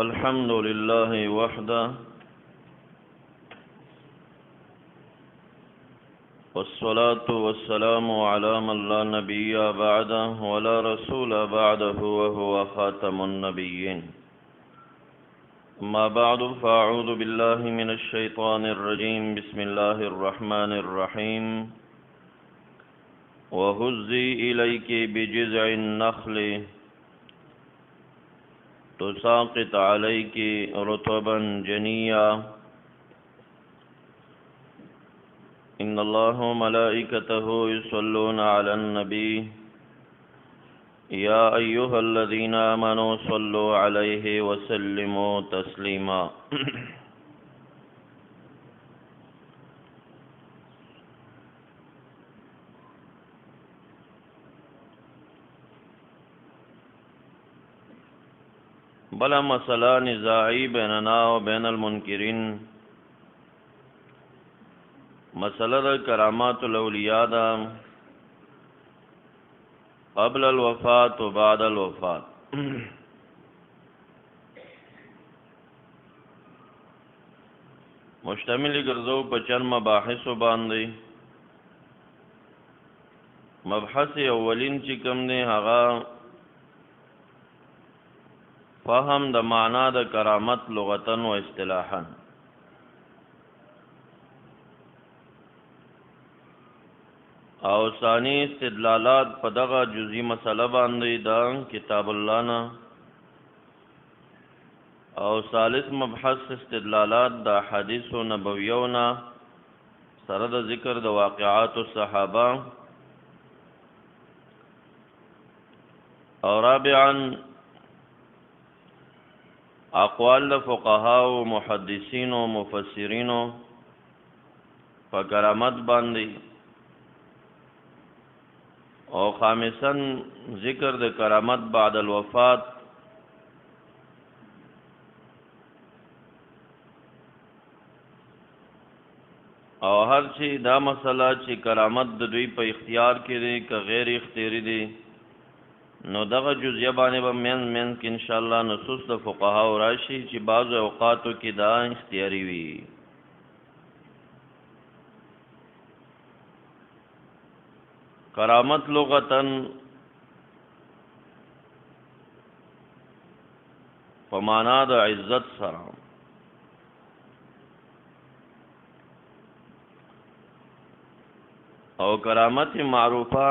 الحمد لله وحده والصلاة والسلام على من لا نبي بعده ولا رسول بعده وهو خاتم النبيين أما بعد فأعوذ بالله من الشيطان الرجيم بسم الله الرحمن الرحيم وهزي إليك بجذع النخل تساقط عليك رطبا جنيا إن الله وملائكته يصلون على النبي يا أيها الذين آمنوا صلوا عليه وسلموا تسليما بلا مسئلہ نزاعی بیننا و بین المنکرین مسئلہ دا کرامات الاولیاء دا قبل الوفات و بعد الوفات مشتمل گرزو پچن مباحث باندی مبحث اولین چکم دی هغا فهم د معنا د کرامت لغتن و اصطلاحا او ثانی استدلالات په دغه جزئی مسله باندې دا کتاب الله نه او ثالث مبحث استدلالات د حدیث نبویونه سره د ذکر د واقعات الصحابه او رابعا اقوال فقهاء و محدثین و مفسرین په کرامت باندې او خامسا ذکر د کرامت بعد الوفات او هر چی دا مسله چې کرامت د دوی په اختیار کې دی که غیر اختیاري دی نو دغه جزیه باندې به من کې ان شاء الله نصوص د فقها راشي چې بعض اوقاتو کې دا اختیاري وي کرامت لغتن په معنا د عزت سره او کرامت معروفه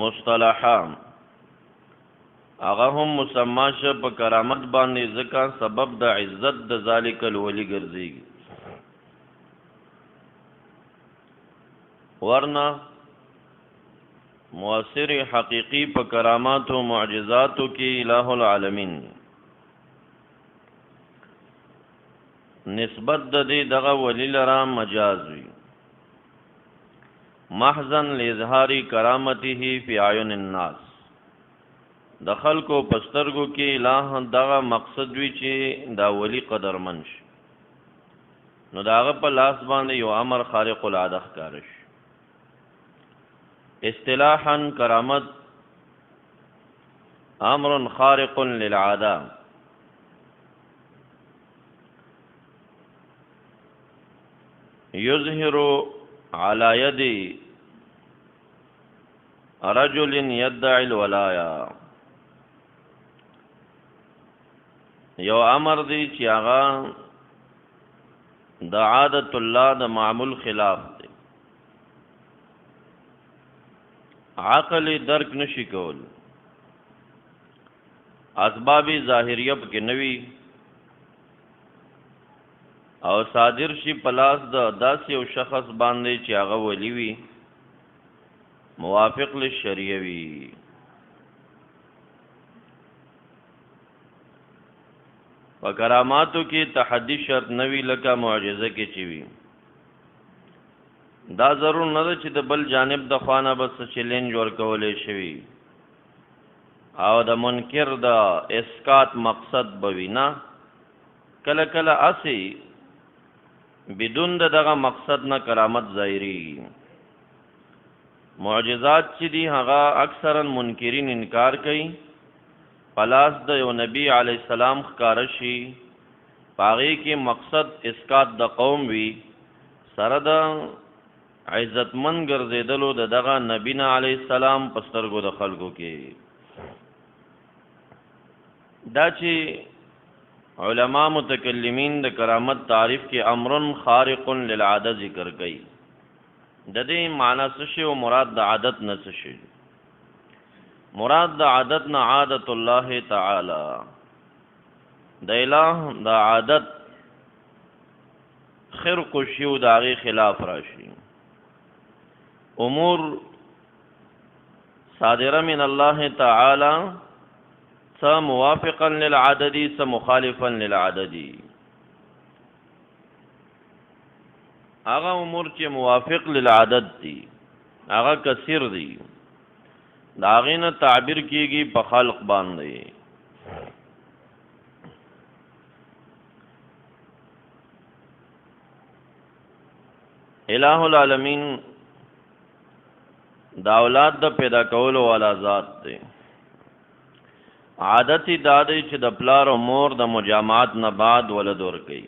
مصطلحا هغه هم مسما شه په کرامت باندې ځکه سبب د عزت د ذالک الولی ګرځي ورنه مؤثر حقیقی په کرامات او معجزات کې الہ العالمین نسبت د دې دغه ولی لرا مجاز وي محضن لإظهار کرامته فی عیون الناس د خلکو پسترګو کې الہ دغه مقصد وی چې دا ولی قدرمن شي نو داغه په لاس باندې یو امر خارق العاده ښکار شي اصطلاحا کرامت امر خارق للعاده یظهر على يد رجل يدعي الولايا یو امر دی چې هغه د عادت الله د معمول خلاف دی عقل درک نشي کول اسباب ظاهریه کې نوي او صادر شي پلاس د داسې یو شخص باندې چې هغه ولی وي موافق للشریعه وي په کراماتو کې تحدي شرط نوي لکه معجزه کې چي وي دا ضرور نه ده چې د بل جانب د خوانه بس چیلنج ورکولې شوی او د منکر د اسقاط مقصد بوي نه کله کله اسی بدون دغه مقصد نه کرامت ظاهري معجزات چې دي هغه اکثرا منکرین انکار کوي. پلاس د یو نبی علی السلام ښکار شي پاغي کې مقصد اسقاط د قوم وی سره د عزتمن ګرځیدلو د دغه نبی نه علی السلام پسترګو د خلکو کې. دا چې علما متکلمین د کرامت تعریف کې امرن خارق للعاده ذکر کوي. د دې معنی څه شی او مراد د عادت نه څه شی؟ مراد د عادت نه عادت الله تعالی د الہ د عادت خرق شیو د هغې خلاف راشي. امور صادره من الله تعالی څه موافقا للعددی څه مخالفا للعددی. هغه امور چې موافق للعدد دي هغه کثیر دي دا هغې نه تعبیر کیږي په خلق باندې. الہ العالمین دا اولاد د پیدا کولو والا ذات دی. عادت دا دی چې د پلار او مور د مجامعات نه بعد ولد ورکوي.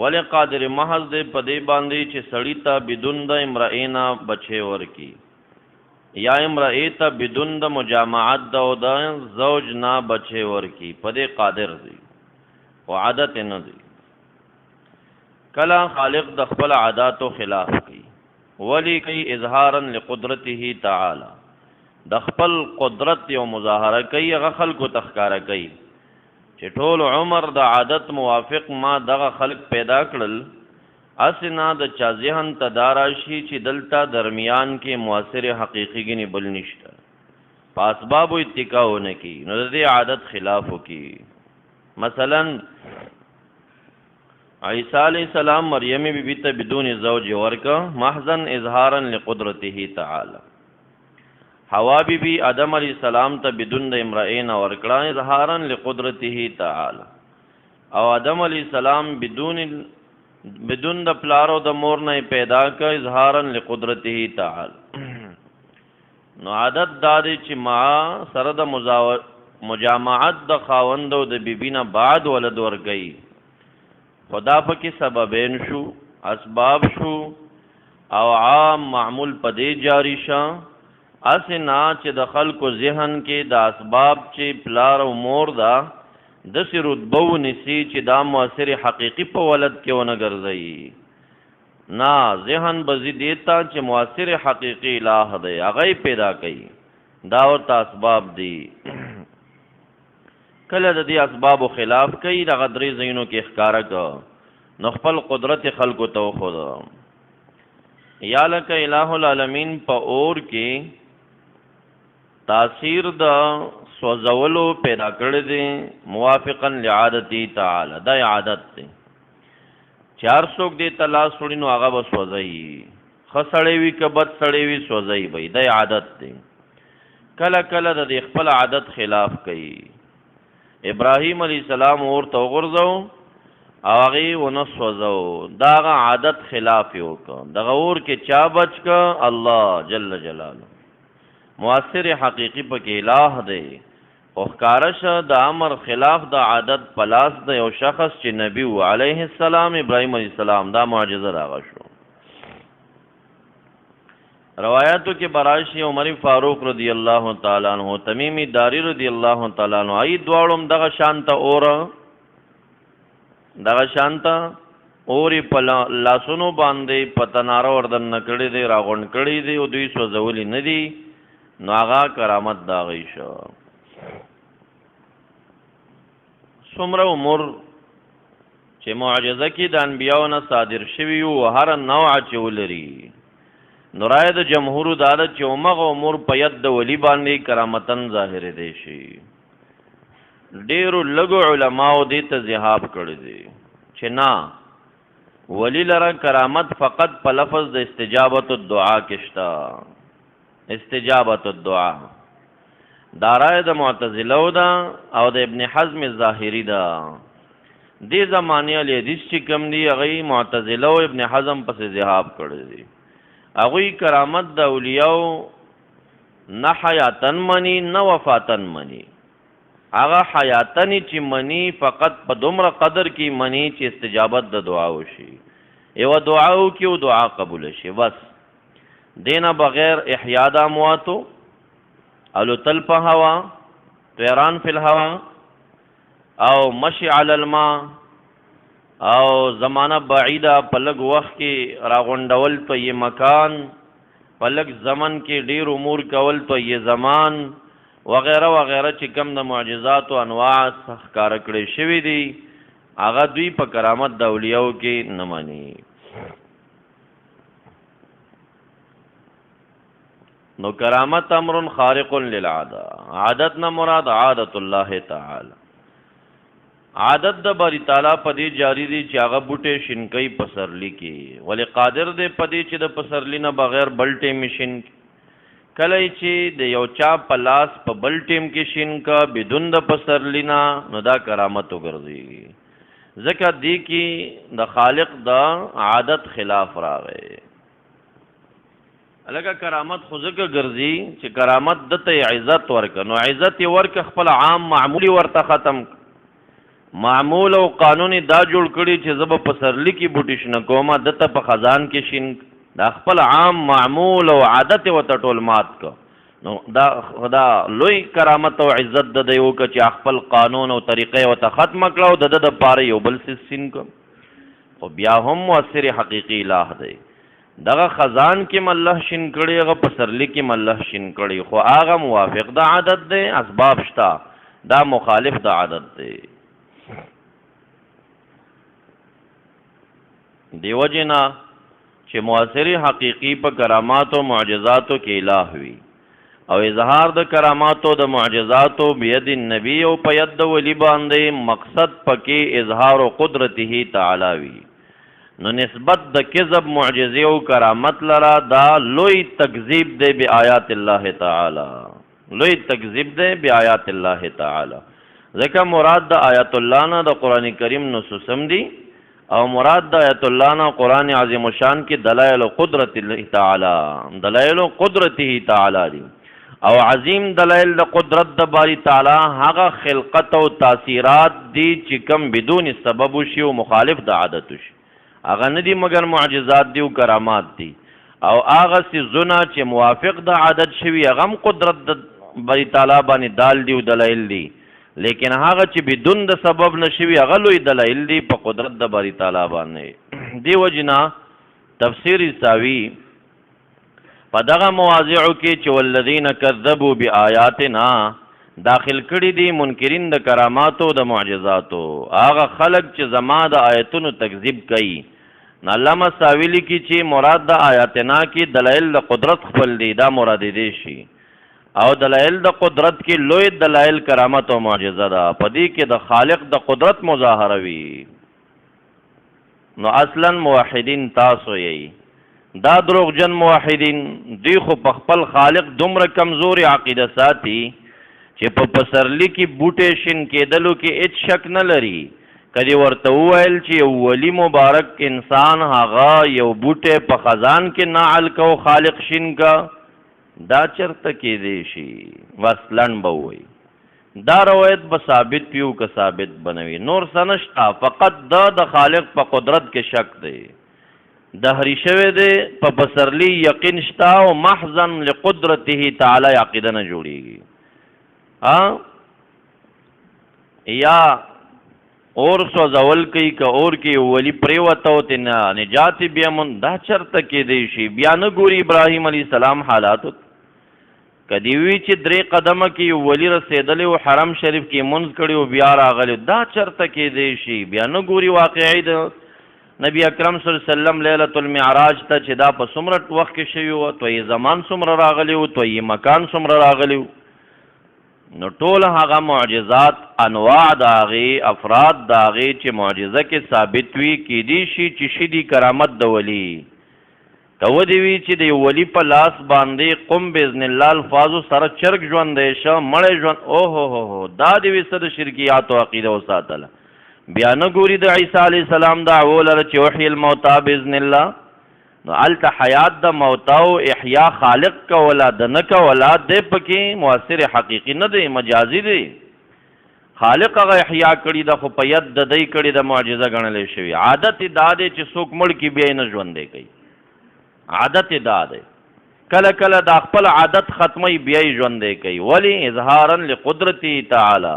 ولی قادر محض دی په دې باندې چې سړی ته بدون د امرئ نه بچی ورکي یا امرئ ته بدون د مجامعات د او د زوج نه بچی ورکي په دې قادر دی او عادت نه دی. کله خالق د خپل عاداتو خلاف کوي ولی کوي اظهارا لقدرته تعالی د خپل قدرت یو مظاهره کوي هغه خلکو تخکاره کوي چې ټول عمر د عادت موافق ما دغه خلق پیدا کړل اسنا د چا ذهن تدارا شي چې دلته درمیان کې مؤثر حقیقي گنی بل نشته په اسباب اتکا ونه کی نو د عادت خلاف وکي. مثلا عیسی علیہ السلام مریم بی بی ته بدون زوج ورکا محضن اظهارا لقدرته تعالی. حوا بی بی آدم علیہ السلام ته بدون د امرئین ورکړه اظهارا لقدرته تعالی. او آدم علیہ السلام بدون د پلارو د مور نه پیدا ک اظهارا لقدرته تعالی. نو عادت دادی چې ما سره د مجامعت د خاوندو د بیبینا بعد ولد ورګي خدا پکې سببین شو اسباب شو او عام معمول پدې جاری شه اسنا چې د خلکو ذهن کې د اسباب چې پلار او مور دا د رتبه ونسی چې دا مؤثر حقیقي په ولد کې ونه ګرځي نه ذهن بزی دیتا چې مؤثر حقیقي الہ دی هغه پیدا کوي دا ورته اسباب دي. کله د دې اسباب خلاف کوي د غدري زینو کې ښکارا کو نو خپل قدرت خلقو ته خود یا لک الہ العالمین په اور کې تاثیر د سوزولو پیدا کړی دی موافقا لعادتی تعالی دا عادت دی. 400 دی تلاش وړي نو هغه به سوځي خسړې وی کبد سړې وی سوځي وي دا عادت دی. کله کله د خپل عادت خلاف کوي. ابراهیم علیہ السلام اور تو غرزو او هغه ونه سوځو دا عادت خلاف یو کو دغه اور کې چا بچ کا الله جل جلاله مؤثر حقیقی پکې الہ دی او ښکارش د امر خلاف د عادت پلاس د یو شخص چې نبی و علیه السلام ابراهیم علیہ السلام دا معجزه راغ شو. روایاتو کې براشي عمر فاروق رضی الله تعالی عنہ تمیمی داری رضی الله تعالی عنہ ای دواړم دغه شانته اور دغه شانته اوري په لاسونو باندې پتنار وردن نکړي دي راغون کړي دي او دوی سوځولي نه دي نو هغه کرامت دا غي شو. څومره امور چې معجزه کې د انبیانو نه صادر شوي او هر نوع چولري نو رای د جمهور داده چې اومغه امور په ید د ولی باندې کرامتن ظاهر دي شي. ډیرو لګو علماو دې ته ذهاب کړی دي چې نه ولی لره کرامت فقط په لفظ د استجابت الدعاء کېشتا. استجابت الدعاء دارای د معتزله دا او د ابن حزم ظاهری دا دې زمانه له حدیث چې کم دی هغه معتزله او ابن حزم پس ذهاب کړی دي. هغوی کرامت د اولیاء نه حیاتن منی نه وفاتن منی. هغه حیاتن چې منی فقط په دومره قدر کې منی چې استجابت د دعا وشي، یو دعا وکړي او دعا قبول شي، بس دینا بغیر احیا د امواتو، الوتل په هوا، طیران فی الهوا، او مشی علی الماء، او زمانہ بعیده په لږ وخت کې راغونډول تو یہ مکان، په لږ زمن کې ډیر امور کول تو یہ زمان وغیرہ وغیرہ چې کم د معجزات او انواع ښکاره کړي شوي دي، هغه دوی په کرامت د اولیاء کې نه مني. نو کرامت امر خارق للعاده، عادت نه مراد عادت الله تعالی. عادت د باری تعالی پدې جاری دي چې هغه بوټه شینکۍ پسرلی کې، ولی قادر دی پدې چې د پسرلی نه بغیر بل ټیم شین، کله چې د یو چا په لاس په بل ټیم کې شین کا بدون د پسرلی نه، نو دا کرامت وګرځي. ځکه دی کې د خالق د عادت خلاف راغی. الګه کرامت خو ځکه ګرځي چې کرامت دته عزت ورک، نو عزت یې ورک خپل عام معمولی ورته ختم، معمول او قانوني دا جوړ کړي چې زب پسرلی کې بوټی شنه کومه دته په خزان کې شین، دا خپل عام معمول او عادت وته ټول مات کو. نو دا خدا لوی کرامت او عزت د یو ک چې خپل قانون او طریقې وته ختم کړو د پاره یو بل سین کو. خو بیا هم مؤثر حقيقي الہ دی. دغه خزان کې مله شین کړي، هغه پسرلی کې مله شین کړي، خو هغه موافق د عادت دی، اسباب شتا، دا مخالف د عادت دی. دیو جنا چې مؤثر حقیقی په کرامات او معجزاتو کې الہ وي، او اظهار د کرامات او د معجزاتو بيد النبي او په ید د ولی باندې مقصد پکې اظهار قدرته تعالی وي. نو نسبت د کذب معجزه او کرامت لرا دا لوی تکذیب دی بی آیات الله تعالی، لوی تکذیب دی بی آیات الله تعالی. ځکه مراد د آیات الله نه د قران کریم نصوصم دی، او مراد د آیت الله نه قران عظیم شان کې دلائل قدرت الله تعالی، دلائل قدرته تعالی دي. او عظیم دلائل د قدرت د باری تعالی هغه خلقت او تاثیرات دي چې کم بدون سبب شي او مخالف د عادت شي، هغه نه دي مگر معجزات دي او کرامات دي. او هغه سيزونه چې موافق د عادت شوي هغه قدرت د باری تعالی باندې دال دي او دلائل دي، لیکن هغه چې بدون د سبب نشوي هغه لوی دلایل دي په قدرت د باری تعالی باندې. دی وجنا تفسیر ساوی په دغه مواضعو کې چې والذین کذبوا بآیاتنا داخل کړي دي منکرین د کراماتو د معجزاتو، هغه خلق چې زما د آیتونو تکذیب کوي. نو علامه ساوی لیکي چې مراد د آیاتنا کې دلایل د قدرت خپل دي، دا مراد دي شي. او دلائل د قدرت کې لوی دلائل کرامت او معجزه ده، پدې کې د خالق د قدرت مظاهره وي. نو اصلا موحدین تاسو یې دا دروغجن موحدین دی خو په خپل خالق دومره کمزوري عقیده ساتي چې په پسرلی کې بوټه شین کېدلو کې هیڅ شک نه لري. کدی ورته وویل چې یو ولی مبارک انسان هغه یو بوټه په خزان کې نعل کو خالق شین کا، دا چرته کې دی شي وصلن بوي. دا روایت به ثابت پیو که ثابت بنوي، نور سنشتا، فقط د خالق په قدرت کې شک دی. دهری شوی دی په پسرلی یقین شتا او محضن لقدرته تعالی عقیده نه جوړیږي. یا اور سوزول کوي که اور کې ولی پریوتو تینا نجات بیا من، دا چرته کې دی شي. بیا نه ګوري ابراهیم علیه السلام حالاتو، کدی وی چې درې قدمه کې ولی رسیدلی او حرم شریف کې منځ کړي او بیا راغلی، دا چرته کې دی شي. بیا نه ګوري واقعي د نبی اکرم صلی الله علیه وسلم لیلۃ المعراج ته چې دا په څومره وخت کې شوی و، توی زمان څومره راغلی و، توی مکان څومره راغلی و. نو ټول هغه معجزات انواع د هغې افراد د هغې چې معجزه کې ثابت وي کیدی شي چې شي دي کرامت د ولی. که ودی وی چې د ولی په لاس باندې قم باذن الله الفاظو سره چرګ ژوند دی شه مړی ژوند، اوهو دا دی وي څه د شرکیات او عقیده وساتله. بیا نه ګوري د عیسی علیه السلام دعوو لره چې وحی الموتی باذن الله، نو الته حیات د موت او احیا خالق کولا د نه کولا د پکې مؤثر حقیقی نه دی، مجازي دی. خالق هغه احیا کړي د خو په ید د دی کړي د معجزه ګڼلې شوی. عادت دا دی چې څوک مړ کی بیا نه ژوندې کوي. عادت دا دی کله کله د خپل عادت ختمي بیا ژوندې کوي. ولی اظهارا لقدرته تعالی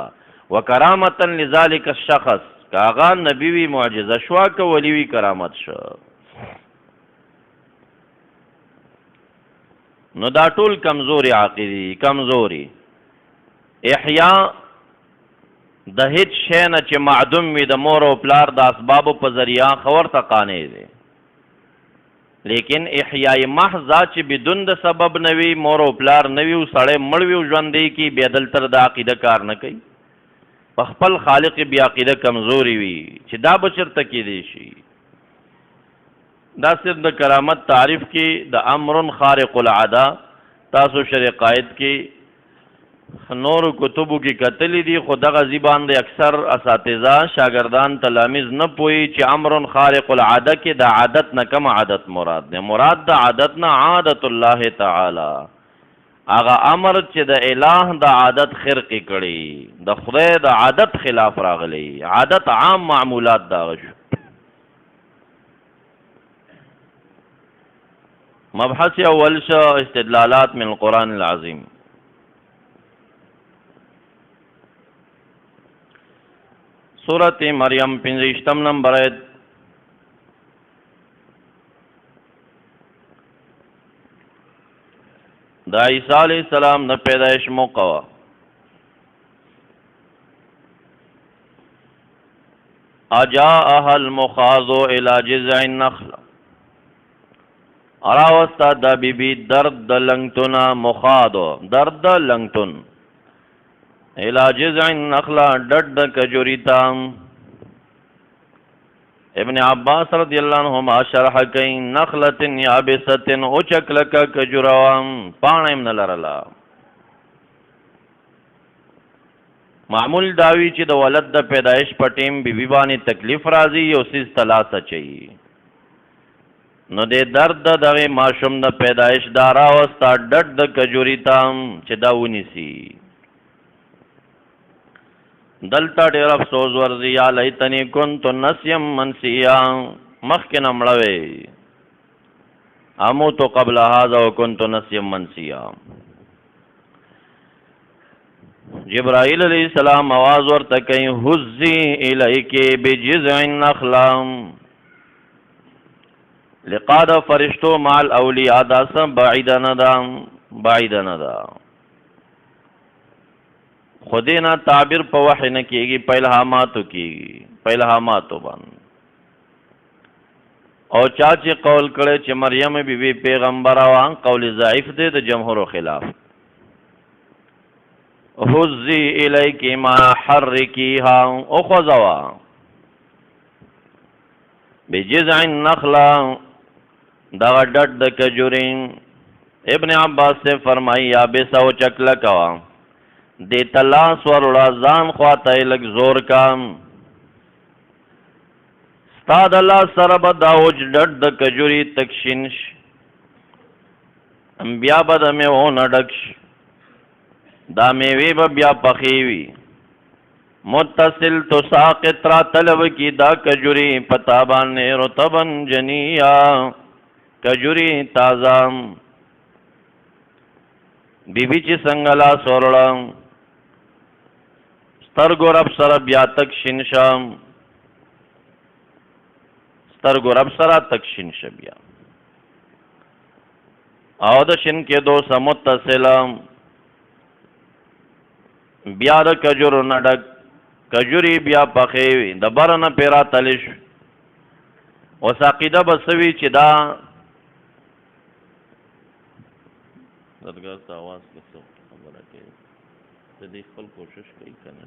وکرامتا لذلك الشخص. کاغه نبی وی معجزه شوا ک ولی وی کرامت شو. نو دا ټول کمزوري عقیدی، کمزوري احیا د هیڅ شی نه چې معدوم وي د مور او پلار د اسبابو په ذریعہ خور ته قانع دی. لیکن احیاء محض چې بدون د سبب نوي مور او پلار نوي او سړی مړ وي ژوندې کی بیا دلته د عقیده کار نه کوي. په خپل خالق بیا عقیده کمزوري وي چې دا بچرته کې دی شي. دا صرف د کرامت تعریف کې د امر خارق العاده تاسو شرع قائد کې نور کتبو کې کتلی دي. خو دغه زبان د اکثر اساتذه شاګردان تلامیذ نه پوي چې امر خارق العاده کې د عادت نه کم عادت مراد دی. مراد د عادت نه عادت الله تعالی، هغه امر چې د الٰه د عادت خرق کړي، د خدای د عادت خلاف راغلی. عادت عام معمولات داغه شو. مبحث اول شو استدلالات من القرآن العظیم. سورت مریم 15 نمبر آیت. دا عیسی علیہ السلام د پیدائش موقع وا. اجاءها المخاض الى جذع النخل. اراوستا دا بی بی درد د لنگتنا مخادو درد د لنگتن الى جذع النخل ڈڈ کجوریتا. ابن عباس رضی اللہ عنہما شرح کئی نخلت یابست اوچک لکا کجوروام پانم نلرلا. معمول داوی چې د ولد د پیدائش پټیم بی بی باندې تکلیف راځي یو سیز تلاسه چي. نو دې درد دغه ماشوم د پیدائش دارا وستا ډډ د کجوري تام چې دا ونیسی. دلته ډېر افسوس ورزي یا لیتنی کنت نسیم منسیا. مخکې نمړوي اموت قبل هذا وكنت نسیم منسیا. جبرائیل علیہ السلام आवाज ورته کوي حزی الیک بجذع النخل. لقاد فرشتو مال اولیاء داسم بعید ندا بعید ندا. خودینا تعبیر په وحی نه کیږي، په الهاماتو کیږي، په الهاماتو باندې. او چا چې قول کړي چې مریم بیبي پیغمبر وان قول ضعیف دی د جمهور خلاف. حزی الیک ما حرکیها اخذوا بجذع النخل دا ډډ د کجورین. ابن عباس سے فرمائی یا بے سو چکلا کوا دے تلاس ورڑا ځان خواته لگ زور کا. استاد الله سره به دا اوج ډډ د کجوري تکشینش بیا به د میوو نه ډک دا میوې به بیا پخې وي. متصل تو ساقط را طلب کی دا کجوری پتا باندې رطبن جنیا کجوری تازه. بیبی چې څنګه لا سورړم سترګو رب سره بیا تک شینشم سترګو رب سره تک شینش بیا او د شین کې دو سمتصلم بیا د کجورو نه ډک کجوری بیا پخې وي د بر نه پیرا تلش. اوس عقیده بسوي چې دا درګه आवाज کڅو خبره کوي ته دې خپل کوشش کوي کنه.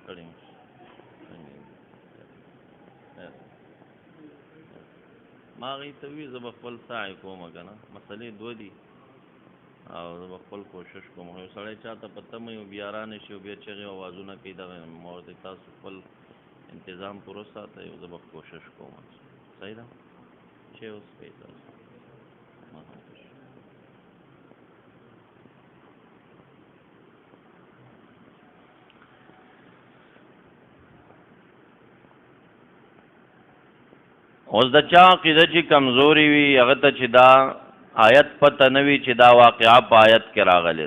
ستړي ما غي ته وی زه خپل سعی کوم کنه مسلې دوه دي او زه خپل کوشش کوم یو سړی چاته پته مې بیا را نشي او بیا چغې اوازونه کوي دا مور ته تاسو خپل انتظام پوره ساتئ او زه کوشش کوم صحیح ده چې اوس پیدا اوس د چا عقیده چې کمزوري وي هغه ته چې دا آیت پته نه وي چې دا واقعه په آیت کې راغلی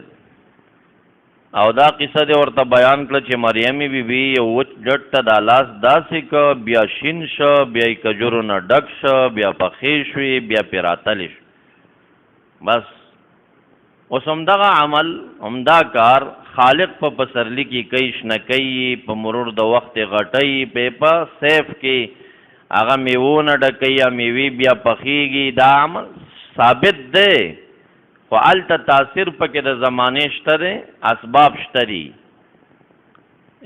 او دا قصه دې ورته بیان کړه چې مریم بیبي یو وچ ډډ ته دا لاس داسې که بیا شین شه بیا یې کجورو نه ډک شه بیا پخې شوې بیا پرې راتلی شو بس اوس همدغه عمل همدا کار خالق په پسرلي کې کوي شنه کوي په مرور د وخت غټوي په سیف کې هغه میوونه ډکوي یا میوې بیا پخېږي دا عمل ثابت دی خو هلته تاثیر پکې د زمانې شته دی اسباب شته دي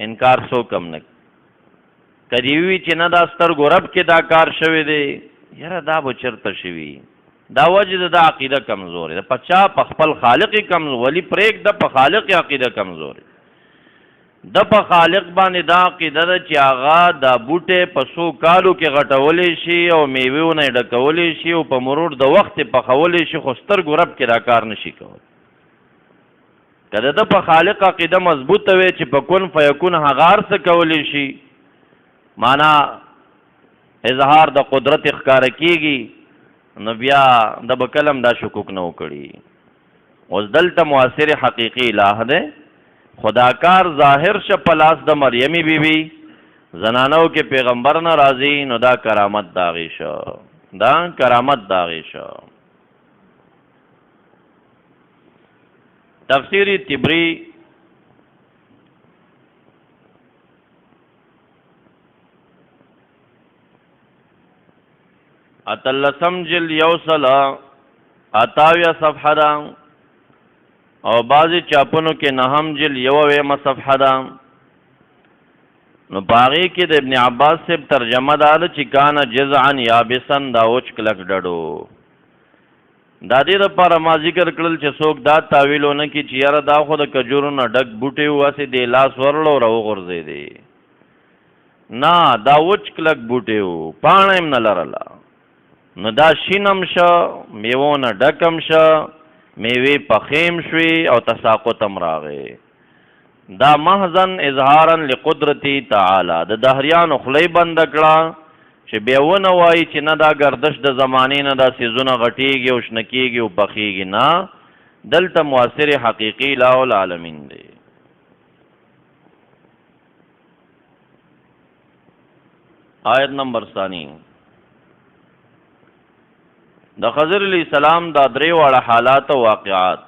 انکار څوک هم نه که دې وي چې نه دا سترګو رب کې دا کار شوی دی یاره دا به چېرته شوي دا وجه د عقیده کمزورې ده په چا په خپل خالق یې کمزور ولي پرېږده په خالق یې عقیده کمزورې د په خالق باندې دا عقیده ده چې هغه دا بوټی په څو کالو کې غټولی شي او میوې نه یې ډکولی شي او په مرور د وخت یې پخولی شي خو سترګو رب کې دا کار نشي کولی که د ده په خالق عقیده مضبوطه وي چې په کن فیکون هغه هر څه کولی شي معنا اظهار د قدرت ښکاره کېږي نو بیا د به کلم دا شکوک نه وکړي اوس دلته مؤثر حقیقي الہ دی خداکار ظاهر شه پلاس د مریمی بیبي زنانو کې پیغمبر نه راځي نو دا کرامت داغي شو دا کرامت داغي شو تفسیری تبری اتلسم جل یوصل اتاویا صفحه دا او بعضی چاپونو کې نهم جل یو ویمه صفحه ده نو باغی کې د ابن عباس سے ترجمه ده چې کان جزعا یابسا دا وچ کلک ډډو دا دې لپاره ما ذکر کړل چې څوک دا تاویلونه کې چې یاره دا خو د کجورو نه ډک بوټي واسي دی لاس ورلو راو غورځېدی نه دا وچ کلک بوټي وو پاڼه هم نه لرله نو دا شینم شه میوو نه ډکم شه میوې پخیم شوي او تساقط هم راغی دا محضن اظهارا لقدرتی تعالی د دهریانو خلی بند کړه چې بیا ونه وایي چې نه دا گردش د زمانې نه دا سیزونه غټیږي او شنه کېږي او پخیږي نه دلته مؤثر حقیقي الہ العالمین دی آیت نمبر ثانی د خضر علیہ السلام دا درې واړه حالات او واقعات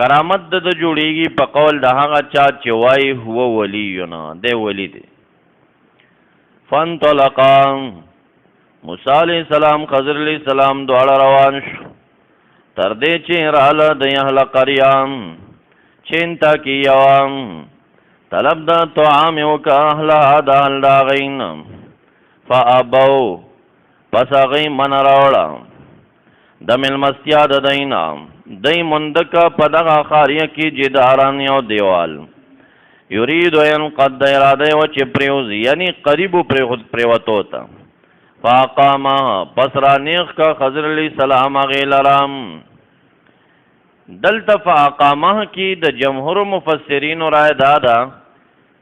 کرامت د جوړیږي په قول د هغه چا چې وای هو ولینا دی ولی دی فانطلقا موسی علیہ السلام خضر علیہ السلام دواړه روان شو تر دې چې رااله د اهل قريه چینتا کیوام طلب د طعام او که اهل اهل داغین فابو پس هغې من راوړه د مېلمستیا د دینا دی مندکه په دغه خاریه کې جداران یو دیوال یرید ینقض اراده و چې پریوزي یعنی قریب پریوتو ته فاقامه پس را نیغ کا خضر علیہ السلام هغې لرم دلته فاقامه کې د جمهور مفسرینو رای دا ده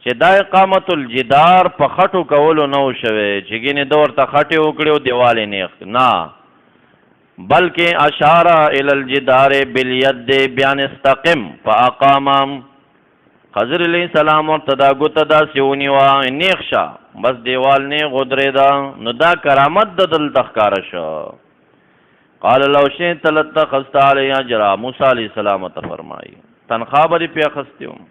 چې دا اقامت الجدار په خټو کولو نه و شوی چې ګینې ده ورته خټې وکړې او دیوال یې نیغ نه بلکې اشاره الی الجدار بالید بیان استقم فاقامه خضر علیہ السلام ورته دا ګوته داسې ونیوه نیغ شه بس دیوال نیغ ودرېده نو دا کرامت د دلته ښکاره شو قال لو شئت لاتخذت علی اجرا موسی علیہ السلام ته فرمایي تنخواه به دې پې اخیستې وم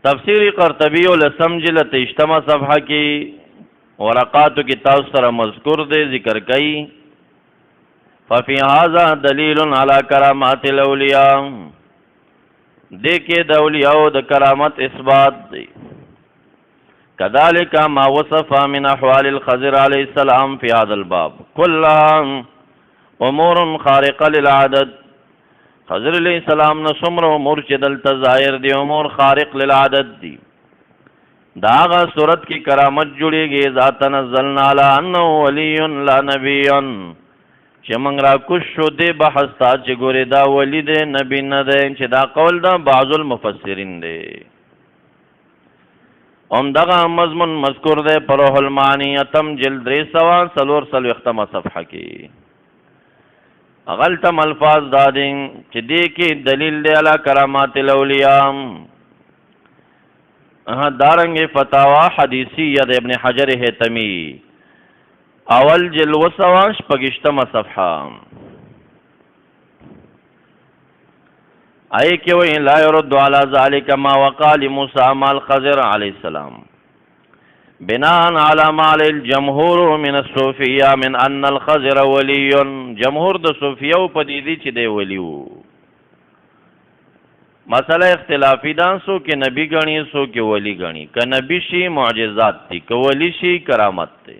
تفسیری قرطبی و لسم جلت اجتماع صفحہ کی ورقاتو کی تاسو سره مذکور دے ذکر کئی ففی هذا دلیل علی کرامات الاولیاء دې کې د اولیاء د کرامت اثبات دی. كذلك ما وصف من احوال الخضر عليه السلام في هذا الباب كلها امور خارقه للعادت. خضر علیہ السلام نه څومره امور چې دلته ظاهر دي امور خارق للعادت دي. دا هغه صورت کې کرامت جوړیږي ذات نزلنا علی انه ولی لا نبی چې موږ را کوش شو دې بحث تا چې ګورې دا ولی دی نبی نه دی چې دا قول دا بعض المفسرین دی. دغه مضمون مذکور دی پر روح المعانی اتم جلد 344 صفحه کې. غلطم الفاظ دادین چې دې کې دلیل دی علی کرامات الاولیاء. دارنګ فتاوا حدیثیه د ابن حجر هیتمی اول جلد 228 صفحه. آئے کہ وہ لا يرد على ذلك ما وقال موسى مع الخضر علیہ السلام بناء على ما عليه الجمهور من الصوفیہ من ان الخضر ولی. جمهور د صوفیہ په دې دي چې دی ولی وو. مسئله اختلافی ده سو کې نبی غنی سو کې ولی غنی. که نبی شي معجزات دي که ولی شي کرامت دي.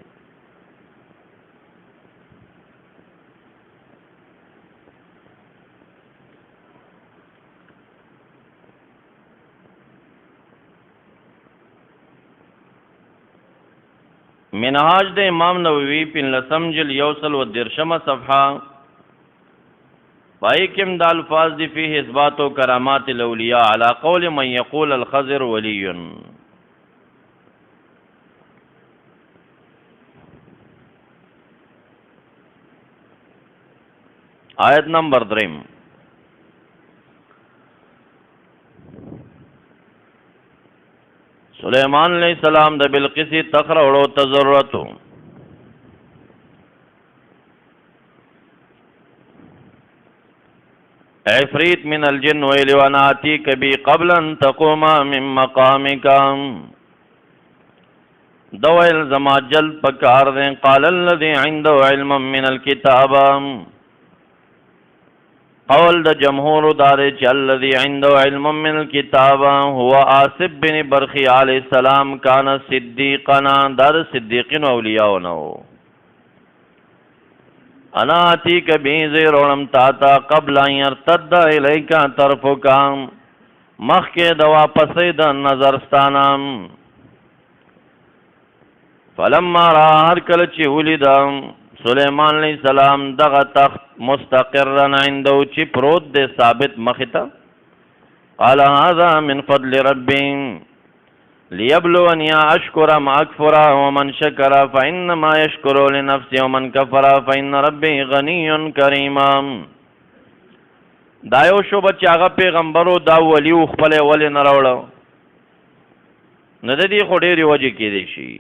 منهاج د امام نووي پن لسم جل یوصل و درشم صفحه پای کم د الفاظ دی فيه اثبات و کرامات الاولیاء على قول من يقول الخضر ولی. آیت نمبر 3 سلیمان علیہ السلام د بلقیس تخر وړو تضررتو. عفریت من الجن ویلی وانا آتیک بی قبل ان تقوم من مقامک. دویل زما جلد پکار دیں. قال الذي عنده علم من الكتاب. قول د جمهور داره چې الذي عنده علم من الكتاب هو آصف بن برخی علیہ السلام کان صدیقنا. دار صدیقین اولیاء نو. انا آتیک بی زیرونم تاتا قبل ان یرتد الیک طرفک مخک د واپسې د نظرستانم. فلما را هر کله چې ولیدم سلیمان علیہ السلام دغه تخت مستقرن عنده چې پروت دی ثابت مخته. قال هذا من فضل ربي ليبلوني اشكر ما اكفر ومن شكر فانما يشكر لنفسه ومن كفر فان ربي غني كريم. دا یو شو بچ هغه پیغمبرو دا ولی خپل ول نه راوړو نه د دې خو ډېرې وجې کېدی شي.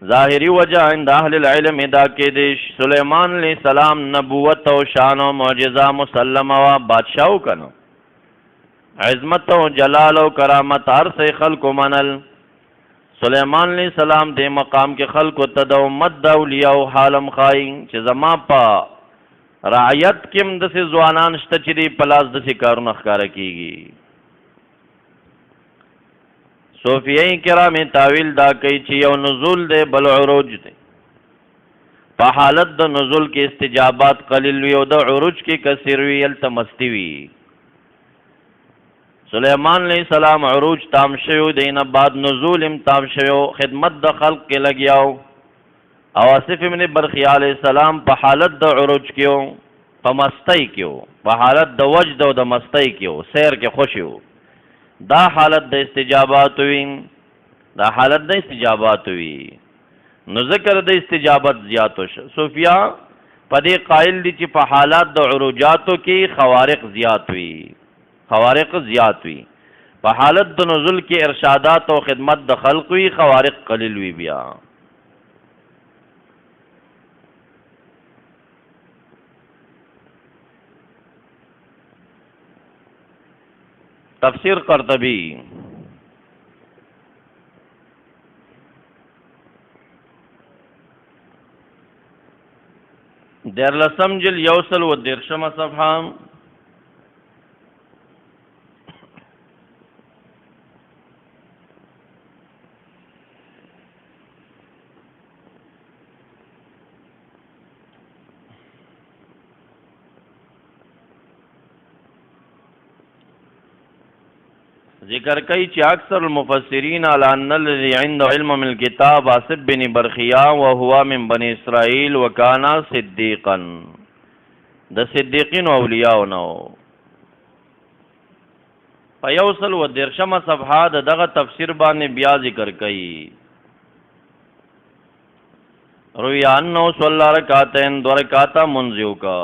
ظاهری وجہ عند اهل العلم دا کې د سلیمان علیہ السلام نبوت او شان او معجزہ مسلمه وا بادشاہو کنو عظمت او جلال او کرامت هر څه خلق منل. سلیمان علیہ السلام دې مقام کې خلق ته د امت د اولیاء او حالم خای چې زما په رعایت کې د سه ځوانان شته چې دی پلاس د سه کارونه ښکارا کیږي. صوفیای کرام تاویل دا کوي چې یو نزول دی بل عروج دی. په حالت د نزول کې استجابات قلیل وي او د عروج کې کثیر وي التمستی وي. سلیمان علیہ السلام عروج تام شوی دینه بعد نزول ام تام شوی خدمت د خلق کې لګیاو. او آصف ابن برخی علیہ السلام په حالت د عروج کې په مستی کې په حالت د وجد او د مستی کې سیر کې خوشي وو. دا حالت د استجابات وي. دا حالت د استجابات وي نو ذکر د استجابت زیات شو. صوفیا په دې قائل دي چې په حالات د عروجاتو کې خوارق زیات وي. خوارق زیات وي. په حالت د نزول کې ارشادات او خدمت د خلق وي خوارق قلیل وي. بیا تفسیر قرطبی دیر لسم جل یوصل و درشم صفحہ ذکر کوي چې اکثر المفسرین علی ان الذي عنده علم من الكتاب صاحب بن برخیا وهو من بني اسرائيل وكان صديقا د صدیقین او اولیاء نو په یوصل و درشمه صفحه دغه تفسیر باندې بیا ذکر کوي روی انه صلی رکعتین دو رکعتا منزیو کا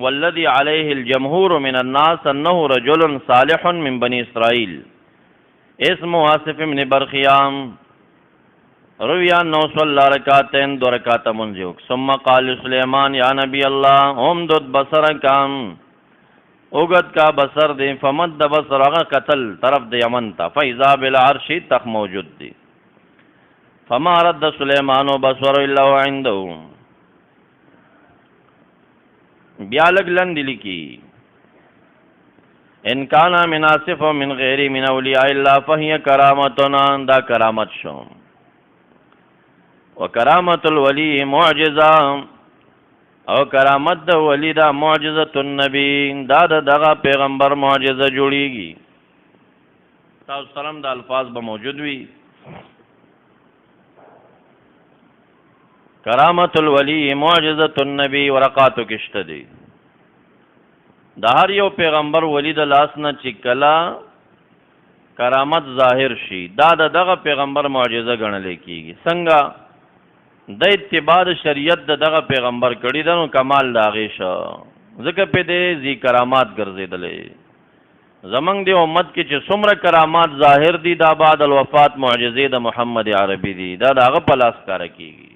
والذی علیہ الجمهور من الناس انه رجل صالح من بنی اسرائیل اسمه آصف بن برخیام روی انه صلی رکعتین دو رکعتا منزیو ثم قال سلیمان یا نبی اللہ امدد بصرکم اوگد کا بصر دے فمد بصر اغا قتل طرف دے یمن تا فیضا بالعرش تخ موجود دی فما رد سلیمان بصر الا عنده بیا لگ لندی لکی ان کانا من آصف من غیری من اولیاء اللہ فہی کرامتنا دا کرامت شو و کرامت الولی معجزہ او کرامت دا ولی دا معجزت النبی دا دغا پیغمبر معجزہ جوڑی گی تاو سلام دا الفاظ با موجود وی کرامت الولی معجزت النبی ورقاتو کشت دی دا هر یو پیغمبر ولی د لاس نه چې کلا کرامت ظاهر شي دا دغه پیغمبر معجزه ګڼل کیږي څنګه د اتباع شریعت دغه پیغمبر کړي دنو کمال داغه شو ځکه په دې زی کرامات ګرځیدلې زمنګ دی امت کې چې څومره کرامات ظاهر دي دا بعد الوفات معجزې د محمد عربي دي دا دغه په لاس کار کیږي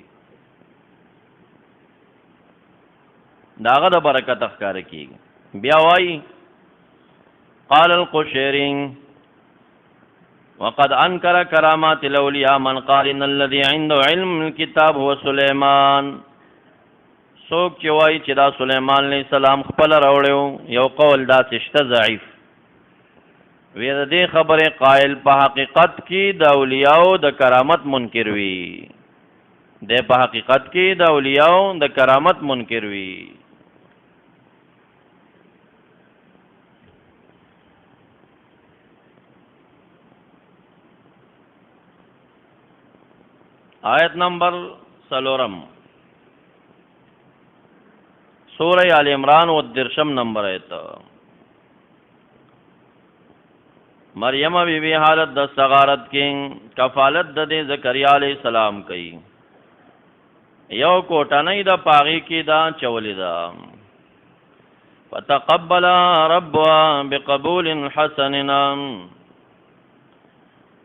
داغه د برکت اخکار کیږي بیا وای قال القشيري وقد انكر كرامات الاولياء من قال ان الذي عنده علم الكتاب هو سليمان سوک چې وای چې دا سليمان عليه السلام خپل راوړیو یو قول دا شته ضعیف وی دې خبره قائل په حقیقت کې د اولیاء د کرامت منکر وی د په حقیقت کې د اولیاء د کرامت منکر وی آیت نمبر 3 سورہ آل عمران و درشم نمبر آیت مریم بی بی حالت د صغارت کی کفالت د زکریا علیہ السلام کی یو کوټنۍ د پاغي کی دا چولی دا فتقبل ربها بقبول حسن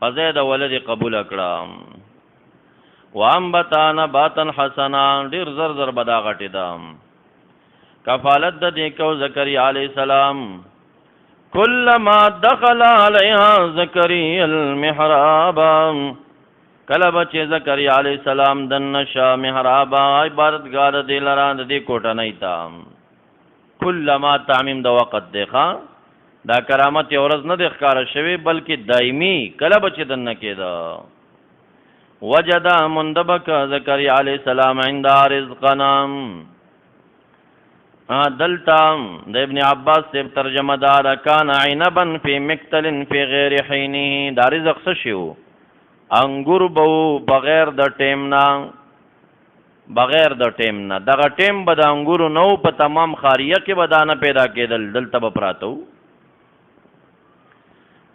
فزید ولد قبول کړه وانبتا نباتا حسنا ډیر زر زر بدا غټی دا کفالت د دې کو زکریا علیہ السلام کلما دخل علیها زکریا المحراب کله بچ زکریا علیہ السلام دنشا محراب عبادتگاه د لران د کوټه نه تا کلما تعمیم د وخت دیخه دا کرامت اورز نه د ښکار شوی بلکې دایمی کله بچ دنه کېدا وجد مندبک زکریا علیہ السلام عند رزقنا دلتا د ابن عباس سے ترجمه دار کان عنبا فی مقتل فی غیر حینه دا رزق څه شو انګور بو بغیر د ټیمنا دغه ټیم به د انګورو نو په تمام خاریه کې بدانه پیدا کېدل دلته به پراتو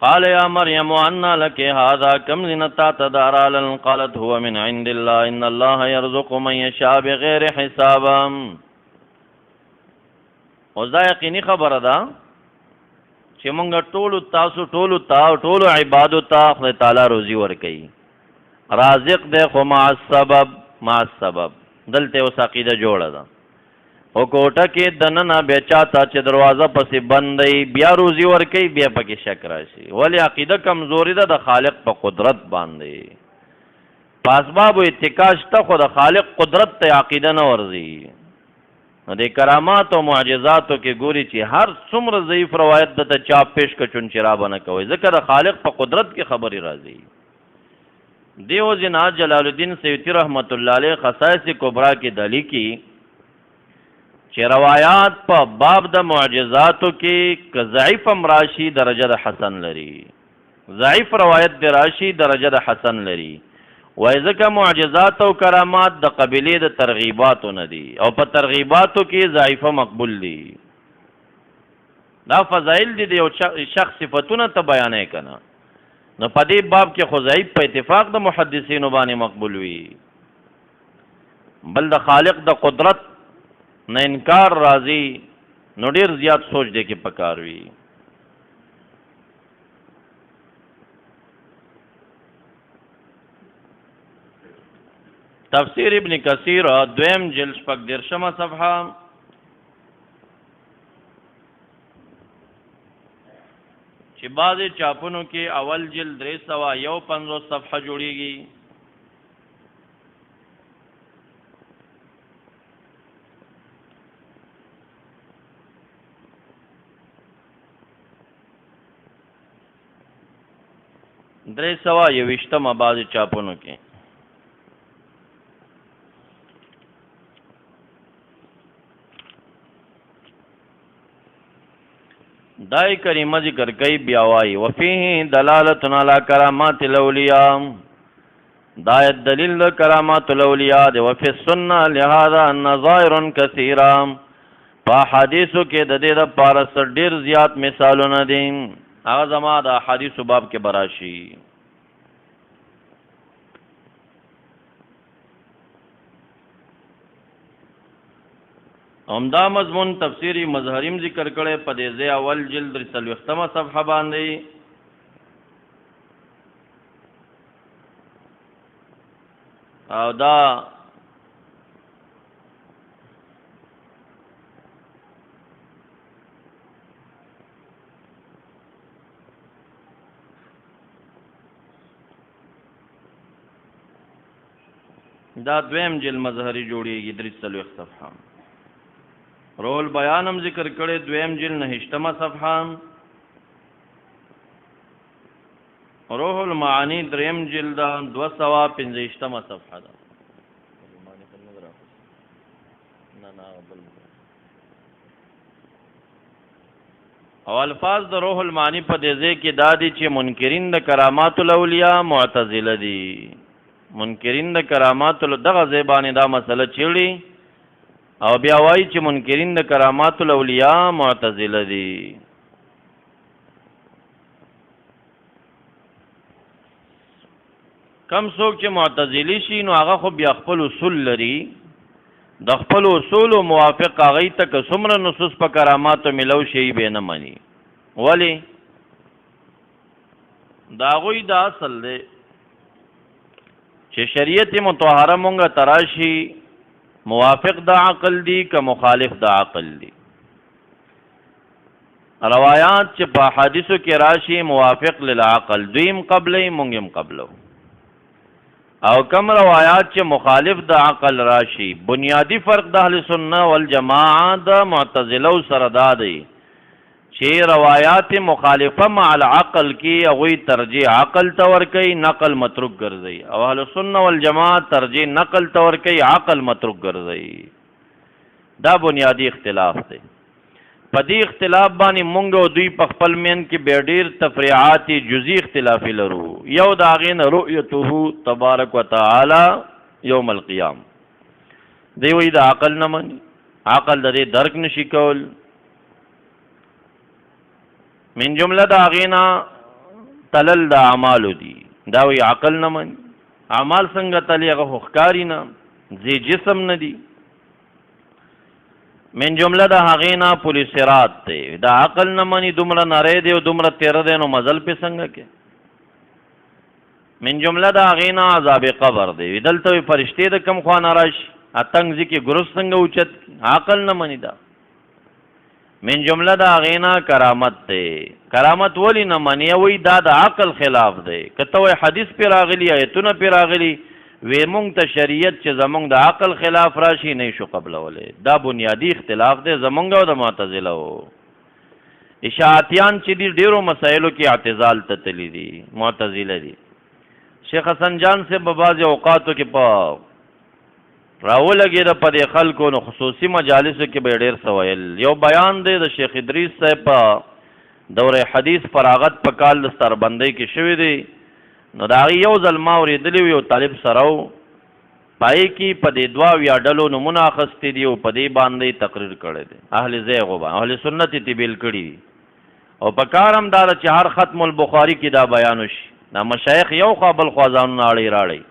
قال يا مريم ان لك هذا كم زنتا تدارا قالت هو من عند الله ان الله يرزق من يشاء بغیر حساب او دا یقیني خبره ده چې مونږ ټولو عبادو ته خدای تعالی روزي ورکوي رازق دی خو مع السبب دلته اوس عقیده جوړه ده او کوټه کې دننه بیا چاته چې دروازه پسې بندي بیا روزي ورکوي بیا پکې شک راشي ولی عقیده کمزوري ده د خالق په قدرت باندې په اسبابو اتکا شته خو د خالق قدرت ته عقیده نه ورځي نو د کرامات او معجزاتو کې ګوري چې هر څومره ضعیف روایت د ته چاپ پیش کچون چرابه نه کوي ځکه د خالق په قدرت کې خبري راځي دیو جنا جلال الدین سیوطی رحمت الله علیه خصائص کبرا کې دلی کی چې روایات په باب د معجزاتو کې ضعیف امراشی درجه د حسن لري ضعیف روایت دی راشي درجه د حسن لري. وای ځکه معجزات او کرامات د قبیلې د ترغیباتو نه دي او په ترغیباتو کې ضعیفه مقبول دي. دا فضائل دي د یو شخص صفتونه ته بیانې کنه. نو په دې باب کې خو ضعیف په اتفاق د محدثینو باندې مقبول وي. بل د خالق د قدرت نه انکار راځي نو ډیر زیات سوچ دی کې پکار وي. تفسیر ابن کثیر دویم جلد شپږ دېرشمه صفحه چې بعضې چاپونو کې اول جلد 351 صفحه جوړیږي. درې سوه یویشتمه بعضې چاپونو کې دای کریمه ذکر کوي بیا وایي وفيه دلالة على کرامات الاولياء دا دلیل د کرامات الاولياء دی. وفي السنه لهذا النظائر كثيره په حدیثو کې د دې لپاره ډېر زیات مثالونه دي. هغه زما د حدیثو باب کې براشي. همدا مضمون تفسیری مظهریم ذکر کړي په دې ځای اول جلد 43 صفحه باندې. او دا دویم جلد مظهری جوړیږي 43 صفحه. رول بیان هم ذکر کړي دویم جلد 9 صفحه. روح المعانی دریم جلد 215 صفحه ده. او الفاظ د روح المعانی په دې ځای کې دادي چې منکرین د کرامات الاولیاء معتزله دي. منکرین د کرامات دغه ځای باندې دا مسله چیړي او بیا وایي چې منکرین د کرامات الاولیاء معتزله دي. کم څوک چې معتزلی شي نو هغه خو بیا خپل اصول لري. د خپل اصول موافق هغه ته که څومره نصوص په کراماتو ملو شي به نه مني. ولی دا هغوی دا اصل دی چې شریعت مطهره مونږه تراشي موافق د عقل دی که مخالف د عقل دی. روایات چې په حدیثو کې راشي موافق للعقل دویم قبلې مونږم قبلو. او کم روایات چې مخالف د عقل راشي بنیادی فرق د اهل سنت والجماعه د معتزله سره دا دی چې روایات مخالفه مع العقل کې هغوی ترجیح عقل ته ورکوي نقل متروک ګرځي. او اهل سنت والجماعه ترجیح نقل ته ورکوي عقل متروک ګرځي. دا بنیادی اختلاف دی. په دې اختلاف باندې مونږ او دوی په خپل مین کې بیا ډېر تفریعات جزئی اختلافي لرو. یو د هغې نه رؤیته تبارک وتعالی یوم القیام دی وایي د عقل نه مني. عقل د دې درک نشي کول. من جمله د هغې نه تلل د اعمالو دي. دا وایي عقل نه مني. اعمال څنګه تلي هغه خو ښکاري نه ځي جسم نه دي. من جمله د هغې نه پل صراط دی. دا عقل نه مني دومره نری دی او دومره تیره دی نو مزل پې څنګه کې. من جمله د هغې نه عذاب قبر دی. دلته فرشتې د کم خوا نه راشي اتنګ ځي کې ګروس څنګه اوچت عقل نه مني. دا من جمله د هغې نه کرامت دی. کرامت ولی نه مني وایي دا د عقل خلاف دی. که ته وایي حدیث پې راغلي ایتونه پې راغلي وی مونږ ته شریعت چې زمونږ د عقل خلاف راشي نه شو قبلولی. دا بنیادی اختلاف دی زمونږ او د معتزله. اشاعتیان چې دي ډیرو مسایلو کې اعتزال ته تللی دي معتزله دي. شیخ حسن جان سے په بعضې اوقاتو کې په راولګېده په دې خلکو نو خصوصي مجالسو کې به یې ډېر څه ویل. یو بیان دی د شیخ ادریس صاحب په دوره حدیث فراغت په کال د ستربندۍ کې شوی دی. نو د هغې یو ځل ما اورېدلی و، یو طالب سره و، پای کې په دې 2 ډلو نومونه اخیستي دي او په دې باندې تقریر کړی دی. اهل زیغو باندې اهل سنت یې بیل کړي دي. او په کار هم دا ده چې هر ختم البخاري کې دا بیان وشي. دا مشایخ یو خوا بل خوا ځانونه اړی راړی،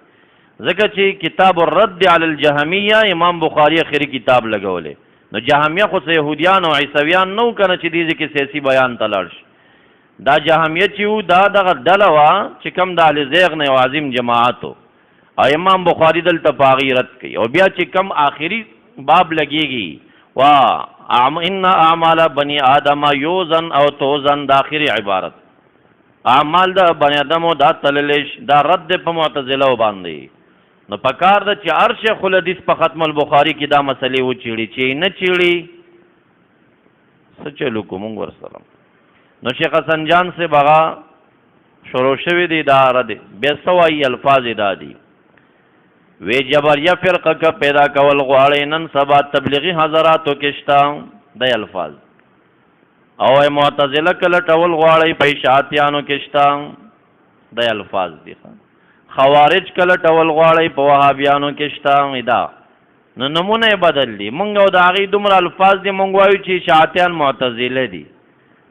ځکه چې کتاب الرد علی الجهمیه امام بخاري اخري کتاب لګولی. نو جهمیه خو څه یهودیان او عیسویان نه و که نه چې دې کې سیاسي بیان ته لاړ شي. دا جهمیه چې و دا دغه ډله وه چې کوم د اهل زیغ نه یو عظیم جماعت و، او امام بخاري دلته په هغې رد کوي. او بیا چې کم آخري باب لګېږي ان اعمال بني آدم یوزن او توزن، د آخري عبارت اعمال د بني آدمو دا تللی دا رد په معتزله باندې. نو په کار ده چې هر شیخ الحدیث په ختم البخاري کې دا مسلې وچیړي، چې نه چیړي څه چلو کو مونږ ورسره. نو شیخ حسن جان سے بغا شروع شوی دی دا رد بیا سوای الفاظ دا دی. وی جبریه فرقه که پیدا کول غواړي نن سبا تبلیغی حضراتو کې شته د الفاظ، او معتزله کله ټول غواړي په اشاعتیانو کې شته د الفاظ دي. خوارج کله ټول غواړي په وهابیانو کې شته دا. نو نمونه بدل دي. مونږ او د هغې دومره الفاظ دي مونږ وایو چې اشاعتیان معتزله دي،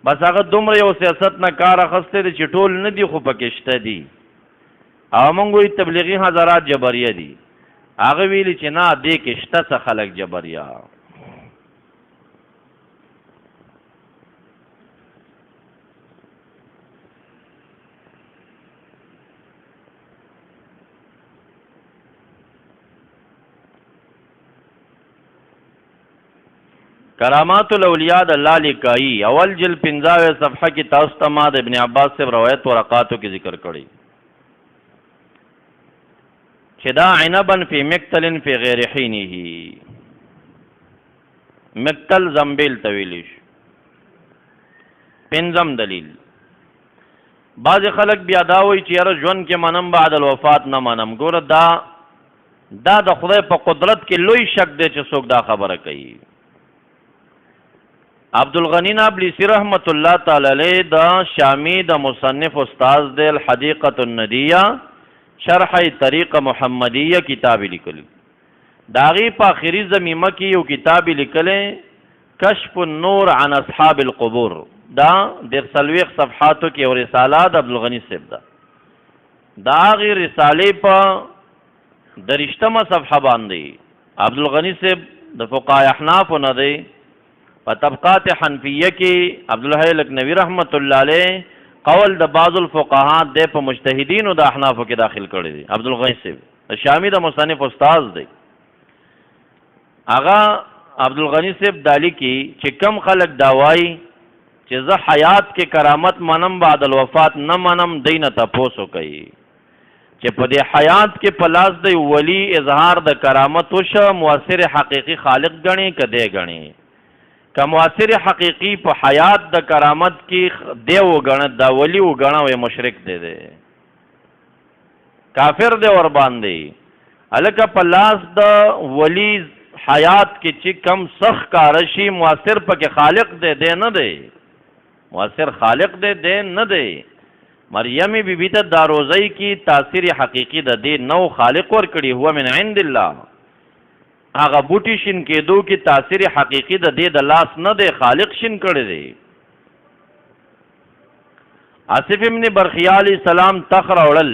بس هغه دومره یو سیاست نه کار اخیستی دی چې ټول نه دي خو پکې شته دي. او مونږ وایو تبلیغي حضرات جبریه دي، هغه ویلي چې نه دې کې شته څه خلک جبریه. کرامات الاولیاء د الله لیکایي اول جل 15 صفحه کې تاسو ته ما د ابن عباس سے روایت ورقاتو کې ذکر کړی چې دا عنبن فی مقتل فی غیر حینه، مقتل زنبیل طویلیش. پنځم دلیل، بعض خلک بیا دا وایي چې یاره ژوند کې منم بعد الوفات نه منم. ګوره دا د خدای په قدرت کې لوی شک دی چې څوک دا خبره کوي. عبدالغنی نابلسی رحمت الله تعالی علیہ دا شامی دا مصنف استاذ دے الحدیقۃ الندیہ شرح طریق محمدیہ کتابی لکلی. داغی پا آخری زمیمہ کی یو کتابی لکلے کشف النور عن اصحاب القبور، دا در سلویخ صفحاتو کی اور رسالہ دا عبدالغنی صاحب دا. داغی رسالے پا درشتم صفحہ باندی عبدالغنی صاحب دا فقہ احناف و ندے په طبقات حنفیه کې عبدالحی لکنوی رحمت الله علیه قول د بعض الفقهاء د په مجتهدینو د احنافو کې داخل کړی دی. عبدالغنی صاحب شامی د مصنف استاد دی. هغه عبدالغنی صاحب دالی کې چې کم خلک داوای چې زه حیات کې کرامت منم بعد الوفات نه منم، دینه تپوسو کوي چې په دې حیات کې په لاس د ولی اظهار د کرامت وشه مؤثر حقیقي خالق ګڼي که دی ګڼي. که مؤثر حقیقی په حیات د کرامت کې دی وګڼه دا ولی وګڼه وی مشرک دی کافر دی ور باندې. هلکه په لاس د ولی حیات کې چې کم سخت کار شي مؤثر پکې خالق دی نه دی، مؤثر خالق دی نه دی. مریم بی بی ته دا روزی کې تاثیر حقیقی د دی نو خالق ور کړي هو من عند الله. هغه بوټي شین کېدو کې تاثیر حقیقی د دې د لاس نه دی، خالق شین کړی دی. آصف ابن برخیال سلام تخر وړل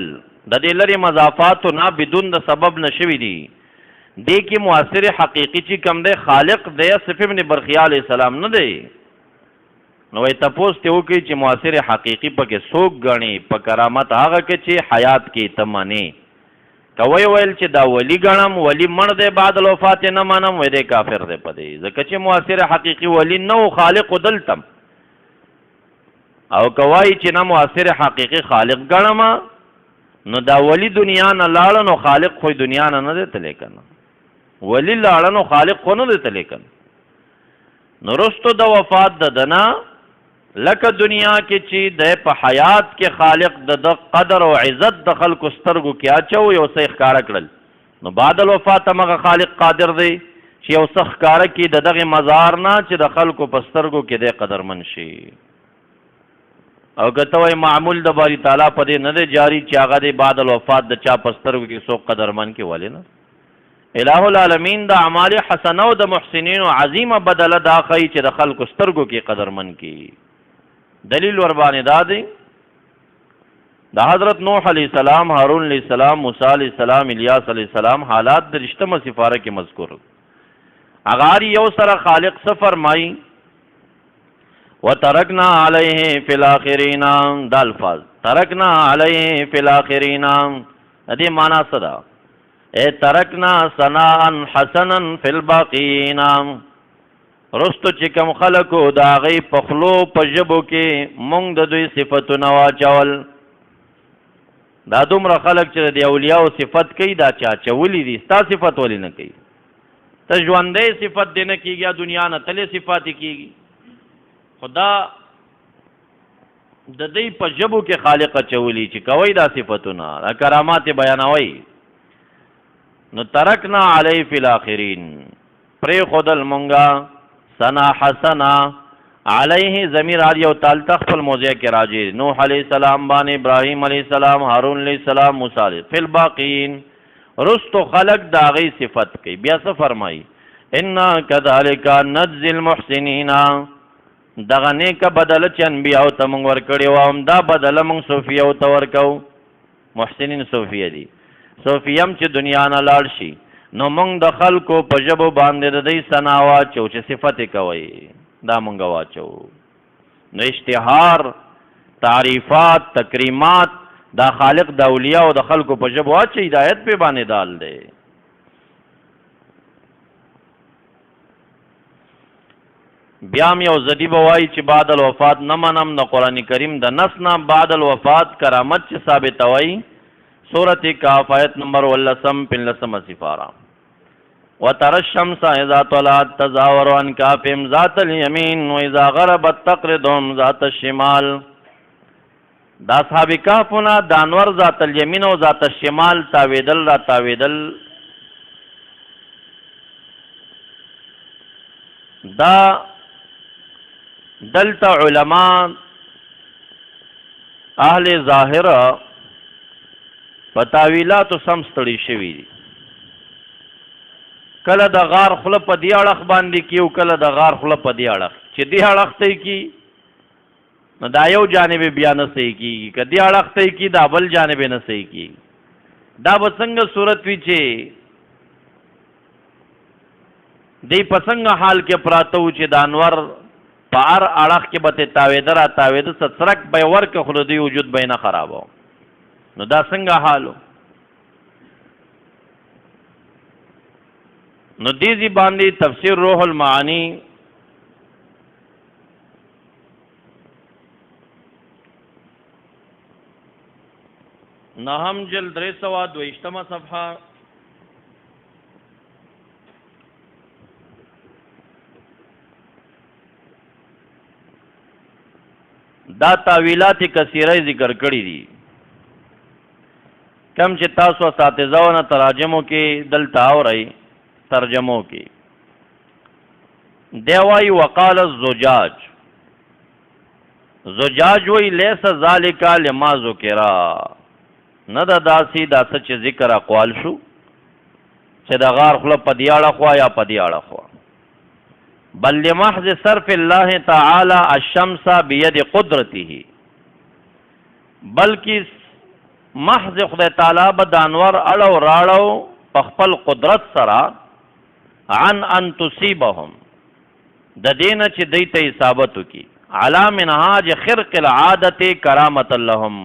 د دې لري مضافاتو نه بدون د سبب نشوي دي. دې کې مؤثر حقیقی چې کم دی خالق دی، آصف ابن برخیال سلام نه دی. نو وی تپوس ته وکړي چې مؤثر حقیقی پکې څوک ګڼي په کرامت هغه کې چې حیات کې تمنی کوي ویل چې دا ولی ګڼم ولی مړ دی بعد الوفات نه منم وی دی کافر دی په دې ځکه چې مؤثر حقیقي ولی نو خالق دلتم. او کوي چې نه مؤثر حقیقي خالق ګڼم نو دا ولی دنیا نه لاړ نو خالق خو دنیا نه دی تللی کنه، ولی لاړ نو خالق خو نه دی تللی کنه. نو رستو د وفات د دنا لکه دنیا کې چې د په حیات کې خالق د قدر او عزت د خلکو سترګو کې اچو یو څه ښکاره کړل، نو بعد الوفات هغه خالق قادر دی چې یو څه ښکاره کړي د دغه مزار نه چې د خلکو په سترګو کې د قدرمن شي. او کته وای معمول د باری تعالی په دې نه دی جاری چې هغه د بعد الوفات د چا پسترو کې سو قدرمن کې ولې نه الہ العالمین د اعمال حسنه او د محسنین عظیمه بدله دا خی چې د خلکو سترګو کې قدرمن کې دلیل ور باندې دا دی د حضرت نوح علیہ السلام، هارون علیہ السلام، موسی علیہ السلام، الیاس علیہ السلام حالات د رشتمه سفاره کې مذکور اغار یو سره خالق څه فرمای وترکنا علیه فی الاخرین دا الفاظ ترکنا علیه فی الاخرین دې معنا څه ده اے ترکنا ثناء حسنا فی الباقین رستو چې کوم خلکو دا غي پخلو په ژبو کې مونږ د دوی صفاتونه واچول دا دومره خلک چې د اولیاء صفت کوي دا چا چولی دي ستا صفت ولې نه کوي ته ژوندې صفت دینه کیږي دنیا نه تلې صفات کیږي خدا د دې په ژبو کې خالق چولی چې کوي دا صفاتونه کرامات بیانوي نو ترکنا علی فی الاخرین پری خودل مونږه ثنا حسنا علیه ضمیر علی او تعالی تخفل موضع کې راځي نوح علیہ السلام باندې ابراهیم علیہ السلام هارون علیہ السلام موسی علیہ فی الباقین رستو خلق داغی صفت کی بیا څه فرمای ان کذالک نجزی المحسنین دغه نیک بدل چې انبیاء ته مونږ ورکړی و هم دا بدل مونږ صوفیه او ته ورکو محسنین صوفیه دي صوفیم چې دنیا نه لاړ شي نو مونږ د خلکو په ژبو باندې د دې ثنا واچو چې صفت کوي دا مونږ واچو نو اشتهار تعریفات تکریمات دا خالق د اولیاء او د خلکو په ژبو واچي هدایت په باندې دال دی بیا یو زدی بوای چې بعد الوفات نه منم د قران کریم د نص نه بعد الوفات کرامت چې ثابتوي سورۃ کاف آیت نمبر 15 سفارہ وتر الشمس اذا طلعت تزاور عن كافهم ذات اليمين واذا غربت تقرضهم ذات الشمال دا اصحاب کهفنا د انور ذات الیمین او ذات الشمال تاویدل را تاویدل دا دلتا علماء اهل ظاهره په تاویلات سم ستړي شوي دي کله د غار خله په دی اړخ باندې کیو کله د غار خله په دی اړخ چې دی اړخ ته کی نو دا یو جانب بیا نه صحیح کیږي کدی اړخ ته کی دا بل جانب نه صحیح کیږي دا بسنګ صورت وی چې دی پسنګ حال کې پراتو چې د انور پار اړخ کې به تاویدرا تاوید سترک به ورکه خلودی وجود به نه خرابو نو دا څنګه حالو نو دیزی باندې تفسیر روح المعانی نهم جلد 322 صفحه دا تاویلات کثیره ذکر کړی دي کم چې تاسو اساتذهونه تراجمو کې دلته اورئ ترجمو کې دیوای وقال الزجاج زجاج وی لیس ذالک لما ذکرا نه دا داسی دا چې ذکر اقوال شو چې د غار خله په دیاړه خوا یا په دیاړه خوا بل لمحض صرف الله تعالی الشمس بيد قدرته بلکې محض خدای تعالی به د انور اړو راړو په خپل قدرت سره عن ان تصيبهم د دینه چې دیت اصابت کی علا منهاج خرق العادت کرامت لهم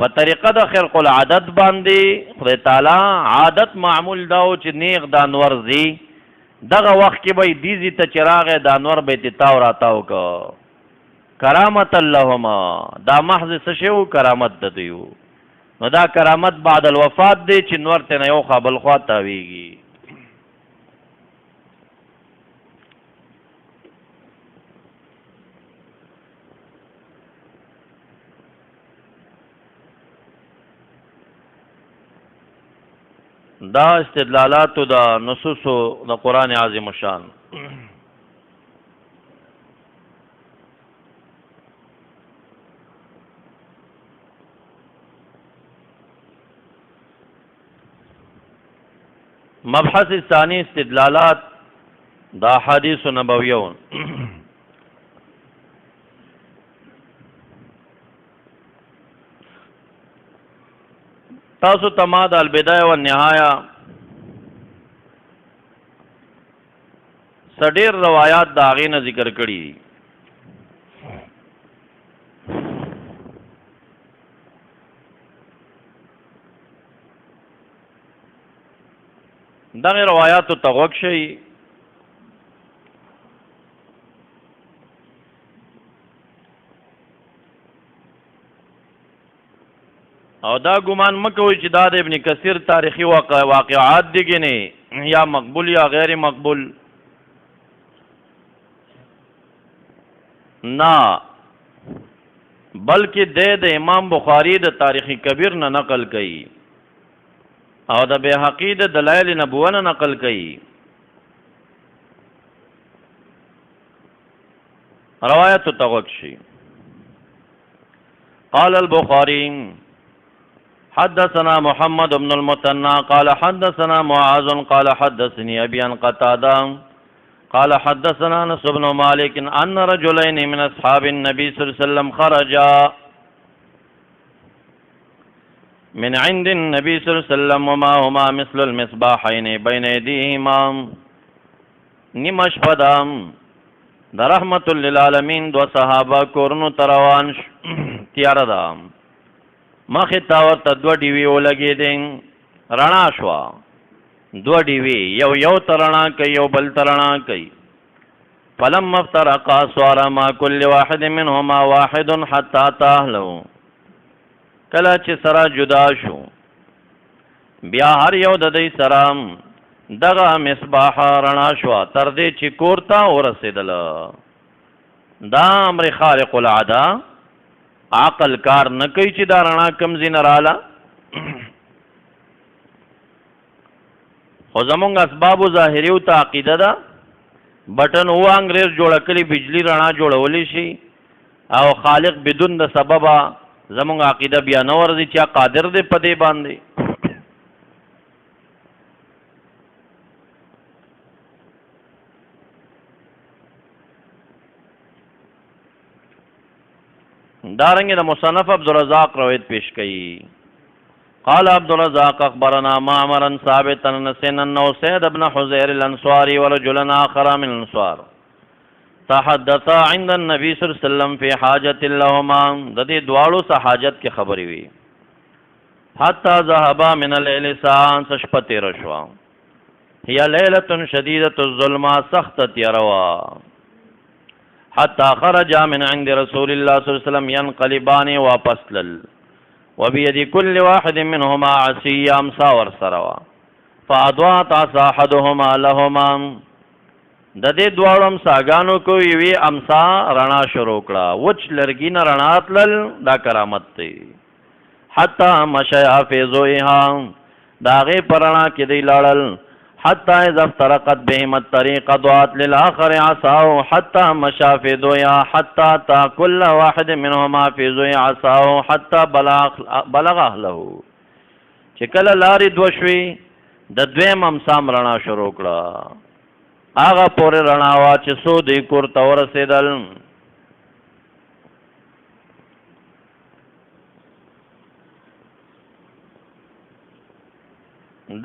په طریقه د خرق العادت باندې خدای تعالی عادت معمول داو چې نیغ د انور زی دغه وخت کې به دیزی ته چراغ د انور به تاو راتاو کو کرامت لهم دا محض سشو کرامت د دیو نو دا کرامت بعد الوفات دی چې نور ته نه یو قابل خوا تاویږي دا استدلالات دا نصوص د قران عظیم شان مبحث ثانی استدلالات دا حدیث نبویون. تاسو تما د البدایه و النهایه سډیر روایات دا غي نه ذکر کړي. دغه روایتو تغوک شي او دا ګمان مکوئ چې دا د ابن کثیر تاریخي واقعات دي ګنې یا مقبول یا غیر مقبول. نه بلکې د امام بخاری د تاریخ کبیر نه نقل کړي او د بیهقی د دلایل نبوه نه نقل کړي. روایت تغوک شي. قال البخاري حدثنا محمد بن المثنى قال حدثنا معاذ قال حدثني ابي عن قتاده قال حدثنا انس بن مالك ان رجلين من اصحاب النبي صلى الله عليه وسلم خرجا من عند النبي صلى الله عليه وسلم وما هما مثل المصباحين بين ايديهما نمشفدام د رحمت للعالمین دو صحابه کورنو تروان تیار دام مخې تا ورته دوه ډیوې ولګېدې رڼا شوه. دوه ډیوې یو ترڼا کوي یو بل ترڼا کوي. فلما افترقا صار ما كل واحد منهما واحد حتى تاهلو. کله چې سره جدا شو بیا هر یو د دې سره دغه مصباح رڼا شوه تر دې چې کور ته ورسېدله. دا امر خارق العاده عقل کار نه کوي چې دا رڼا کم ځای نه رااله. خو زمونږ اسبابو ظاهري او ته عقیده ده بټن او انګریز جوړه کړي بجلی رڼا جوړولی شي او خالق بدون د سببه زمونږ عقیده بیا نه ورځي چې قادر دی په دې باندې. دارنګ د مصنف عبدالرزاق روایت پیش کړي. قال عبدالرزاق اخبرنا معمر ثابت انه سعد بن حزير الانصاري ورجل اخر من الانصار تحدثا عند النبي صلى الله عليه وسلم في حاجه لهما. د دې دواړو سره حاجت کې خبرې وي. حتى ذهبا من الليل ساعه شپته رشوا هي ليله شديده الظلمه سخت تيروا حتى خرج من عند رسول الله صلى الله عليه وسلم ينقلبان واپس لل وبيد كل واحد منهما عصي امسا ورسروا فاضاءت عصا احدهما لهما. د دې دواړو امساګانو کو وی امسا رڼا شروع کړه وچ لرګي نه رڼا تلل دا کرامت دی. حتى مشى في ذويها داغه پرانا کې دی لاړل حتى اذا افترقت بهم الطريق ضاعت للاخر عصاه حتى مشى في ذويها حتى تا كل واحد منهما في ذوي عصاه حتى بلغ اهله. چې کله لارې دوه شوي د دویم امسام رڼا شروع کړه هغه پورې رڼا وا چې څو دی کور ته ورسېدل.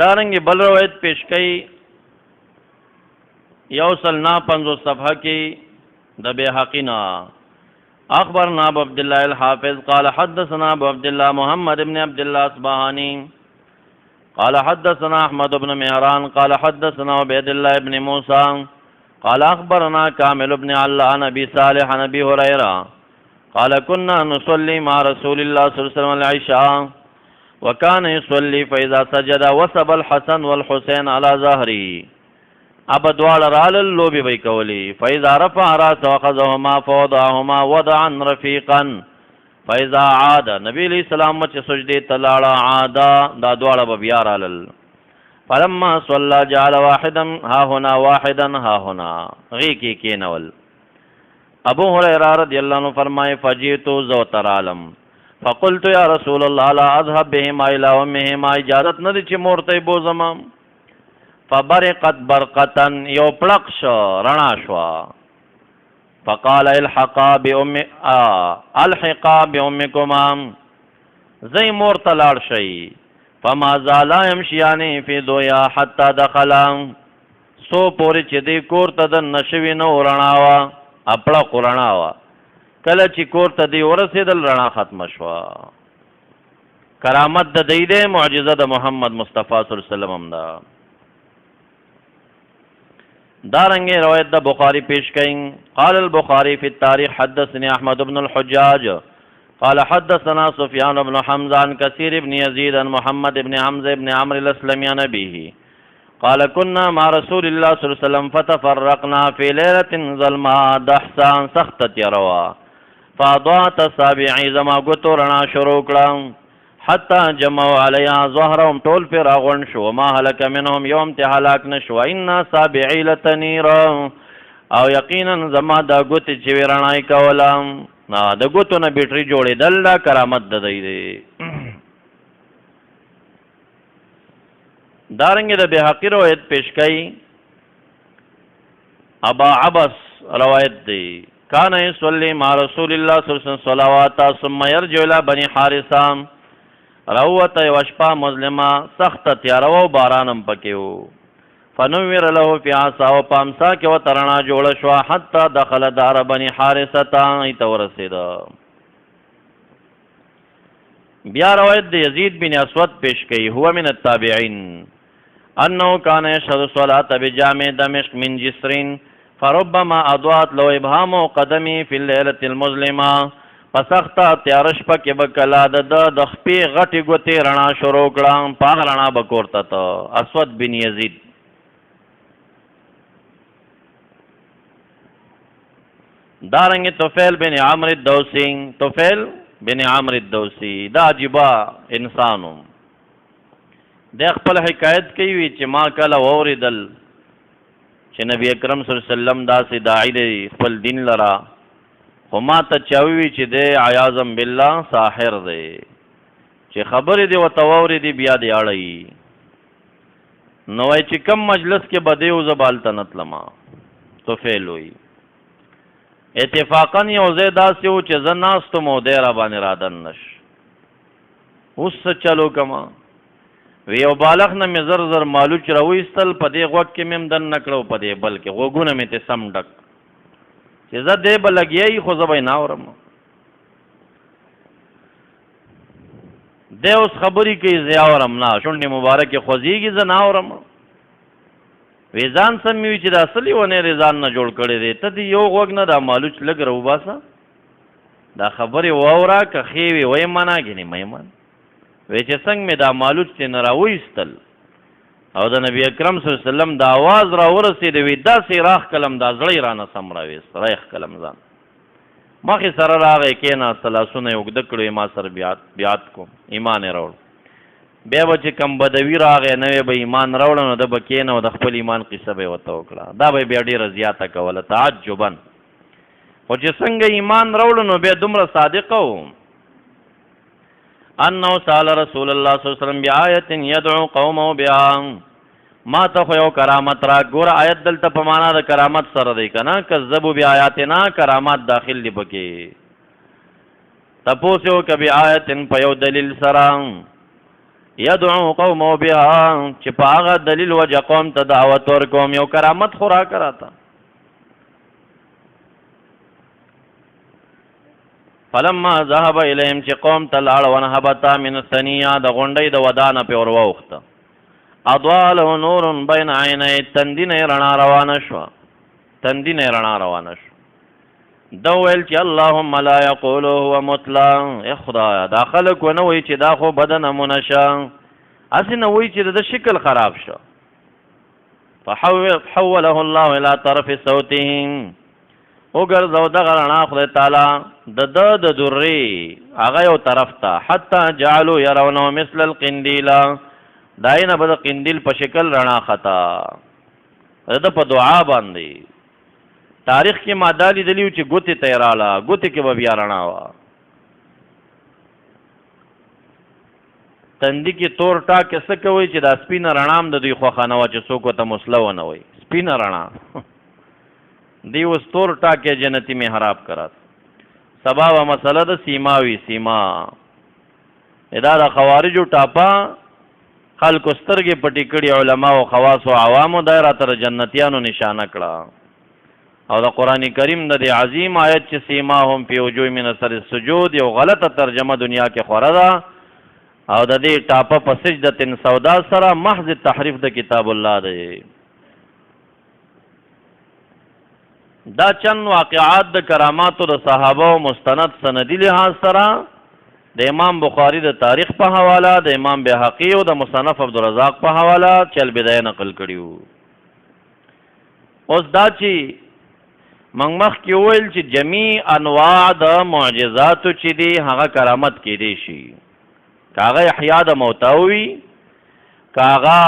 دارنګ بل روایت پیش کړي یو سلنا 50 صفحه کې د بیهقینا. اخبرنا ابو عبد الله الحافظ قال حدثنا ابو عبد الله محمد بن عبد الله اصبهاني قال حدثنا احمد بن مهران قال حدثنا عبيد الله بن موسى قال اخبرنا كامل بن الله عن ابي صالح عن ابي هريره قال كنا نصلي مع رسول الله صلى الله عليه وسلم العشاء وكان يصلي فاذا سجد وسب الحسن والحسين على ظهره. اب دوال رال اللوبي بي کولی فاذا رفع راسه واخذهما فوضعهما وضعا رفيقا فاذا عاد نبی علیہ السلام چې سجدي تلاړه عادا دا دوال بیا رال. فلما صلى جعل واحدا ها هنا واحدا ها هنا غي کې نول. ابو هريره رضی الله عنه فرمائے فجئت ذوت العالم فقلت يا رسول الله لا اذهب بهما الى امهما اجازت نه چې مورته بوزم. فبرقت برقتن یو پړق شو رڼا شوا. فقال الحقا بأمكما زي مور ته لاړ شئ. فما زالا يمشيان في دویا حتى دخلا سو پورې چې دی کور ته د نشوي نه رڼا وا اپړه رڼا وا. کله چې کور ته دی ورسېدل رڼا ختم شوه. کرامت د دی دی معجزه د محمد مصطفی صلی الله علیه وسلم هم ده. دارنګه روایت د بخاری پیش کړي. قال البخاري في التاريخ حدثني احمد بن الحجاج قال حدثنا سفيان بن حمزه عن كثير بن يزيد عن محمد بن حمزه بن عمرو الاسلمي عن ابيه قال كنا مع رسول الله صلى الله عليه وسلم فتفرقنا في ليله ظلماء دحسا سختت يروا فاضاءت اصابعي زما غتو رڼا شروع کړم حتى جمعوا عليها ظهرهم طول في راغون شو ما هلك منهم يوم تهلاك نشو ان اصابعي لتنير او یقینا زما دا غت چې ورنای کولم نا د غتو نه بیټری جوړېدل دا کرامت د دی. دارنګه د بهقی روایت پیش کړي. ابا عبس روایت دی کان يصلي مع رسول الله صلی الله علیه وسلم صلوات ثم يرجع الى بني حارثه روته وشپا مظلمه سخت تیارو بارانم پکيو. فنویر له فی عصا او پامسا کې و ترنا جوړ شو حتی دخل دار بني حارثه ته ورسید. بیا روایت د یزید بن اسود پیش کړي. هو من التابعین انه كان يشهد الصلاه بجامع دمشق من جسر فربما اضاءت له ابهام قدمي في الليله المظلمه پسخته تیارش پکې بکلا د خپې غټې ګوتې رڼا شروع کړه په رڼا بکورته ته اسود بن یزید. دارنګ طفیل بن عمرو الدوسی طفیل بن عمرو الدوسی دا عجیبه انسانو د خپل حکایت کوي چې ما کله اوریدل چې نبی اکرم صلی الله علیه وسلم داسې داعی دی خپل دین لرا خو ما ته چاوي چې دی عیاذم بالله ساحر دی چې خبرې دی ورته واورېدې بیا دی اړوي نو وایي چې کم مجلس کې به دی زه به هلته نه تلمه. طفیل وایي اتفاقا یو ځای داسې و چې زه ناست وم او دی راباندې رادن نش. اوس څه چلو کما وی یو بالغ نه مې زر زر مالوچ راوایستل په دې غوږ کې مې هم دن نه کړو په دې بل کې غوږونه مې ته سم ډک چې زه دی به لګیایي خو زه به یې نه اورم. دی اوس خبرې کوي زه اورم نه شونډې مبارکې خوځېږي زه نه اورم. وی ځان سم مې وي چې دا اصلي ونې یې ځان نه جوړ کړی دی ته دې یو غوږ نه دا مالوچ لږ راوباسه دا خبرې واوره که ښې وي ویې منه ګنې مې من. وی چې څنګه مې دا مالوچ چې نه راوایستل او د نبی اکرم صلی الله علیه وسلم دا आवाज را ورسېد وی داسې راخ کلم دا زړی رانه سم راویست ریخ کلم ځان مخې سره راغی کېناست لاسونه یې اوږده کړو ما سره بیعت کوم ایمان یې راوړ. بیا به چې کم بدوي راغی نوی به ایمان راوړه نو ده به کېنه او د خپل ایمان قصه به یې ورته وکړه دا به یې بیا ډېره زیاته کوله تعجبا. خو چې څنګه ایمان راوړه نو بیا دومره صادقه و انه سال رسول الله صلی الله علیه وسلم بآیت یدعو قومه بها. ما ته خو یو کرامت را ګوره آیت دلته په معنا د کرامت سره دی که نه کذبوا بآیاتنا کرامات داخل دی پکې تپوس یې وکړه بآیت په یو دلیل سره یدعو قومه بها چې په هغه دلیل وجه قوم ته دعوت ورکوم یو کرامت خو راکړه راته. فلما ذهب الیهم چې قوم ته لاړ ونهبتا من الثنیه د غونډۍ د ودانه پې ور واوښته اضاء له نور بین عینی تندینه یې رڼا روانه شوه ده ویل چې اللهم لا یقولو هو مطلع ای خدایه دا خلک ونه وایي چې دا خو بده نمونه شه هسې نه وایي چې د شکل خراب شه. فحوله الله الى طرف صوته وګرځو دغه رڼا خدای تعالی د ده د درې هغه یو طرف ته حتی جعلو یرونه مثل القندیل داینه به د قندیل په شکل رڼا خطا د په دعا باندې تاریخ کې ما دا لیدلي چې ګوتې ته یې راله ګوتې کې به بیا رڼا وه تندي کې تور ټاکې څه کوي چې دا سپینه رڼام د دوی خوښه نه وه چې څوک ورته مسله ونه وایي سپینه رڼا دی اوس تور ټاکې جنتي محراب کرات سبا به مسله د سیما وي سیما دا د خوارجو ټاپه خلکو سترګې پټې کړي علما او خواص او عوامو دا راته د جنتیانو نشانه کړه او د قرآن کریم د دې عظیم آیت چې سیما هم فی وجوه من اثر السجود یو غلطه ترجمه دنیا کې خوره ده او د دې ټاپه په سجدة سودا سره محض تحریف د کتاب الله دی دا چند واقعات د کراماتو د صحابه او مستند سندی لحاظ سره د امام بخاری د تاریخ په حواله د امام بهقی او د مصنف عبدالرزاق په حواله چل بدایه نقل کړیو اوس دا چې مخ کې ویل چې جمی انواع د معجزاتو چې دي هغه کرامت کې دي شي کاغه احیا د موتاوي کاغه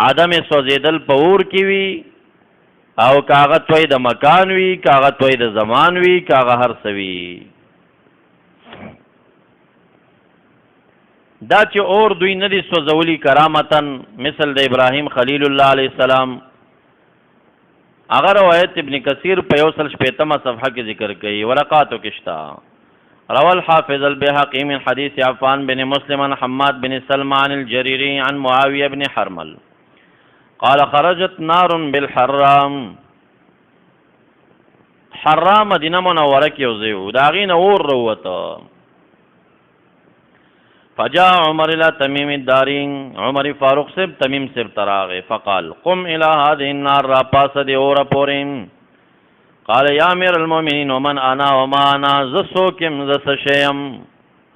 عدم سوزیدل په اور کې وي او کاغه توي د مکان وي کاغه توي د زمان وي کاغه هر سوي دا چې اور دوی نه دي سوزولی کرامتن مثل د ابراهیم خلیل الله علیه السلام اگر روایت ابن کثیر په 180 صفحه کې ذکر کړي ورقاتو کشتا روى الحافظ البيهقي من حديث عفان بن مسلم عن حماد بن سلمى عن الجريري عن معاوية بن حرمل قال خرجت نار بالحرام حرام مدینه منوره کې وزیو دا غین اور وروته فجاء عمر الى تميم الدارين عمر فاروق سے تمیم سے تراغه فقال قم الى هذه النار را پاس دی اور پورین قال یا امیر المؤمنین ومن انا وما انا زسوکم زسشیم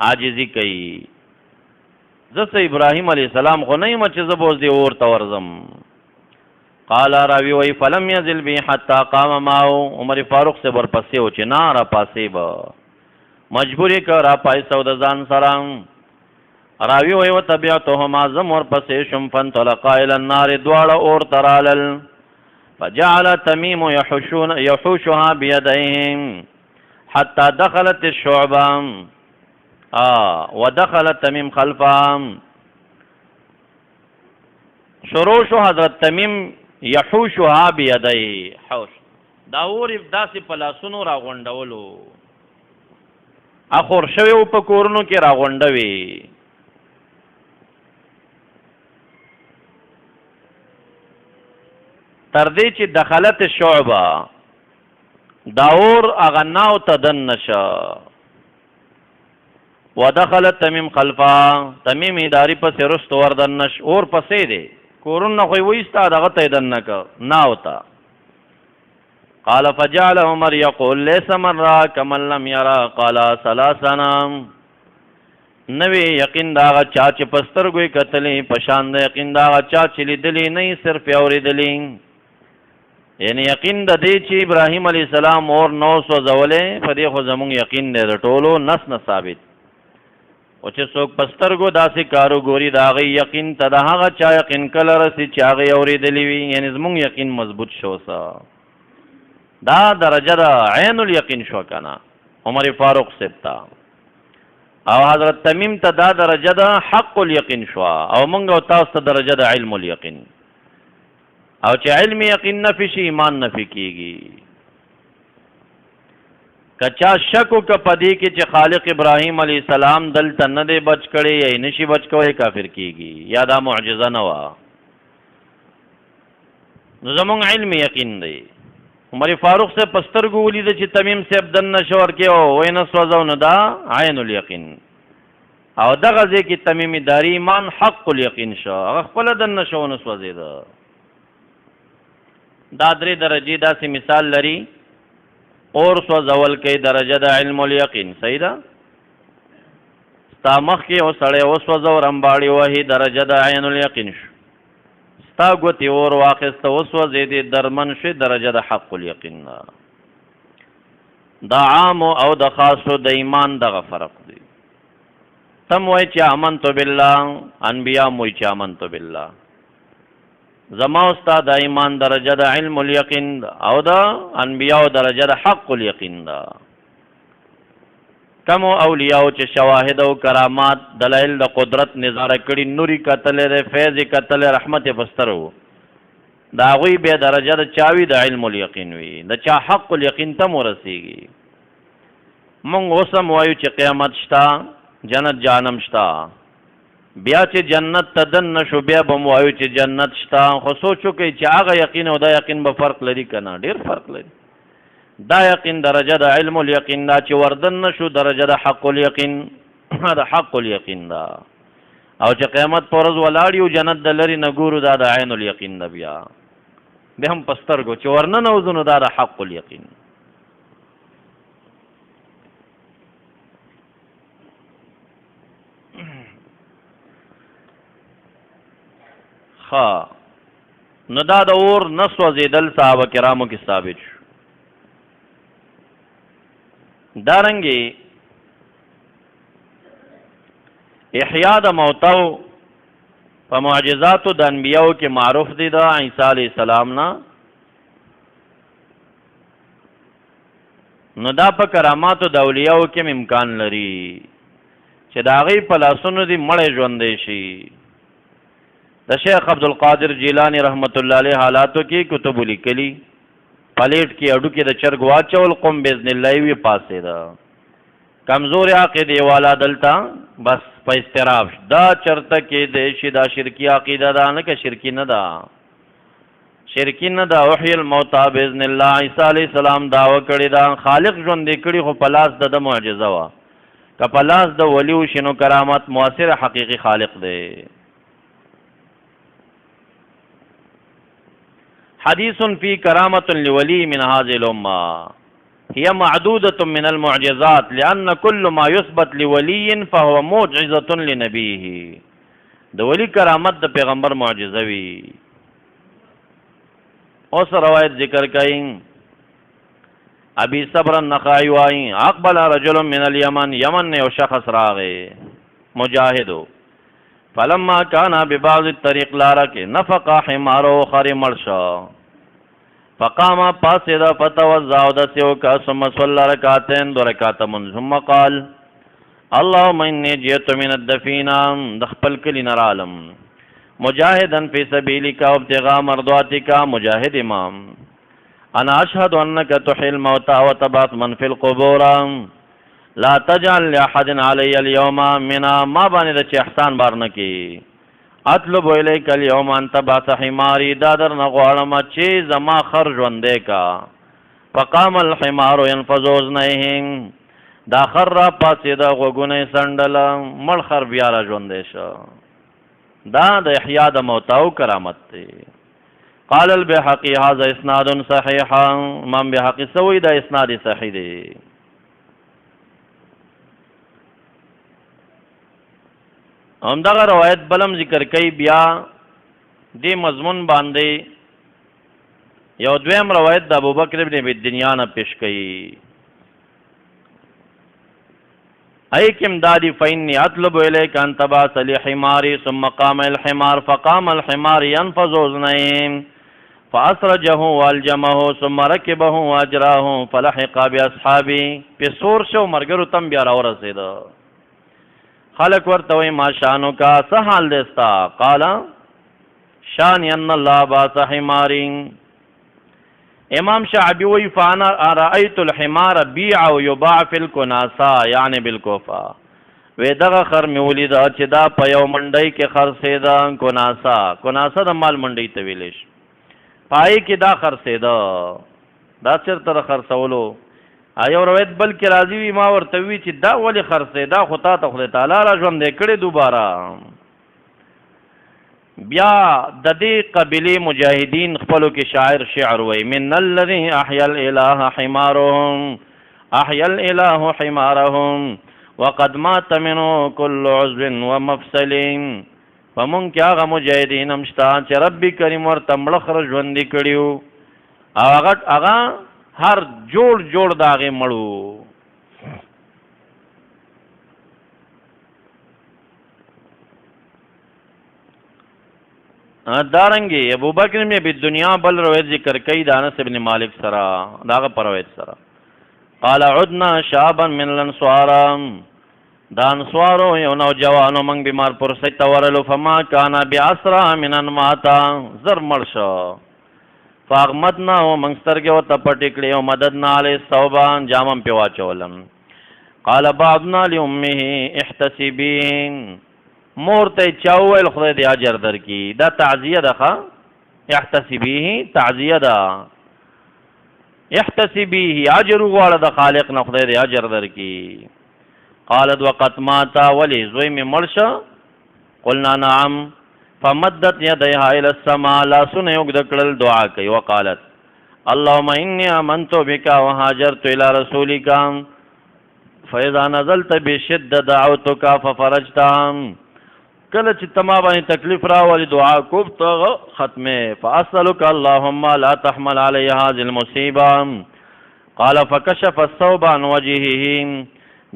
عاجزی کوي زس ابراهیم علیہ السلام خو نه مچ زبوز دی اور تورزم قال راوی وی فلم يزل بي حتى قام معه عمر فاروق سے ورپسې او چې نه را پاسې به مجبوری کا را پای سود ځان سره راوی وی وتبعتهما زم ورپسې شم فانطلقا الى النار دواړه اور ترالل فجعل تميم يحوشها بيديهم حتى دخلت الشعبة ودخل تميم خلفهم شروع حضرت تميم يحوشها بيديه حوش دا اور داسې په لاسونو راغونډولو اخور شوی په کورونو کې راغونډوي تر دې چې دخلت شعبه داور اغناو تدن نشا ودخل تمیم خلفا تمیم اداری پس رست وردن نش اور پسې دی کورون نه خوې وېستا دغه ته دن نک نا وتا قال فجعل عمر يقول ليس من را كمن لم يرى قال ثلاثنا نوی یقین دا چا چې پسترګوي کتلې پشان د یقین دا چا چې لیدلې نه صرف اوریدلې یعنی یقین د دې چې ابراهیم علی السلام اور 900 زولې په دې خو زموږ یقین دی د ټولو نس نه ثابت او چې څوک پسترګو داسې کارو ګوري دا غي یقین ته د هغه چا یقین کله رسي چې هغه اوریدلې وي یعنی زموږ یقین مضبوط شو سا دا درجه د عین الیقین شو کنه عمر فاروق سپتا او حضرت تمیم ته دا درجه د حق الیقین شو او موږ او تاسو ته درجه د علم الیقین او چې علم یقین نفي شي ایمان نفي کیږي کچا شک کو پدې کې چې خالق ابراهیم علی السلام دلته نه دی بچ کړي یا نشي بچ کوي کافر کیږي یا دا معجزه نه وا نو زموږ علم یقین دی عمر فاروق سے پسترګو ولید چې تمیم سے ابدن نشور کې او وینه سوځو نه دا عین الیقین او دغه ځکه تمیم داری ایمان حق الیقین شو هغه خپل دن نشو نه سوځید دا درې درجه داسې مثال لري اور سوځول کې درجه د علم الیقین صحیح ده ستا مخ کې او سړی او سوځو رمباړي وهي درجه د عین الیقین شو ستا ګوتې اور واخیسته وسوځېدې درمن شي درجه د حق الیقین دا عام او د خاصو د ایمان دغه فرق دی تم وای چې امنتو بالله انبیا موي چې امنتو بالله زما استاد ایمان درجه د علم الیقین او د انبیاء درجه د حق الیقین دا کم اولیاء چې شواهد او کرامات دلایل د قدرت نظاره کړي نوري کتل فیض کتل رحمت بسترو دا غوی به درجه د چاوی د علم الیقین وی د چا حق الیقین ته ورسیږي مونږ اوسم وایو چې قیامت شتا جنت جانم شتا بیا چې جنت تدن نشو بیا بم وایو چې جنت شتا خو سوچو کوي چې هغه یقین او دا یقین به فرق لري کنه ډیر فرق لري دا یقین درجه د علم الیقین دا چې وردن نشو درجه د حق الیقین دا حق الیقین دا او چې قیامت پر ورځ ولاړیو جنت د لری نګورو دا د عین الیقین دا بیا به هم پسترګو چې ورنه نوزونو دا د حق الیقین ها نو دا د اور نسو زیدل صحابه کرامو کې ثابت شو دارنګي احیاء د موتاو په معجزاتو د انبیاو کې معروف دي د عیسی علی السلام نه نو دا په کراماتو د اولیاءو کې امکان لري چې د هغې په لاسونو دي مړی ژوندی شي د شیخ عبدالقادر جیلانی رحمت الله علیه حالاتو کې کتب لیکلي پلیټ کې اډو کې د چرګ واچول قم باذن الله وی پاسې دا کمزور عقیده والا دلتا بس په استراب دا چرته کې د شي دا شرکی عقیده دا نه کې شرکی نه دا شرکی نه دا وحی الموتى باذن الله عیسی علی السلام داوا کړی دا خالق ژوند کړي خو پلاس د معجزه وا ک پلاس د ولی شنو کرامت موثر حقیقی خالق دی حدیث فی کرامت لولی من هذه الامه هي معدودة من المعجزات لأن كل ما يثبت لولي فهو معجزة لنبيه د ولی کرامت د پیغمبر معجزه وی اوس روایت ذکر کئ ابي صبر النخعي وايي اقبل رجل من اليمن یمن نے شخص راغه مجاهد فلما كان ببعض الطريق لارك نفق حماره خر مرشا فقام پاسد فتوضا ودسيوك ثم صلى ركعتين دو ركعت من ثم قال اللهم اني جئت من الدفينه دخل كل نرالم مجاهدا في سبيلك وابتغاء مرضاتك مجاهد امام انا اشهد انك تحيي الموتى وتبعث من في القبور لا تجعل لاحد علی اليوم منا ما باندې چې احسان بارنه کی اطلب الیک اليوم انت باث حماری دادر نغوالم چې زما خر ژوندې کا فقام الحمار ينفذ اذنيه دا خر را پاسې دا غوګونه سندل مړ خر بیا را ژوندې شو دا د احیاء د موتاو کرامت دی قال البيهقي هذا اسناد صحيح امام بيهقي سوی دا اسناد صحیح دی همدغه روایت بلم ذکر کوي بیا دې مضمون باندې یو دویم روایت د ابوبکر ابن ابي الدنيا نه پیش کوي ايكم دادي فإني اطلب اليك ان تبعث لي حماري ثم قام الحمار فقام الحمار ينفذ اذنيه فاسرجه والجمه ثم ركبه واجراه فلحق باصحابي بسور شو مرګرو تم بیا را ورسېد خلق ورتوي ما شانو کا سحال دستا قال شان ان الله باث حمارين امام شعبی وی فانا رأيت الحمار بيع ويباع في الكناسا يعني بالكوفه وې دغه خر مې ولید چې دا په یو منډۍ کې خرڅېدا کناسا د مال منډۍ ته ویل شي پای کې دا خرڅېدا دا چرته خرڅولو ایو روایت بلکې راځي وي ما ورته وی چې دا ولې خرڅېدا خو تا ته خدای تعالی را ژوندې کړې دوباره بیا د دې قبیلې مجاهدین خپلو کې شاعر شعر وی من الذي احيا الاله حمارهم احيا الاله حمارهم وقد مات منه كل عضو ومفصل فمون کې هغه مجاهدین هم شته چې رب کریم ورته مړه خر ژوندې کړیو او هغه هر جوړ داغه مړو دارنګي ابوبکر میں بی دنیا بل روایت ذکر کئی د انس ابن مالک سره داغه پر روایت سره قال عدنا شابا من الانصار دا انصارو یو نوجوانو منگ بیمار پرسی تورلو فما کانا بیاسرا من انماتا زر مرشو فاغمدنا و منگسترگی و تپٹکلی و مددنا علی صوبان جامم پیواچولم قال بعضنا لأمه احتسبین مورتی چاویل خدای دی اجر در کی دا تعزیه دا خوا احتسبیه تعزیه دا احتسبیه اجر غواړه د خالق نه خدای دی اجر در کی قالت وقت ماتا ولی زوی می مرشا قلنا نعم فمدت یدیها الى السماء لا سن یغدکل دعا کوي وقالت اللهم انی آمنت بك وهاجرت الى رسولك فاذا نزلت بشده دعوتك ففرجت کله چې تما باندې تکلیف راولي دعا کوب ته ختمه فاسالک اللهم لا تحمل علی هذه المصیبه قال فكشف الثوب عن وجهه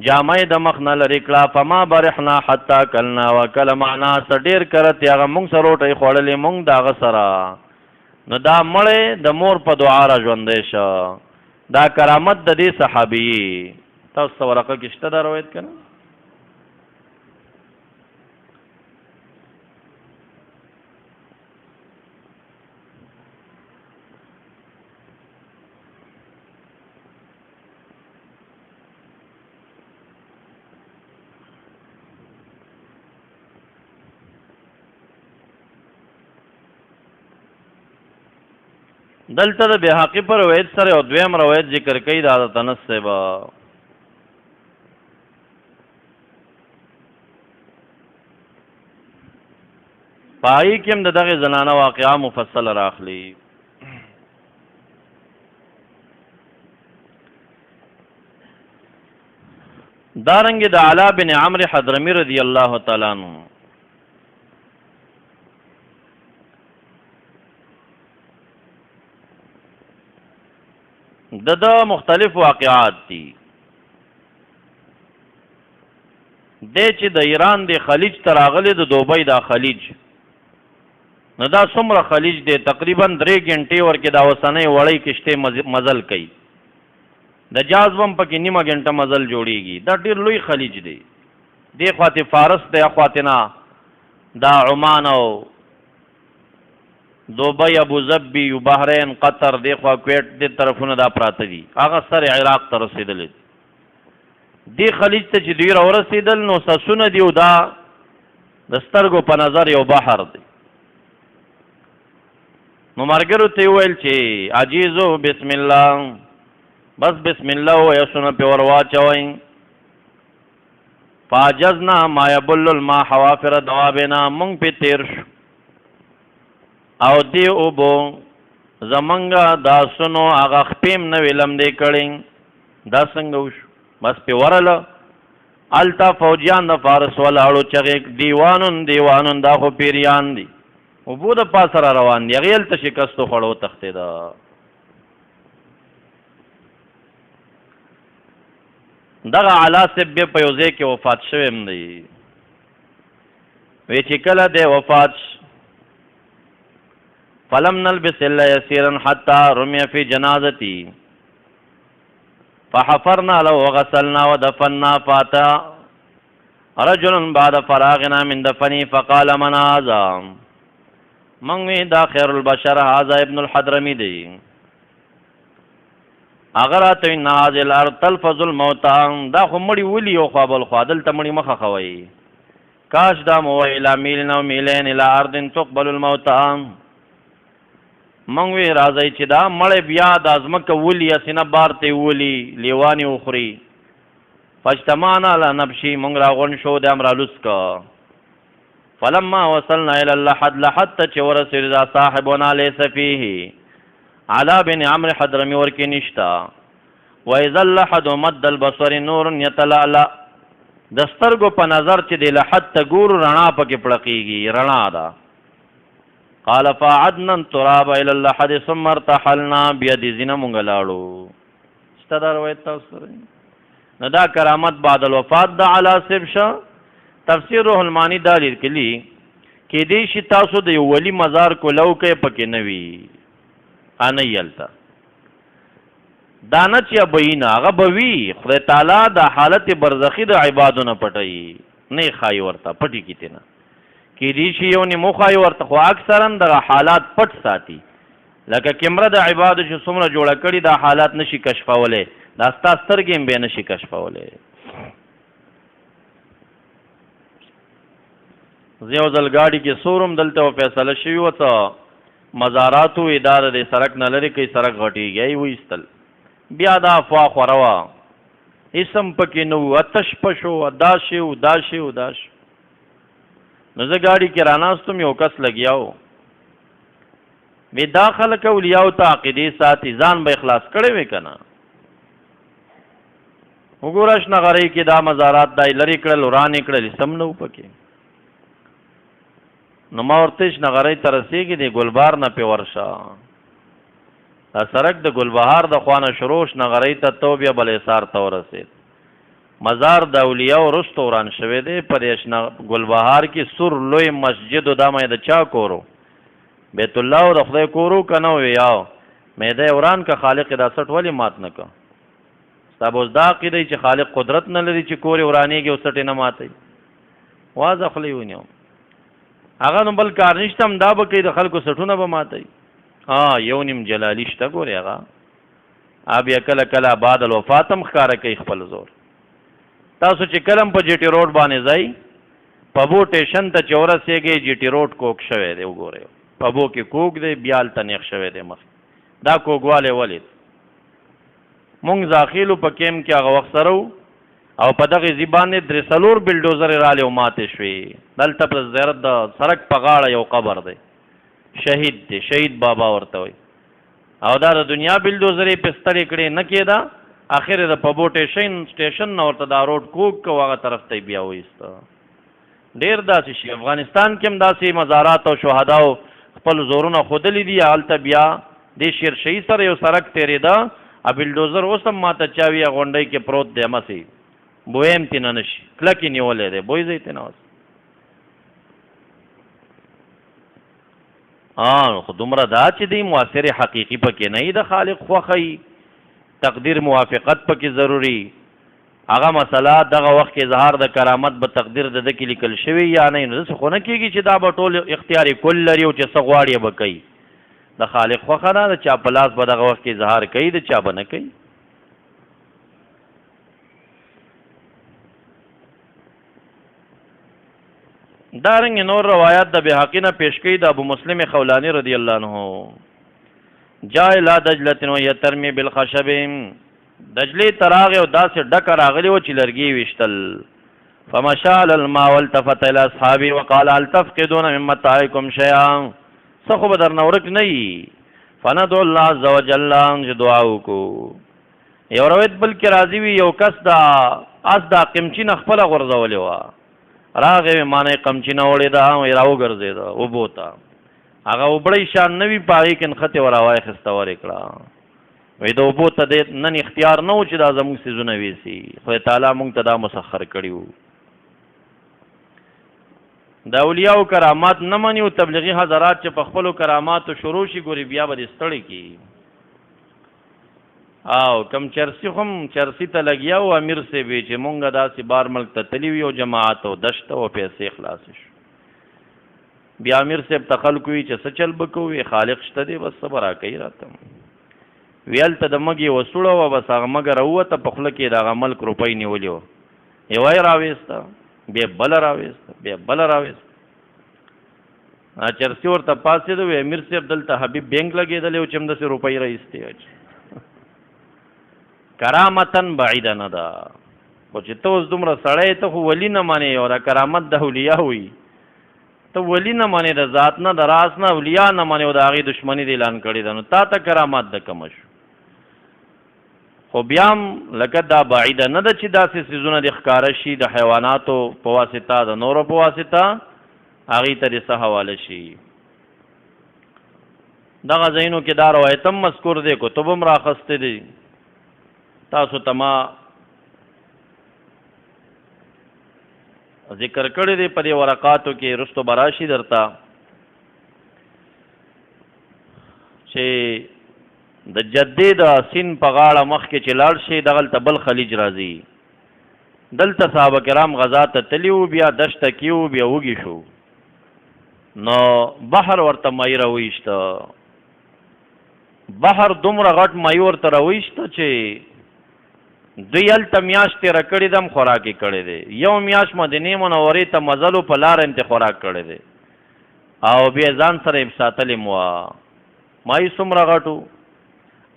جامع د مخنه لري کړه فما برحنا حتا کلنا وکل معنا سډیر کرت هغه مونږ سره روټي خوړلې مونږ داغه سره نو دا مړې د مور په دعا را ژوندې شو دا کرامت د دې صحابي تاسو ورقه کې شته دا روایت کړه دلته د بهاقی پر روایت سره او دویم روایت ذکر کوي د حضرت انس سے با پای کوم دغه زنانه واقعا مفصل راخلی دارنګ د علا بن عمرو حضرمی رضی الله تعالی عنہ د مختلف واقعات دي د چې د ایران د خلیج تراغله د دوبۍ د خلیج نو دا څومره خلیج دی تقریبا 3 غنټې ورکې دا وسنۍ وړۍ کشته مزل کوي د جازبم پکې نیمه غنټه مزل جوړیږي دا ډیر لوی خلیج دی دی خواته فارس دی خواته دا عمان او دوبۍ ابو ظبي بحرین قطر دی خوا کویت دی طرفونه دا پراته دي هغه سره عراق ته رسیدل دی خلیج ته چې دوی را ورسیدل نو سسونه دی او دا د سترګو په نظر یو بحر دی نو مرګرو ته ویل چې عجیزو بسم الله بس بسم الله و یسونه په ور واچوي فاجزنا ما يبل الماء حوافر دوابنا مونږ په تیر شو او دی او بو زمنګا دا سنو هغه خپیم نه ویلم دی کړي دا څنګه وشو بس په ورله التا فوجیان د فارس ولاړو چې دیوانون دا خو پیریان دي او بو د پاسره روان دی غیل ته شکست خړو تختې دا دغه علا سب په یوځای کې وفات شوم دی وی چې کله دی وفات فلم نلبس الا يسيرا حتى رمي في جنازتي فحفرنا له وغسلنا ودفنا فاتا رجل بعد فراغنا من دفني فقال من هذا من دا خير البشر هذا ابن الحضرمي دي اغرات ان هذه الارض تلفظ الموتى دا خمړي ولي او خپل خادل تمړي مخه خوي کاش دا مو الى میلنا میلین الى ارض تقبل الموتى منګ وی راځي چې دا مړ بیا د ازمکه ولي اسنه بارته ولي لیوانی اخري فاجتمعنا لنبشي منګ راغون شو د امرالوس کا فلما وصلنا الى اللحد لحد چې ورسېد دا صاحبنا ليس فيه علا بن عمرو حضرمي ورکی نشتا واذا اللحد مد البصر نور يتلألأ دسترګو په نظر چې د لحد ته ګور رڼا پکې پړقېږي رڼا ده قال فعدنا التراب الى اللحد ثم ارتحلنا بيد زنا مونږلاړو ستدا روایت تاسو نه دا کرامت بعد الوفات د علا سبشا تفسیر روح المانی دلیل کلی کې دې شي تاسو د ولی مزار کو لو کې پکې نوي ان یلتا دانه چې بین هغه بوي خدای تعالی د حالت برزخی د عبادو نه پټي نه خای ورته پټي کیته نه کې دي شي یو نه مخای ورته خو اکثرا د حالات پټ ساتي لکه کیمره د عبادت چې څومره جوړه کړي د حالات نشي کشفولې دا ستاسو به نشي کشفولې زیو ځل گاڑی کې سورم دلته فیصله شوی و ته مزاراتو اداره د سړک نه لري کې سړک غټیږي وېستل بیا دا افوا خوروا اسم پکې نو اتش پشو داشو نو زه گاڑی کې راناستم یو کس لګیاو وی داخل که اولیاء ته عقیدې ساتي ځان به اخلاص کړی وی کنه وګورش نغری کې دا مزارات دای لري کړل ورانې کړل سم نو پکې نو ما ورتش نغری ترسیږي دی ګلبار نه په ورشا دا سرک د ګلبهار د خوانه شروش نغری ته توبیا بلې سار ته ورسید مزار د اولیاء رست وران شوه دی پرېش ګلبهار کې سور لوی مسجد د دمه د چا کورو بیت الله او د خدای کورو کنه ویاو مېده وران کا خالق د 60 ولی مات نه کا تاسو دا عقیده چې خالق قدرت نه لري چې کور ورانیږي او 60 نه ماتي واځه خلی ونیو هغه نو بل کار نشته هم دا به کوي د خلکو سټونه به ماتي یو نیم جلالی شته ګوري هغه بیا کله کله بعد الوفاتم ښکاره کوي خپل زور تاسو چې کلم په جی ټي روډ باندې ځئ پبو ټیشن ته چې ورسېږئ جی ټي روډ کوک شوی دی وګورئ پبو کې کوک دی بیا هلته نیغ شوی دی مخ دا کوکوالی ولید مونږ داخلو په کیم کې هغه وخت سره او په دغه زبانه درې څلور بلډوزر رالی او ماتې شوې دلته په زیارت د سړک په غاړه یو قبر دی شهید دی شهید بابا ورته وي او دا د دنیا بلډوزرې پستړې کړې نه کېده اخر د پبو سټیشن نه ورته دا روډ کوک کو هغه طرف ته بیا وایسته ډېر داسې شي افغانستان کې هم داسې مزارات او شهداو خپل زورونه ښودلي دي هلته بیا د شیرشهي سره یو سړک تېرېده بلډوزر اوس هم ماته چاوي غونډۍ کې پروت دی همسې بویم تینا نشي کلکی نیولې دی بوی زی تینا خو دومره دا چې دی مؤثر حقیقي پکې نه د خالق خوښي تقدیر موافقت پکې ضروری هغه مسله دغه وخت کې اظهار د کرامت به تقدیر د کې لیکل شوی یا نه نو څه خو نه کېږي چې دا به ټول اختیاري کل لري او چې څه غواړي به کوي د خالق خوښه ده د چا په لاس به دغه وخت کې اظهار کوي د چا به نه کوي دارنګ نور روایت د بهقی نه پیش کړي د ابو مسلم خولانی رضی الله عنه جاء الى دجله ويترمي بالخشب دجله تراغ او داسې ډک راغلی و چې لرګي وشتل فمشى على الماء والتفت الى اصحابه وقال هل تفقدون من متاعكم شيئا سخو بدر نورک نه فندعو الله عز وجل ان دعاو کو یو روایت بل کې راځي وي یو کس دا اس دا قمچی نه خپل غرزولې و راغې معنی قمچی نه وړې دا او راو ګرځې دا او بوتا هغه وبړی شان نوی پاغي کې خطه وراوای خستور کړه وې دا وبو ته د نن اختیار نه و چې دا زموږ سيزونه ویسي خو تعالی مونږ ته دا مسخر کړیو دا اولیاء کرامات نه مني او تبلیغي حضرات چې په خپل کرامات شروع شي ګوري بیا به ستړي کی او کم چرسی هم چرسی ته لګیا او امیر سے وی چې مونږه داسې بار ملک ته تلی وی او جماعت او دشت او پیسې خلاص شو بیا امیر سے تخل کوي چې سچل بکوي خالق شته دی بس صبر کوي راتم ویل ته د مګي وسوړه و بس هغه مګر وته په خله کې د ملک روپۍ نیولیو یوای راويستا بیا بل راويست چرسی ورته پاسې د امیر سے عبدالله حبیب بینک لګیدل او چم د روپۍ راځي کرامتن بعید نه ده او چې ته اوس دومره سړی ته خو ولی نه مانی او دا کرامت د اولیاء وي ته ولی نه مانی د ذات نه د راس نه اولیاء نه مانی او د هغې دشمني د اعلان کړي ده نو تا ته کرامات د کمه شو خو بیا هم لکه دا بعیده نه ده چې داسې څیزونه د ښکاره شي د حیواناتو په واسطه د نورو په واسطه هغې ته د څه حواله شي دغه ځایونو کې دا روایت هم مذکور دی کتب هم راخسته دي تاسو تما ذکر کړی دی په دې ورقاتو کې رستو براشي درته چې د جدې د سین په غاړه مخکې چې لاړ شي دغلته بل خلیج راځي. دلته صحابه کرام غزا ته تلي وو، بیا دشته کې وو، بیا وږي شو. نو بحر ورته مای راویسته، بحر دومره غټ مای ورته راویسته چې دوی هلته میاشت تېره کړې ده هم خوراک یې کړی دی. یو میاشت مدینې منورې ته مزلو په لاره انتې خوراک کړی دی او بیا ځان سره یې ساتلې مو مای څومره غټو.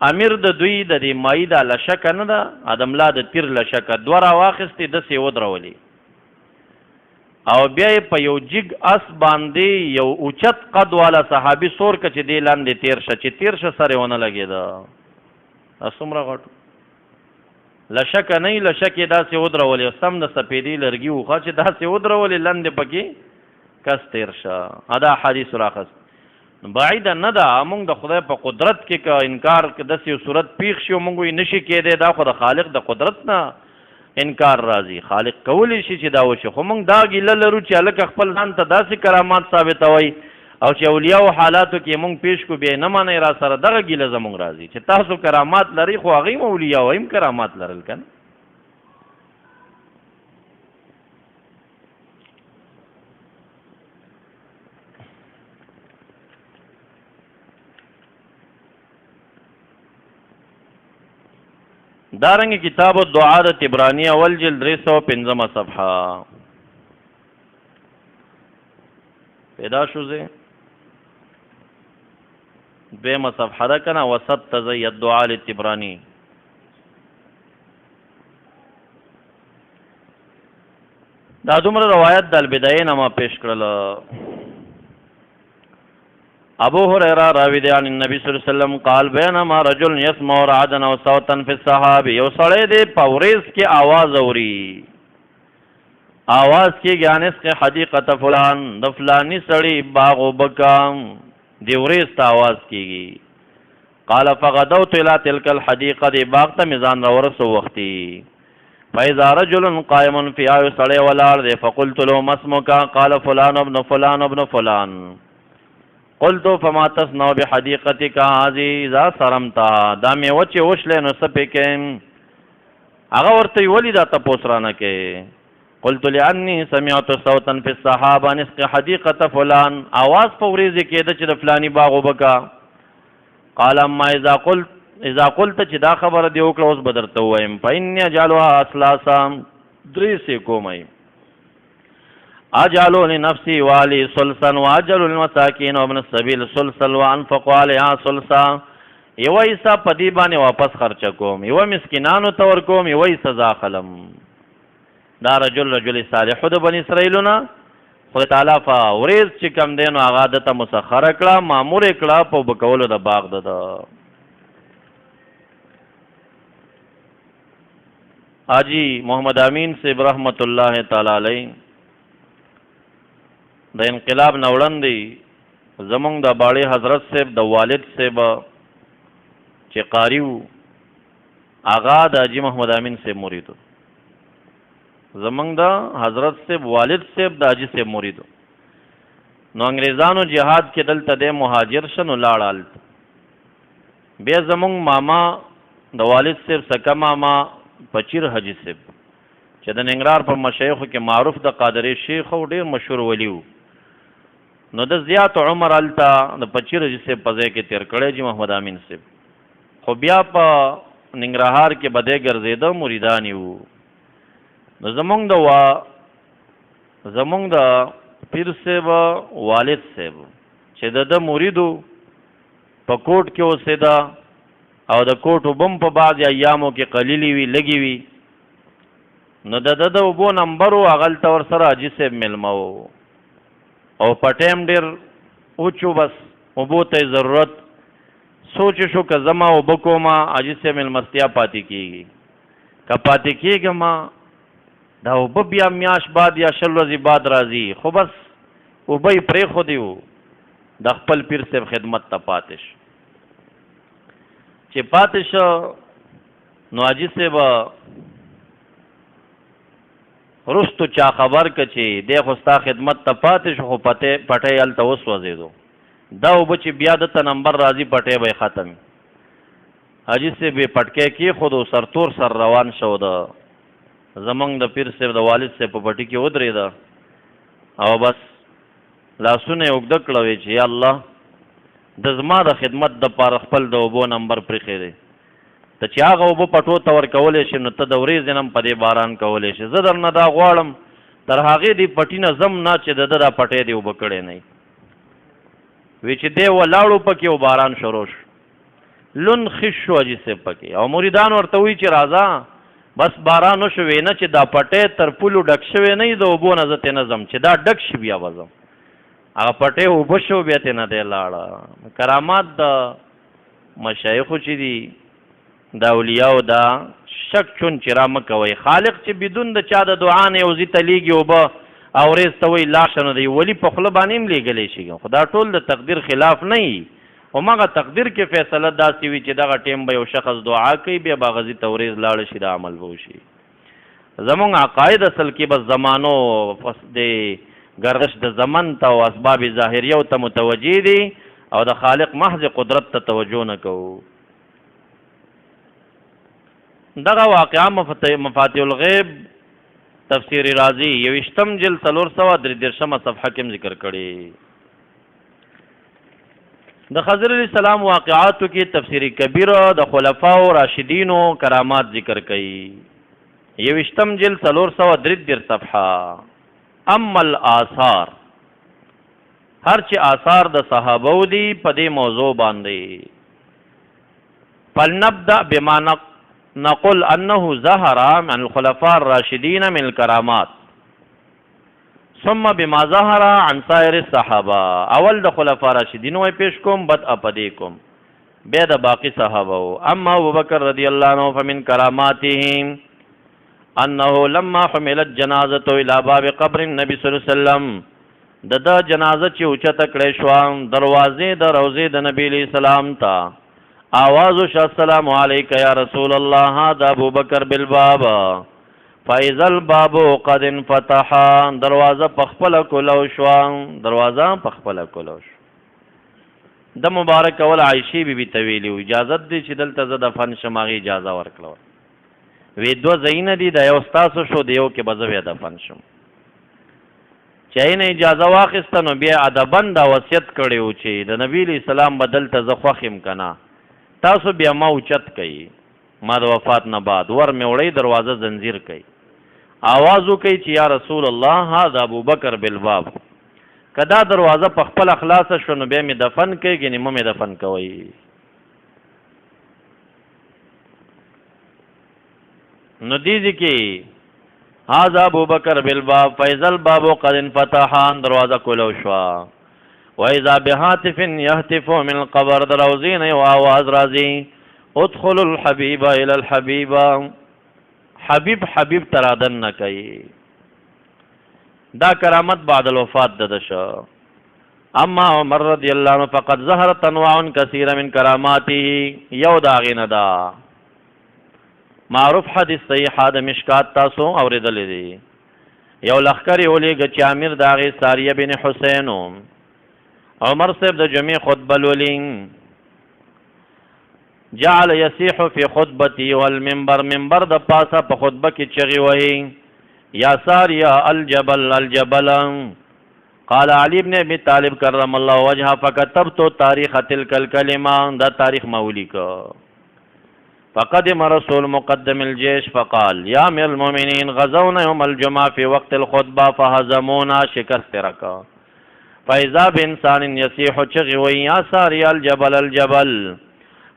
امیر د دوی د دې مای دا لشکه نه ده، ادملا د تیر لشکه دوه راواخېستې دسې یې ودرولې او بیا یې په یو جګ اس باندې یو اوچت قد والا صحابي سور که چې دې لاندې تیر شه چې تیر شه سر یې ونه لګېده. دا څومره غټو لشکه نه لشکې داسې ودرولې، سم د سپېدې لرګي وخوا چې داسې ودرولې لندې پکې کس تیر شه. دا حدیث راخست بعیده نه ده. موږ د خدای په قدرت کې که انکار داسې یو صورت پیښ شي موږ یې نشي کېدی، دا خو د خالق د قدرت نه انکار راځي. خالق کولی شي چې دا وشي، خو موږ دا ګیله لرو چې هلکه خپل ځان ته داسې کرامات ثابتوئ او چې اولیاو حالاتو کې موږ پیش کو بیا نه منئ را سره، دغه ګیله زموږ راځي چې تاسو کرامات لرئ خو هغوی هم اولیاو هم کرامات لرل که نه. دارنګ کتاب الدعاء د طبرانی اول جلد 305 صفحه پیدا شو زه دویمه صفحه ده کنه وسط تزی الدعاء للطبرانی. دا دومره روایت د البدایه نامه پیش کړل. ابو هريره راوی دی عن النبي صلی الله علیه وسلم قال بینما رجل يسمع رعدا او صوتا في السحاب. یو سړی دی په ورېځ کې आवाज اوري، आवाज کې غانس کې حدیقه فلان د فلانی سړی باغ وبکام دی ورېځ ته आवाज کېږي. قال فغدوت الى تلك الحديقه دی باغ ته میزان را ورسو وختي فاذا رجل قائم فيها سړی ولاړ دی فقلت له ما اسمك قال فلان ابن فلان ابن فلان. قلت فما تصنع بحديقتك هذه اذا صرمتها. دا میوه چې وشلې نو څه پې کې؟ هغه ورته ویلي دا تپوس رانه کې. قلت لأني سمعت صوتا في الصحابه نسق حديقه فلان. आवाज په ورېځې کېده چې د فلاني باغ وبکا. قال اما اذا قلت چې دا خبره دی وکړه اوس به درته ووایم فإني أجعلها أثلاثا درې سې کومئ اجعلوا لنفسي والي ثلثا واجل للمساكين وابن السبيل ثلثا وانفق عليها ثلثا. یو حصہ په دې باندې واپس خرچه کوم، یو مسکینانو ته ورکوم، یو حصہ ځاخلم. دا رجل صالح د بني اسرائیلونه خدای تعالی په ورېځ چې کم دی نو هغه دته مسخره کړه، مامور یې کړه په وبکولو د باغ ده. حاجی محمد امین صاحب رحمت الله تعالی علیه د انقلاب نه وړاندې زمونږ د باړې حضرت صاحب د والد صاحب چې قاری و هغه د حاجي محمد امین صاحب مرید و. زمونږ د حضرت صاحب والد صاحب د حاجي صاحب مرید و. نو انګریزانو جهاد کې دلته د مهاجر شنو لاړ هلته. بیا زمونږ ماما د والد صاحب سکه ماما پچیر حاجي صاحب چې د ننګرهار په مشایخو کې معروف د قادری شیخ او ډېر مشهور ولی و. نو د زیات عمر هلته د پچیر حاجي صاحب په ځای کې تېر کړی جي محمد امین صاحب. خو بیا په ننګرهار کې به دی ګرځېده مریدان یې وو. نو زمونږ د پیر صاحب والد صاحب چې د مریدو په کوټ کې اوسېده او د کوټ اوبه هم په بعضې ایامو کې قلیلې وي لږې وي. نو د اوبو نمبر و هغلته ورسره حاجي صاحب میلمه و او په ټایم ډېر اوچو بس اوبو ته ضرورت سوچ شو که زما اوبه کومه حاجي صاحب میلمستیا پاتې کېږي. که پاتې کېږم دا اوبه بیا میاشت بعد یا 20 ورځې بعد راځي. خو بس اوبه یې پرېښودې وو د خپل پیر صاحب خدمت ته پاتې شو. چې پاتې شو نو حاجي صاحب رستو چا خبر که چې دی خو ستا خدمت ته پاتې شو خو پټۍ هلته وسوځېدو. دا اوبه چې بیا دته نمبر راځي پټۍ به یې ختم. حاجی سے به پټکې کې خود سرتور سر روان شو د زمنګ د پیر صاحب د والد سے په پټی کې ودرېد او بس لاسونه وګد کړوي چې یا الله د زما د خدمت د پار خپل د اوبو نمبر پرې دی ته چې هغه اوبه پټو ته ورکولی شي نو ته د ورېځې نم په دې باران کولی شي زه درنه دا غواړم تر هغې دې پټي نه ځم نه چې د ده دا پټی دې اوبه کړی نه وی چې دی ولاړو پکې او باران شروع شو لون خش شو حاجي صاحب پکې او مریدان ورته وی چې راځه بس باران وشو وینه چې دا پټی تر پولو ډک شوی نه د اوبو نه زه ترې نه ځم چې دا ډک شي بیا به ځم هغه پټی اوبه شو بیا ترې نه دی لاړه کرامات د مشایخو چې دي د اولیاو دا شک چون چې را مه کوئ خالق چې بدون د چا د دعا نه یو ځي ته لیږي اوبه او ورېځ ته وایي لاشه نو دی ولي په خوله باندې هم لیږلی شي خو دا ټول د تقدیر خلاف نه وي هماغه تقدیر کې فیصله داسې وي چې دغه ټیم به یو شخص دعا کوي بیا به هغه ځي ته ورېځ لاړه شي دا عمل به وشي زمونږ عقاید اصل کې بس زمانو د گردش د زمن ته او اسباب ظاهریو ته متوجه دي او د خالق محض قدرت ته توجه نه کوو دغه واقعا مفاتيح الغیب تفسیر رازی 21م جلد 333 صفحه کې ذکر کړي د خضر علیہ السلام واقعاتو کې تفسیر کبیر د خلفاء راشدینو کرامات ذکر کړي 21م جلد 333 صفحه اما الاثار هر چې آثار د صحابه دي په دې موضوع باندې فلنبدا بما نقول انه ظهر عن الخلفاء الراشدين من الكرامات ثم بما ظهر عن سائر الصحابه اول د خلفاء راشدین وای پیش کوم بد اپدیکم بیا د باقی صحابه اما ابوبکر رضی الله عنه فمن کراماتهم انه لما حملت جنازته الى باب قبر النبي صلی الله علیه وسلم د جنازه چې اوچته کړې شو دروازې د روضې د نبی علیہ السلام ته اواز السلام علیک یا رسول الله هذا ابو بکر بالباب فاذا الباب قد انفتح دروازه پخپل کولو شو دروازه پخپل کولو شو د مبارک اول عائشہ بی بی طویلی اجازه دي چې دلته ز د فن شماغي اجازه ورکړو وی دو زین دي د یو استاسو شو دیو کې بزوی د فن شم چای نه اجازه واخیسته نو بیا ادبن دا وصیت کړیو چې د نبی اسلام بدل ته زخوخم کنا تاسو بیا ما اوچت کئ ما د وفات نه بعد ور مې وړی دروازه زنجیر کئ आवाज وکئ چې یا رسول الله هذا ابو بکر بالباب کدا دروازه په خپل اخلاص شونه بیا مې دفن کئ غنی مې دفن کوي نو دې کې هذا ابو بکر بالباب فیضل الباب قد انفتح دروازه کولو شو وإذا بهاتف يهتف من القبر دروزين وآواز رازي ادخل الحبيب إلى الحبيب حبيب ترادن نکي دا کرامت بعد الوفات ددشا اما عمر رضي الله عنه فقد ظهرت انواع كثيرة من كراماته یو داغین دا معروف حدیث صحیح د مشکات تاسو اوریدل دي یو لخکری اولیګ چې امیر داغي ساریه بن حسین عمر صاحب د جمعې خطبه لولین جعل یصیح فی خطبتی والمنبر منبر د پاسه په خطبه کې چغي وهي یا ساریه الجبل الجبل قال علی بن ابي طالب کرم الله وجهه فكتبت تاریخ تلك الكلمه دا تاریخ مولیک فقدم رسول مقدم الجيش فقال يا امير المؤمنين غزونا يوم الجمعه في وقت الخطبه فهزمونا شکست رکا فاذا بانسان يصيح چغي ويا ساري الجبل الجبل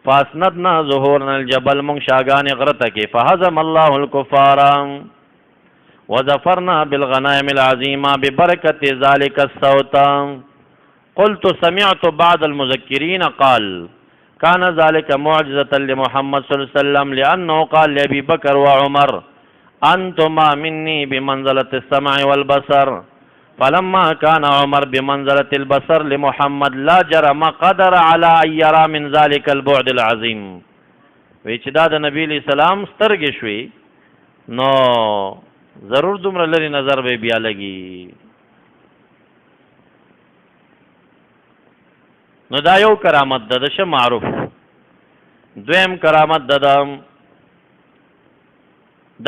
فاسندنا ظهورنا الجبل من شاغان غرتك فهزم الله الكفار وظفرنا بالغنائم العظيمه ببركه ذلك الصوت قلت سمعت بعض المذكرين قال كان ذلك معجزة لمحمد صلى الله عليه وسلم لأنه قال لأبي بكر وعمر أنتما مني بمنزلة السمع والبصر فلما كان عمر بمنزلة البصر لمحمد لا جرم قدر على أن يرى من ذلك البعد العظيم ويچدا د نبی علیہ السلام سترګې شوي نو ضرور دومره لري نظر به بیا لګي نو دا یو کرامت د شه معروف دویم کرامت ددم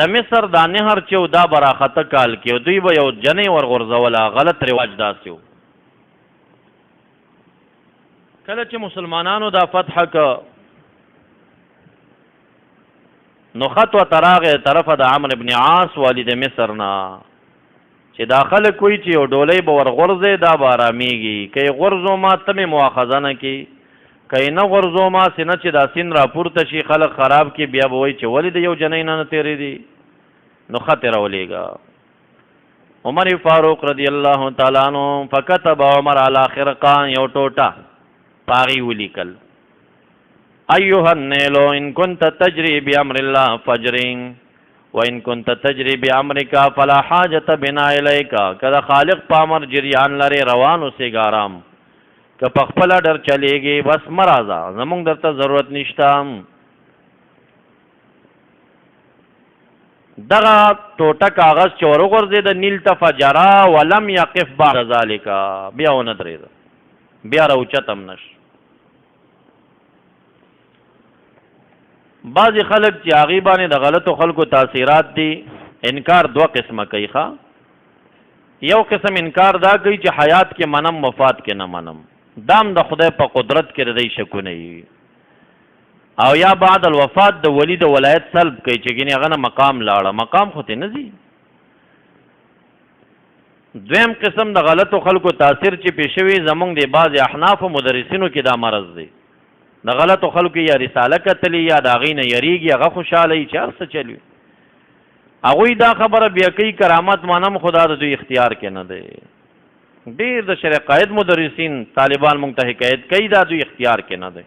د مصر دا نهر چې دا براخته کال کې دوی به یو جنې ورغورځوله. غلط رواج داسې و. کله چې مسلمانانو دا فتح که نو خط و تراغ طرفه د عمرو ابن عاص والی د مصر نه چې دا خلک کوي چې یو ډولۍ به ورغورځې دا به آرامیږي. که یې غورځو ما ته مې مواخذه نه کړي، که یې نه غورځو ما سینه چې دا سین راپورته شي خلک خراب کړي، بیا به وایي چې ولې د یو جنۍ نه تېرېدي. نو خط یې راولېږه. عمر فاروق رضی الله تعالی عنہ فکتب عمر علی خرقان یو ټوټه پاغي ولیکل ایها النیلو ان كنت تجری بامر الله فجرین وان كنت تجری بامرک فلا حاجه بنا الیک. کله خالق پامر جریان لري روان اوسې ګارام، که په خپل ډر چلیږي بس مرازا زمونږ درته ضرورت نشته. دغه ټوټه کاغذ چې ورغورځېد نیل ته فجرا ولم یقف بعد ذلک، بیا ونه درېده، بیا راوچتم نش. بعضې خلک چې هغې باندې د غلطو خلکو تاثیرات دي انکار دوه قسمه کوي. یو قسم انکار دا کوي چې حیات کې منم وفات کې نه منم، دام د خدای په قدرت کې ردی شکونه وي. او یا بعد الوفات د ولی د ولایت سلب کوي چې ګینې هغه نه مقام لاړه، مقام خو ته نه ځي. دویم قسم د غلطو خلکو تاثیر چې پېښ شوي زمونږ د بعضې احنافو مدرسینو کې دا مرض دی. د غلطو خلکو یا رساله کتلی یا د هغې نه یریږي، هغه خوشحاله وي چې هر څه چل وي. هغوی دا خبره بیا کوي کرامت منم خدا د دوی اختیار کې نه دی. ډېر د شرع قاید مدرسین طالبان مونږ ته حکایت کوي دا دوی اختیار کې نه دی.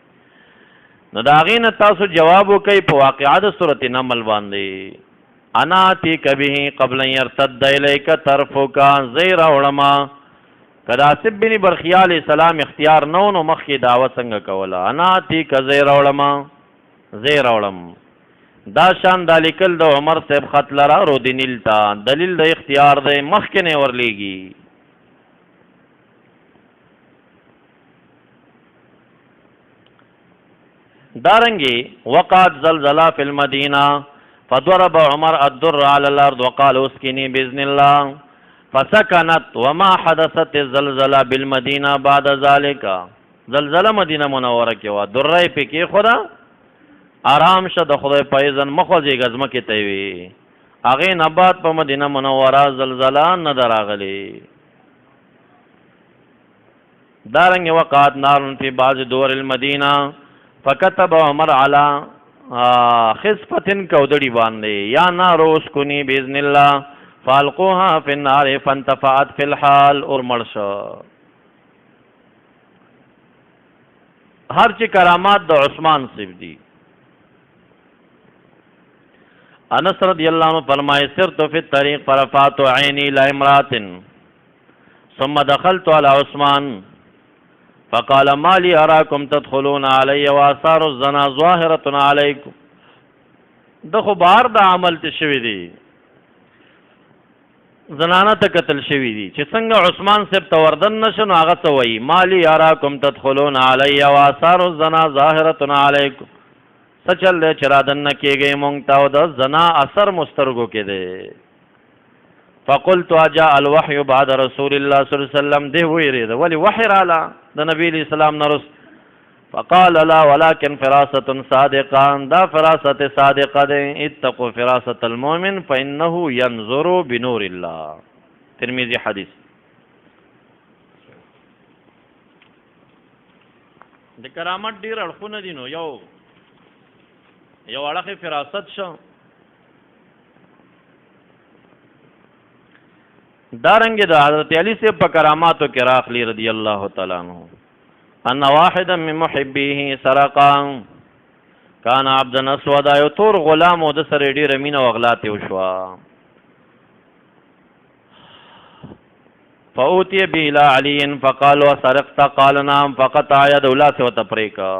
نو د هغې نه تاسو جواب وکئ په واقعه د صورت نمل باندې انا اتیک به قبل ان یرتد الیک طرفک، زه یې راوړمه. که د آصف بن برخیا علیه السلام اختیار نه و نو مخکې دعوه څنګه کوله؟ انا اتیک زه یې راوړمه، زه یې راوړم. دا شان دا لیکل د عمر صاحب خط لره رو د نیل ته دلیل د اختیار دی، مخکې نه ورلیږي. دارنگی وقعت زلزلہ فی المدینہ فضرب عمر الدر علی الارض وقال اسکنی باذن اللہ فسکنت وما حدثت الزلزلہ بالمدینہ بعد ذالک. زلزلہ مدینہ منورہ کې وا درای په کې خدا آرام شه د خدای په اذن مخوځي غزمه کې تی وی هغه نه بعد په مدینہ منوره زلزلہ نه دراغلی. دارنگی وقعت نار فی بعض دور المدینہ فکتب عمر علی خصفتن کودڑی باندے یا نارو اسکنی باذن اللہ فالقوها فی النار فانتفعت فی الحال اور مرشا. ہر چی کرامات دا عثمان صاحب دی. انس رضی اللہ عنہ فرمائے سرت فی الطریق فرفعت عینی لامرات ثم دخلت علی عثمان فقال ما لي اراكم تدخلون علي واثار الزنا ظاهره عليكم. دغه بار د عمل ته شوی دی، زنانه ته قتل شوی دی چې څنګه عثمان صاحب ته وردن نشو نو هغه ته وایي ما لي اراكم تدخلون علي واثار الزنا ظاهره عليكم. سچل دی چې رادن نه کېږئ مونږ ته او د زنا اثر مسترګو کې دی. فقلت اجاء الوحي بعد رسول الله صلی الله علیه وسلم. دی ویری دا ولی وحی رالا د نبی علیہ السلام نرس. فقال لا ولكن فراسة صادقان، دا فراست صادقه ده. اتقوا فراسة المؤمن فانه ينظر بنور الله. ترمذی حدیث. د کرامت ډیر اړخونه دي نو یو اړخ فراست شو. دارنګ د حضرت علی سے په کراماتو کې راخلی رضی الله تعالی عنہ ان واحدا من محبيه سرقا كان عبدا اسودا. یو تور غلام او د سره ډیره مینه او اغلاط وشوا. فاوتي به الى علي فقال وسرقت قال نعم فقطع يد ولاس وتفريقا.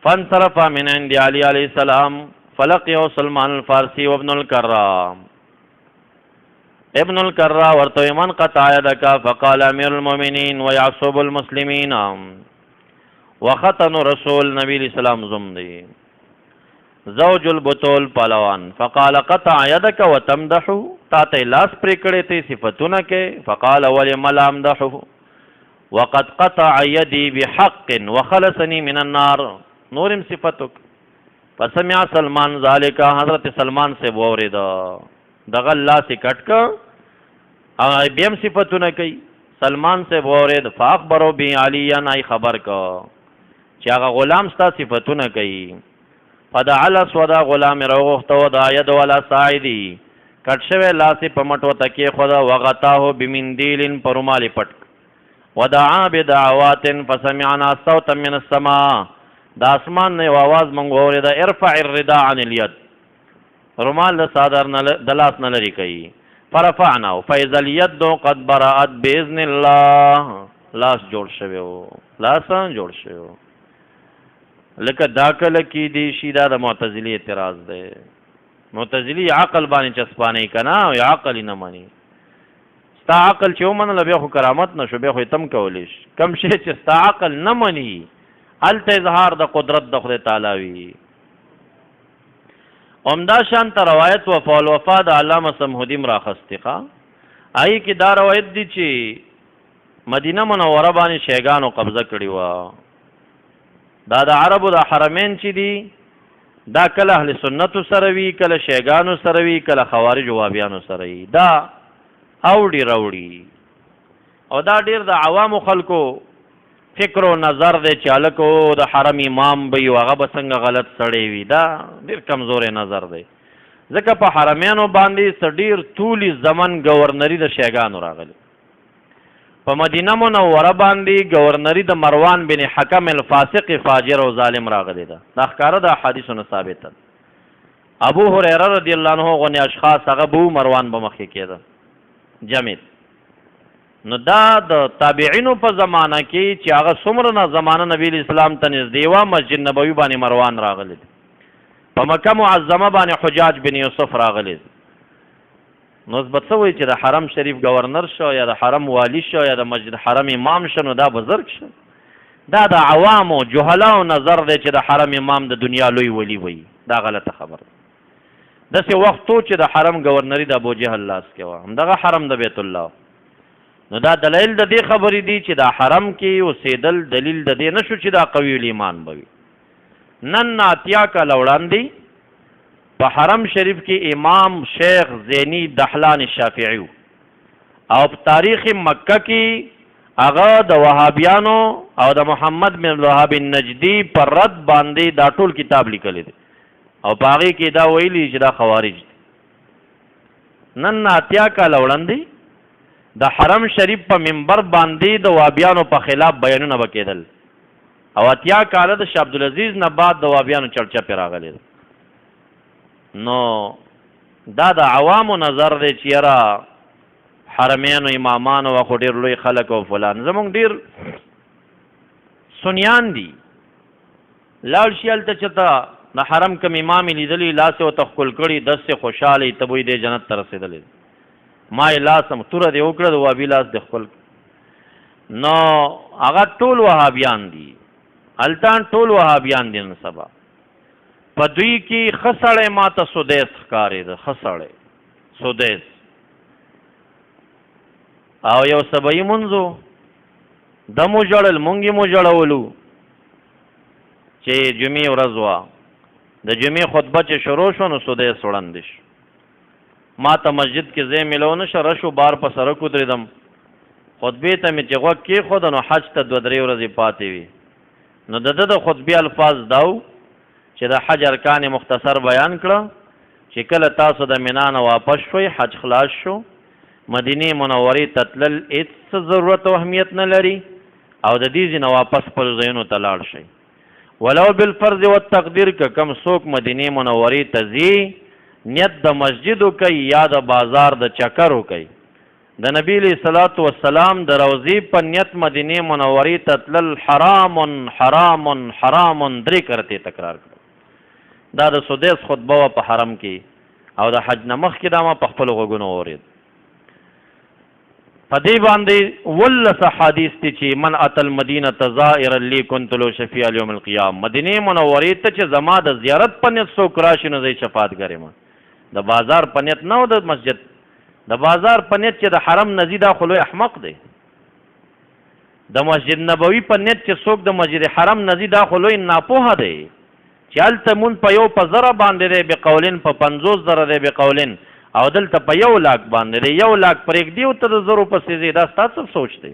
فانصرف من عند علي عليه السلام فلقيه سلمان الفارسي وابن الكرام. ابن القرا ورته من قطع يدك فقال امير المؤمنين ويعصب المسلمين وختن رسول نبی علیہ السلام زم دی زوج البطول پهلوان فقال قطع يدك وتمدحه تاته لاس پرې کړې ته صفاتونه کې فقال ولم لا امدحه وقد قطع يدي بحق وخلصني من النار نورم صفتك فسمع سلمان ذالک حضرت سلمان سے بورید دغه الله سے کټ کا بیم صفتونه کوي سلمان سے بورید فاخبروا بی علیہ نای خبر کا چې هغه غلام ستا صفتونه کوي فدعل سودا غلام روغته ودا ید ولا ساعدی کټ شوی لاس په مټو تکي خدا وغتاه بمندیل پرمال پټ ودعا بدعوات فسمعنا صوتا من السماء دا اسمان نه आवाज مونږ اورید ارفع الرداء عن اليد رومال د صادر د لاس نه لري کوي فرفعنا فاذا اليد قد برأت باذن الله لاس جوړ شوی لاس جوړ شوی لکه داخله کې دی شیدا د معتزلی اعتراض ده معتزلی عقل باندې چسپانه کنا او عقل نه مانی ستا عقل چې ومنله بیا خو کرامت نشو بیا خو تم کولیش کم شی چې ستا عقل نه مني هلته اظهار د قدرت د خدای تعالی وي عمده شانته روایت وفا الوفا د علامه سمهودیم راخستقه آی کې دا روایت دی چې مدینه منوره باندې شیګانو قبضه کړی و دا د عربو د حرمین چې دی دا کله اهل سنت سره وی کله شیګانو سره وی کله خوارج وابیانو سره وی دا اوړي راوړي او دا ډیر د عوامو خلکو فکر او نظر دی چې الکو د حرم امام به یو هغه به څنګه غلط سړی وي دا ډیر کمزورې نظر دی ځکه په حرمینو باندې ډیر طولي زمن گورنری د شیګانو راغلی په مدینه منوره باندې گورنری د مروان بن حکم الفاسق فاجر او ظالم راغلی دا ښکاره د احادیثونو ثابت ابو هريره رضی الله عنه غني اشخاص هغه بو مروان به مخکې کېده جمید نو دا د تابعینو په زمانہ کې چې هغه څومره نه زمانہ نبی اسلام ته نږدې و مسجد نبوي باندې مروان راغلی په مکه معظمه باندې حجاج بن یوسف راغلی نو ثبت شوی چې د حرم شریف گورنر شو یا د حرم والی شو یا د مسجد حرم امام شنو دا بزرگ شو دا د عوامو جهلاو نظر دی چې د حرم امام د دنیا لوی ولی وي دا غلطه خبر داسې وختو چې د حرم گورنری د ابو جهل لاس کې و همدغه حرم د بیت الله نو دا دلیل د دې خبرې دی چې دا حرم کې اوسېدل دلیل د دې نشو چې دا قوي ایمان بوي نن اتیا کاله وړاندې په حرم شریف کې امام شیخ زینی دحلان شافعی او په تاریخ مکه کې هغه د وهابیانو او د محمد بن الوهاب النجدی پر رد باندې دا ټول کتاب لیکلی دی او باغی کې دا ویلی چې دا خوارج دي نن اتیا کاله وړاندې د حرم شریف په منبر باندې د وهابیانو په خلاف بیانونه وکیدل او اتیا کاله د شاه عبدالعزیز نه بعد د وهابیانو چرچا پې راغلی نو دا د عوامو نظر دی چې یاره حرمینو امامانو خو ډېر لوی خلک او فلان زمونږ ډېر سنیان دي لاړ شي هلته چې د حرم کم امام لیدلی لاس او تخکل کړي دسه خوشاله تبوی د جنت ته رسیدلی ما لاسم توره دی وکړه د وابي لاس د خپل نو هغه ټول وهابیان دي التان ټول وهابیان دي نن سبا په دوی کې خسړې ماته سودیس ښکارې ده خسړې سودیس او یو سبای منځو د مو جړل مونږی مو جړولو چې جمعې ورځ وه د جمعې خطبه چې شروع شو نو سودیس وړاندې شو ما ته مسجد کې ځای میلو نشه رشو بار په سړک ودرېدم خطبې ته مې چې غوږ کېښوده نو حج ته 2-3 ورځې پاتې وي نو د ده د خطبې الفاظ دا و چې د حج ارکان مختصر بیان کړه چې کله تاسو د مینا نه واپس شوئ حج خلاص شو مدینې منورې ته تلل هېڅ ضرورت او اهمیت نه لري او د دې ځای نه واپس خپلو ځایونو ته لاړ شئ ولو بالفرض والتقدیر که کم څوک مدینې منورې ته ځي نیت د مسجدو کوي یا د بازار د چکرو کوي د نبی علیه الصلاة والسلام د روضې په نیت مدینې منورې ته تلل حرام حرام حرام 3 کرتې تکرار کړ دا د سودیس خطبه وه په حرم کې او د حج نه مخکې دا ما په خپلو غوږونو اورېد په دې باندې ولس حدیث دي چې من اتى المدینه زائرا لی كنت له شفیع یوم القیامه. مدینه منورې ته چې زما د زیارت په نیت څوک راشي نو زه شفاعت ګرم. د بازار په نیت نه او د مسجد د بازار په نیت چې د حرم نزی دا خلوی احمق دی. د مسجد نبوي په نیت چې څوک د مسجد حرم نزی دا خلوی ناپوهه دی چې هلته مونږ په یو په زره باندې دی بقولین په 50 زره دی بقولین او دلته په 1 لاک باندې دی 1 لاک پرېږدي او ته د زرو پسې ځې. دا ستا څه سوچ دی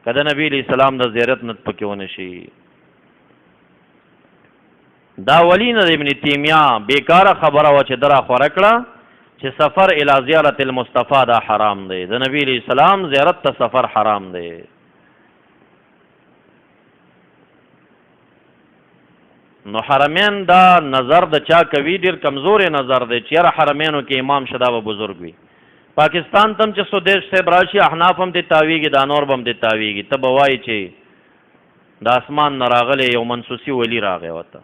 که د نبي علیه السلام د زیارت نه پکې ونه شي؟ دا ولی نه د ابن تیمیه بیکاره خبره وه چې دره خوره کړه چې سفر الی زیارت المصطفی دا حرام دی. د نبی علیه السلام زیارت ته سفر حرام دی. نو حرمین دا نظر د چا کوي ډیر کمزورې نظر دی چې یاره حرمینو کې امام شدا به بزرګ وي. پاکستان تم چې سودیش صاحب راشي احناف هم دې تاویږي دا نور به هم دې تاویږي. ته به وایي چې د اسمان نه راغلی یو منسوسي ولی راغی ورته.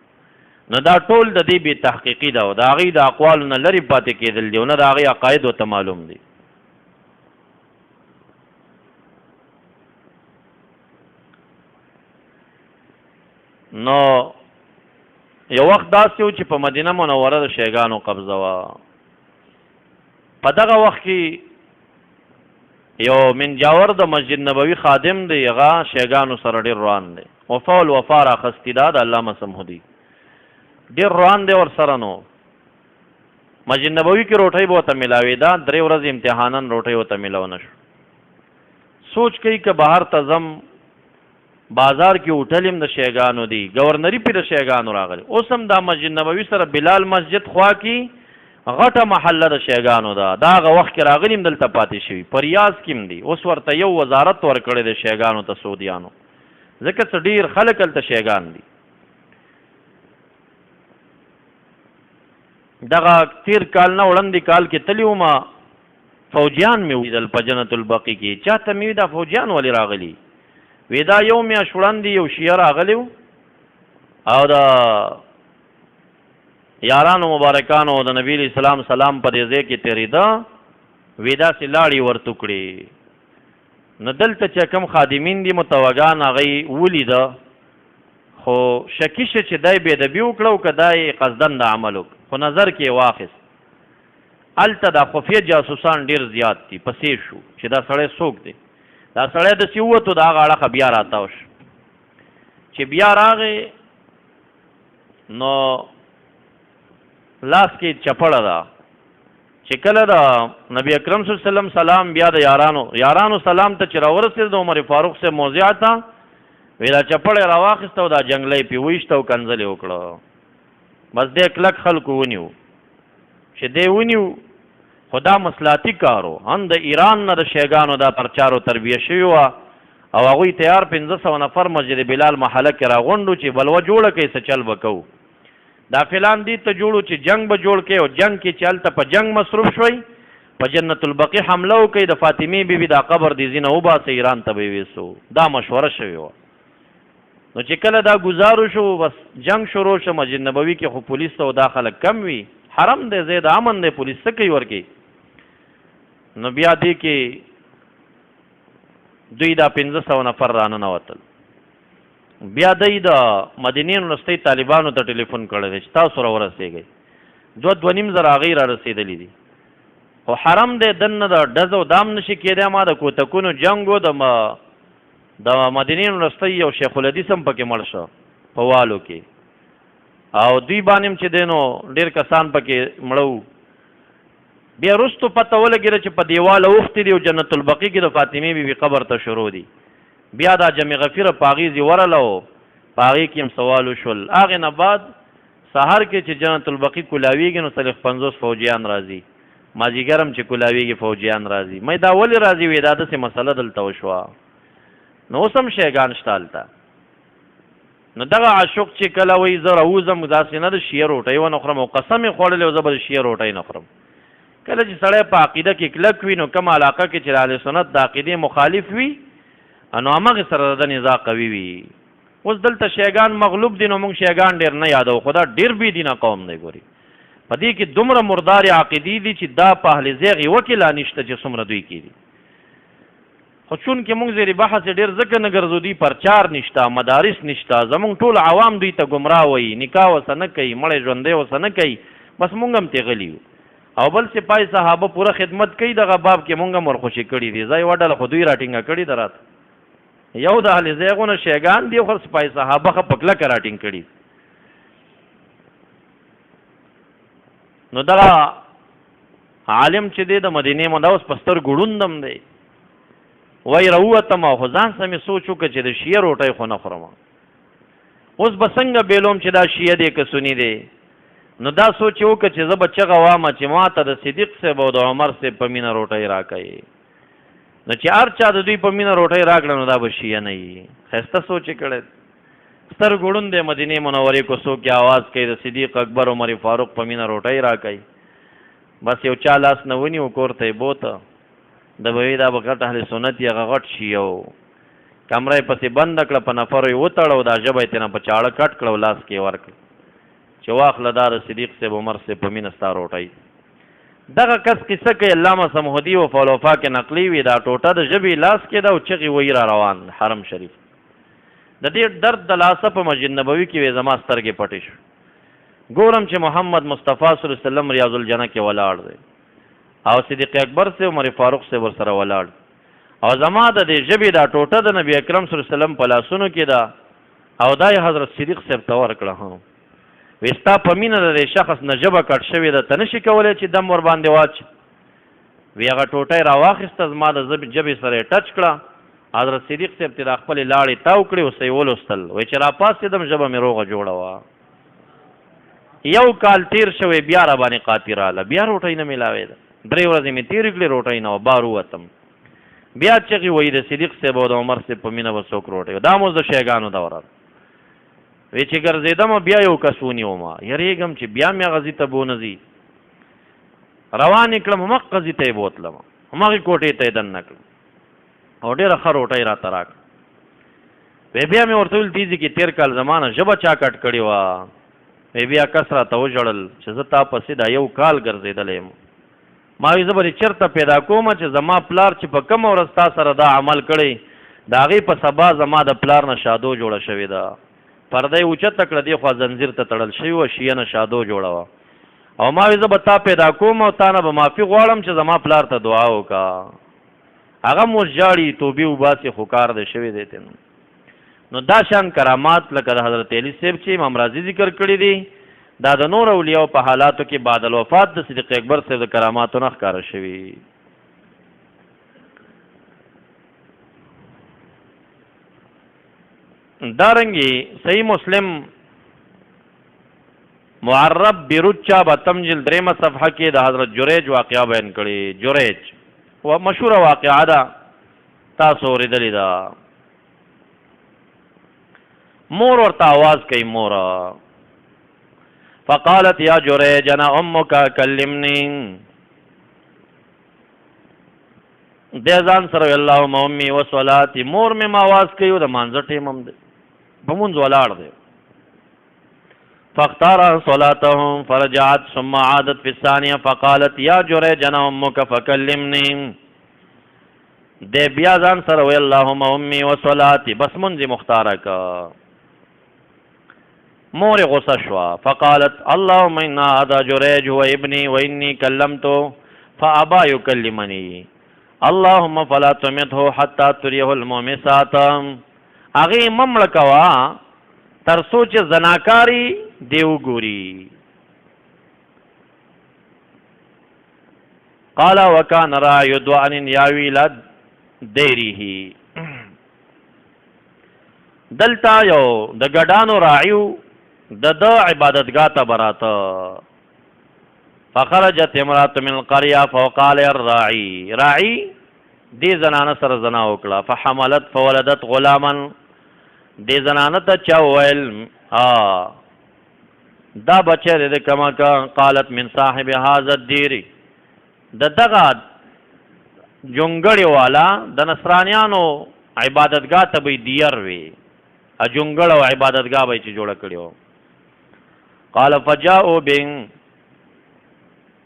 نو دا ټول د دې بې تحقیقي ده او د هغې د اقوالو نه لرې پاتې کېدل دي او نه د هغې عقاید ورته معلوم دي. نو یو وخت داسې و چې په مدینه منوره د شیګانو قبضه وه. په دغه وخت کې یو منجاور د مسجد نبوي خادم دی هغه شیګانو سره ډېر روان دی. وفا الوفا راخستی دا د علامه سمهودي ډېر روان دی ورسره. نو مسجد نبوي کې روټۍ به ورته میلاوېده. 3 ورځې امتحانن روټۍ ورته میلاونه شو. سوچ کوي که بهر ته ځم بازار کې هوټل هم د شیګانو دي گورنري پې د شیګانو راغلی. اوس هم دا مسجد نبوي سره بلال مسجد خوا کې غټه محله د شیګانو ده. دا هغه وخت کې راغلي هم دلته پاتې شوي. په ریاض کې هم دي. اوس ورته یو وزارت ورکړی د شیګانو ته سعودیانو ځکه څه ډېر خلک هلته شیګان دي. دغه تیر کال نه وړاندې کال کې تللی وم فوجیان مې ولیدل په جنت البقي کې. چا ته مې وي دا فوجیان ولې راغلي؟ وی دا یو میاشت وړاندې یو شیعه راغلی او د یارانو مبارکانو د نبي علیه السلام سلام په دې ځای کې تېرېده. وی داسې لاړې ورته کړې. نو دلته چې کوم خادمین دي متوګان هغه ولیده خو شکي شه چې دی بېدبي وکړه او که دا یې قصدن د عمل وکړه خو نظر کې یې واخیست. هلته دا خفیه جاسوسان ډېر زیات دي. پسې شو چې دا سړی څوک دی. دا سړی داسې ووتو د هغه اړخه بیا راتاو شو. چې بیا راغی نو لاس کې چپړه ده چې کله د نبی اکرم صلی الله علیه وسلم سلام بیا د یارانو سلام ته چې راورسېد د عمر فاروق سے موضع ته وی دا چپړه راواخیسته او دا جنګلی پې ویشته او کنځلې وکړه. بس دی کلک خلکو ونیو چې دی ونیو خو دا مصلحتي کارو. هم د ایران نه د شیګانو دا پرچارو تربیه شوي وه او هغوی تیار 500 نفر مسجد بلال محله کې راغونډو چې بلوه جوړه کوي څه چل به کوو. دا فلان دې ته جوړو چې جنگ به جوړ کوي او جنگ کې چې هلته په جنگ مصروف شوی په جنت البقي حمله وکړي د فاطمې بیبي دا قبر دې ځینه وباسه ایران ته به یې ویسو. دا مشوره شوې وه. نو چې کله دا ګزارو شو بس جنگ شروع شو. مسجد نبوي کې خو پولیس ته دا خلک کم وي. حرم دی ځای د امن دی. پولیس څه کوي ورکوي؟ نو بیا دې کې دوی دا 500 نفر راننوتل. بیا دوی د مدینې وروستۍ طالبانو ته ټلیفون کړی دی چې تاسو راورسېږئ. 2.5 زره هغې را رسېدلي دي. خو حرم دی دننه د ډزو دام نشي کېدی. ما د کوتکونو جنګ و د مدینې وروستۍ یو شیخ الحدیث هم پکې مړ شو په والو کې او دوی باندې هم چې دی نو ډېر کسان پکې مړه. بیا وروستو پته ولګېده چې په دیواله اوښتې دي او جنت البقي کې د فاطمې بیبي قبر ته شروع دي. بیا دا جمع غفیره په هغې ځي ورله و په هغې کې هم سوال وشول. هغې نه بعد سهار کې چې جنت البقي کولاویږي نو 50 فوجیان راځي. مازدیګر هم چې کولاویږي فوجیان راځي. مې دا ولې راځي؟ وی دا داسې مسله دلته وشوه. نو اوس هم شیګان شته هلته. نو دغه عاشق چې کله وایي زه راوځم داسې نه د شیعه روټۍ ونه خورم او قسم یې خوړلی او زه به د شیعه روټۍ نه خورم. کله چې سړی په عقیده کې کلک وي نو کوم علاقه کې چې د اهل سنت د عقیدې مخالف وي نو همغې سره د نزاع قوي وي. اوس دلته شیګان مغلوب دي نو موږ شیګان ډېر نه یادو. خو دا ډېر بېدینه قوم دی. ګوري په دې کې دومره مردارې عقیدې دي چې دا په اهل زیغ یوه کې لا نشته چې څومره دوی کې دي. خو چون کې موږ زیری بحث ډېر ځکه نه ګرځو دوی پرچار نشته مدارس نشته زمونږ ټول عوام دوی ته ګمراه وایي نکاح ورسره نه کوي مړی ژوندی ورسره نه کوي بس مونږ هم ترې غلي یو او بل سپای صحابه پوره خدمت کوي دغه باب کې مونږ هم ورخوشي کړي دي ځای وډله خو دوی راټینګه کړي ده راته یو د اهل زیغونه شیګان دي خو سپای صحابه ښه په کلکه راټینګ کړي نو دغه عالم چې دی د مدینې مونږ اوس په سترګو ړوند هم دی وای راووتم او خو ځان سمې سوچ وکړه چې د شیعه روټۍ خو نه خورم اوس به څنګه بیلوم چې دا شیعه دی که سني دی نو دا سوچ یې وکړه چې زه به چغه وامه چې ما ته د صدیق صاحب او د عمر صاحب په مینه روټۍ راکوي نو چې هر چا د دوی په مینه روټۍ راکړه نو دا به شیعه نه وي ښایسته سوچ یې کړی سترګو ړوند دی مدینې منورې کو څوک یې اواز کوي د صدیق اکبر عمر فاروق په مینه روټۍ راکوي بس یو چا لاس نه ونیو کور ته یې بوته د بوي دا به غټ اهل سنت یې هغه غټ شیعه و کمره یې پسې بنده کړه په نفرو یې وتړه دا ژبه یې ترېنه په چاړه کټ کړه او لاس کې یې ورکړه چې واخله دا د صدیق صاحب عمر صاحب په مینه ستا روټۍ دغه کس قصه کوي علامه سمهودي و فلوفا کې نقلي وي دا ټوټه د ژبې لاس کې ده او چغې وایي را روان حرم شریف د دې درد د لاسه په مسجد نبوي کې وې زما سترګې پټې شو ګورم چې محمد مصطفی صلی الله علیه وسلم ریاض الجنه کې ولاړ دی او صدیق اکبر سے عمر فاروق سے ورسره ولاړ او زما د دې ژبې دا ټوټه د نبی اکرم صلی الله علیه وسلم په لاسونو کې ده او دا یې حضرت صدیق صاحب ته ورکړه وستا په مینه د دې شخص نه ژبه کټ شوې ده ته نشي کولی چې دم ور باندې واچ وی هغه ټوټه یې راواخیسته زما د ژبې سره یې ټچ کړه حضرت صدیق صاحب ته د خپلې لاړې تاو کړې اوس یې ولوستل وایي چې راپاڅېدم ژبه مې روغه جوړه وه یو کال تیر شوی بیا را باندې قاطي راله بیا روټۍ نه میلاوېده 3 ورځې مې تېرې کړې روټۍ نه وه بار ووتم بیا چغې وایي د صدیق صاحب او د عمر صاحب په مینه به څوک روټۍ دا مو د شیګانو دوره وی چې ګرځېدم بیا یو کس ونیوم یریږم چې بیا مې هغه ځي ته بونه ځي روان یې کړم همغه ځي ته یې بوتلم همغې کوټې ته یې دننه کړم او ډېره ښه روټۍ راته راکړه وی بیا مې ورته ویل تیزي کې تېر کال زمانه ژبه چا کټ کړې وه وی بیا کس راته وژړل چې زه تا پسې دا یو کال ګرځېدلی یم ما وی زه به دې چېرته پیدا کوم چې زما پلار چې په کومه ورځ تا سره دا عمل کړی د هغې په سبا زما د پلار نه شادو جوړه شوې ده پرده یې اوچته کړه دې خوا زنځیر ته تړل شوي وه شیه نه شادو جوړه وه او ما وی زه به تا پیدا کوم او تا نه به معافي غواړم چې زما پلار ته دعا وکړه هغه مو ژاړي توبې وباسي خو کار دی شوی دی ته نو دا شان کرامات لکه د حضرت علی صاحب چې امام راضي ذکر کړي دي دا د نور اولیاء په حالاتو کې بعد الوفات د صدیق اکبر صاحب د کراماتو نه ښکاره شوي دارنګي صحیح مسلم معرب بیروچا بتمجل 3 صفحه کې د حضرت جریج واقعا بیان کړي جریج و مشهور واقعا ده تاسو اوریدلې ده مور ورته आवाज کوي مور فقالت یا جریج انا امک کلمنی دې ځان سره اللهم امي وصلاتي مور مې ما आवाज کوي د مانځ ټیم هم ده بمونځ ولاړ دی فاختار صلاتهم فرجعت ثم عادت في الثانيه فقالت يا جريج انا امك فكلمني دې بیا ځان سره وی اللهم امي وصلاتي بس منځ مختاره کا مور غصه شوا فقالت اللهم ان هذا جريج هو ابني واني كلمته فابى يكلمني اللهم فلا تمته حتى تريه المومسات هغه ممړه کوا تر سوچ زناکاری دیو ګوري قال وكان راعي دعاء ياوي لد دیره دلتا یو د ګډانو راعیو د عبادتګاه ته براته فخرجت امراه من القريه فقال الراعي راعي دې زنانه سره زنا وکړه فحملت فولدت غلاما دې زنانه ته چا ویل دا بچی دې کما قالت من صاحب هذا الدير دغه جونګړی والا د نصرانیانو عبادتګاه ته به دیر وي ا جونګړ او عبادتګاه به چې جوړ کړیو قال فجاءوا بن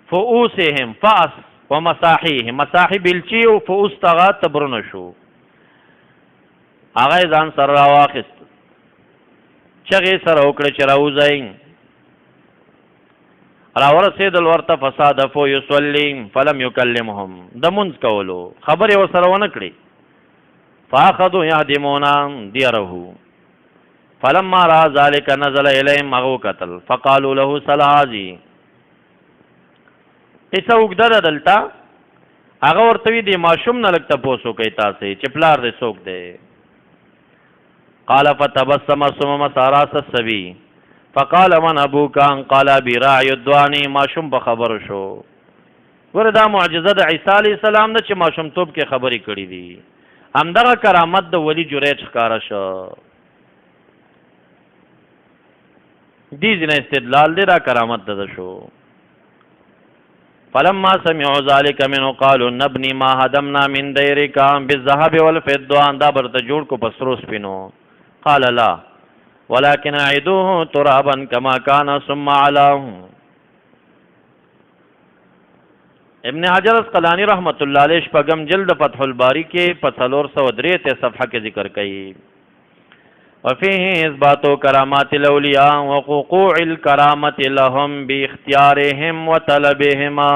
فؤوسهم فاس ومساحيهم مساحي بلچي او فؤوس تغا تبرن شو هغه ځان سره راواخیست چغې سره وکړه چې راوځئ راورسېدل ورته فصادفو یصلي فلم یکلمهم د مونځ کولو خبرې ورسره ونه کړې فاخذوا یهدمون دیره فلما را ذلك نزل الیهم هغه وکتل فقالوا له صلاحي قصه وګده ده دلته هغه ورته وی دی ماشوم نه لګ تپوس وکړئ تاسې چې پلار دې څوک دی قال فتبسم ثم مسح راس الصبي فقال من ابوك قال ابي راعي الدواني ماشوم په خبر شو ګوره دا معجزه د عیسی علیه السلام ده چې ماشوم توپ کې خبرې کړې دي همدغه کرامت د ولی جریج ښکاره شو دې ځینې استدلال دی دا کرامت ده شو فلما سمعوا ذلك منه قالوا نبني ما هدمنا من ديرك بالذهب والفضة دا برته جوړ کو پسرو سپینو قال لا ولكن اعيدوه ترابا كما كان ثم علاه ابن حجر اسقلانی رحمت الله علیه شپږم جلد فتح الباری کې په 403 صفحه کې ذکر کړي وفيه اثبات کرامات الاولياء ووقوع الكرامه لهم باختيارهم وطلبهما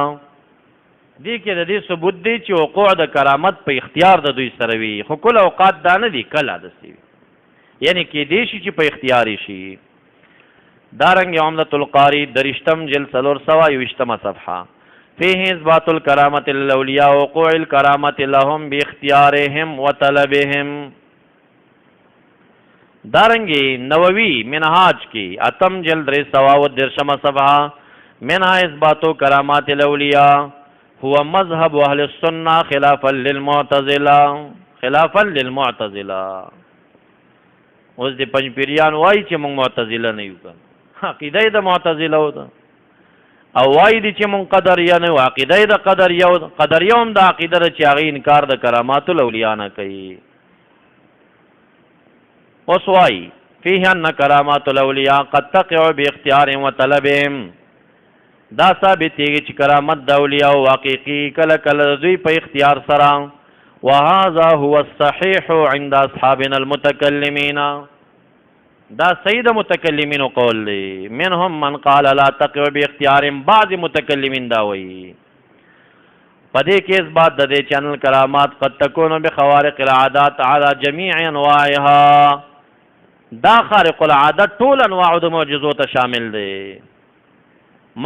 دې کې د دې ثبوت دی چې وقوع د کرامت په اختیار د دوی سره وي خو کله اوقات دا نه دي کله د سی یعنی کې دې شي چې په اختیار شي دارنګ عمدۃ القاری درشتم جلد 320 صفحه فيه اثبات الكرامه للاولياء ووقوع الكرامه لهم باختيارهم وطلبهم دارنګي نووي منهاج کی اتم جلد 313 صفحه منها اثبات کرامات الاولیاء هو مذهب اهل السنه خلافا للمعتزله اوس د پنځپیریان وای چې موږ معتزله نه یو کنه عقیده د معتزله و ده او وای دي چې موږ قدریه نه عقیده د قدریه هم د عقیده چې هغه انکار د کرامات الاولیاء نه کوي وصوائی فيه ان کرامات الاولیاء قد تقع باختیارهم وطلبهم دا ثابتېږي چې کرامت د اولیاء واقعي کله کله دوی په اختیار سره وهذا هو الصحيح عند اصحابنا المتكلمين دا سید متکلمین قول دی منهم من قال لا تقع باختیارهم بعض متکلمین دا وایي پدې کې اثبات د دې چانل کرامات قد تكون بخوارق العادات على جميع انواعها دا خارق العادت ټول انواع د معجزو ته شامل دي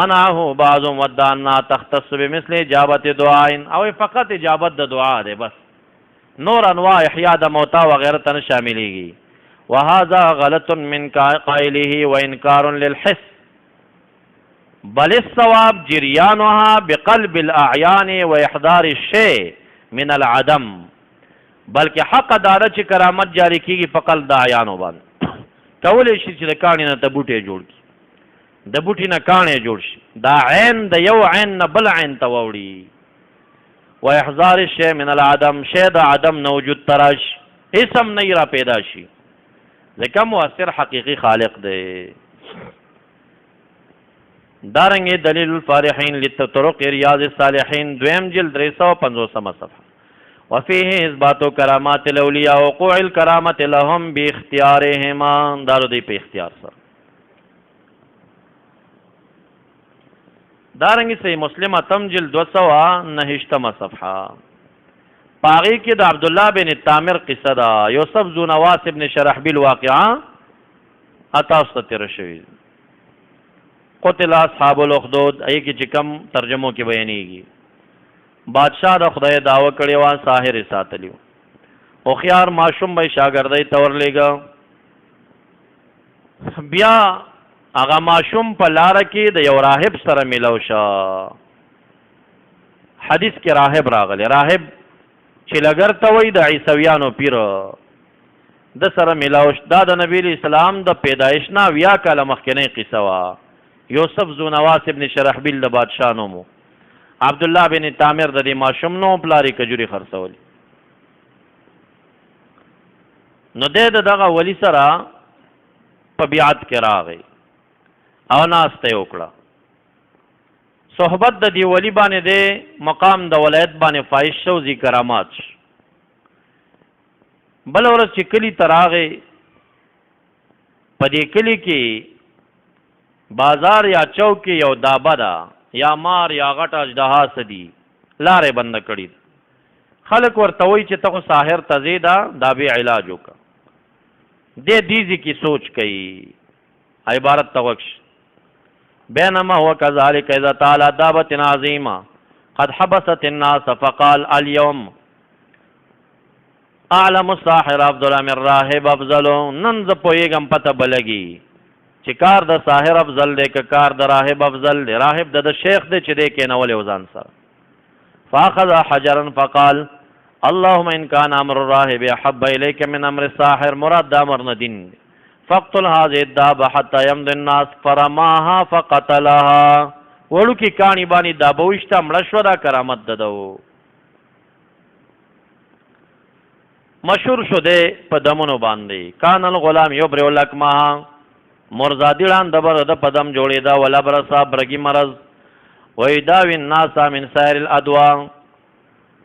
منعه بعضهم ودعنا تختص بمثل اجابت دعاء او فقط اجابت د دعا ده بس نور انواع احیاء د موتا وغیرہ ته شاملېږي وهذا غلط من قائله وانكار للحس بل الصواب جريانها بقلب الاعيان واحضار الشيء من العدم بلکې حق دار چې کرامت جاری کیږي په قلب د اعیانو باندې کولې شي چې د کاڼي نه ته بوټي جوړ کی د بوټي نه کاڼي جوړ شي دا عین د یو عین نه بل عین ته ووړي واحضار الشيء من العدم شی د عدم نه وجود تراش اسم نه را پیدا شي ځکه مؤثر حقیقی خالق دی دارنګ دلیل الفارحین للطرق ریاض الصالحین دویم جلد 350 صفحه وفيه اثبات کرامات الاولیاء وقوع الکرامت لهم باختیارهما دارو دی په اختیار سره دارنګ صحیح مسلم اتم جلد 209 صفحه پاغي کې د عبد الله بن تامر قصه دا یوسف ذو نواس ابن شرحبیل واقعا اتاست تر شوی قتل اصحاب الاخدود ای کی چې کم ترجمو کې بیانېږي بادشاہ د خدای داوا کړی و ساحر ساتلیو او خيار ماشوم به شاګردای تور لګا بیا هغه ماشوم په لار کې د یو راهب سره ملو شو حدیث کې راهب راغلی راهب چې لګر ته وای د عیسویانو پیر د سره ملاوش دا د نبی اسلام د پیدایش نه ویا کاله مخکنی قصه وا یوسف ذو نواس ابن شرحبیل د بادشاہ نومو عبد الله بن تامر د دې ماشوم نو پلاری کجوري خرڅول نو دغه ولی سره په بیعت کې راغی او ناسته وکړه صحبت د دی ولی باندې د مقام د ولایت باندې فایش شو ذی کرامات بل ورځ چې کلی ته راغی په دې کلی کې بازار یا چوک کې یو دابه ده یا مار یا غټ اژدها سدي لارې بند کړي خلک ورته وایي چې ته خو ساحر ته ځې دا بې علاج وکړه دې دیزي کې سوچ کوي عبارت ته وکش بینما هو كذلك اذا تعالى دابة عظیمه قد حبست الناس فقال اليوم اعلم الساحر افضل من راهب افضل نن ز پویګم پته بلګي چې کار د ساحر افضل دی که کار د راهب افضل دی راهب د شیخ دی چې دی کې نول وزن سره فاخذ حجرا فقال اللهم ان كان امر الراهب احب اليك من امر الساحر مراد امر ندین فقتل هذه الدابه حتى يمضي الناس فرماها فقتلها وړو کې کانی باندې دابه وشته مړه شو دا کرامت ددو مشهور شو دی په دمونو باندې کان الغلام یبرئ الاکمه مرزادیړان دبر د پدم جوړېدا ولا برسا برګي مرض ویداوی الناس من سائر الادوا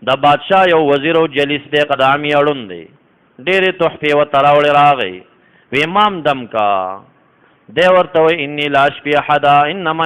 د بادشاہ یو وزیر او جلیس دی قدامی اړون دی ډېرې تحفې و تراوړې راغی و امام دم کا دی ورته وی انی لا اشفی احدا انما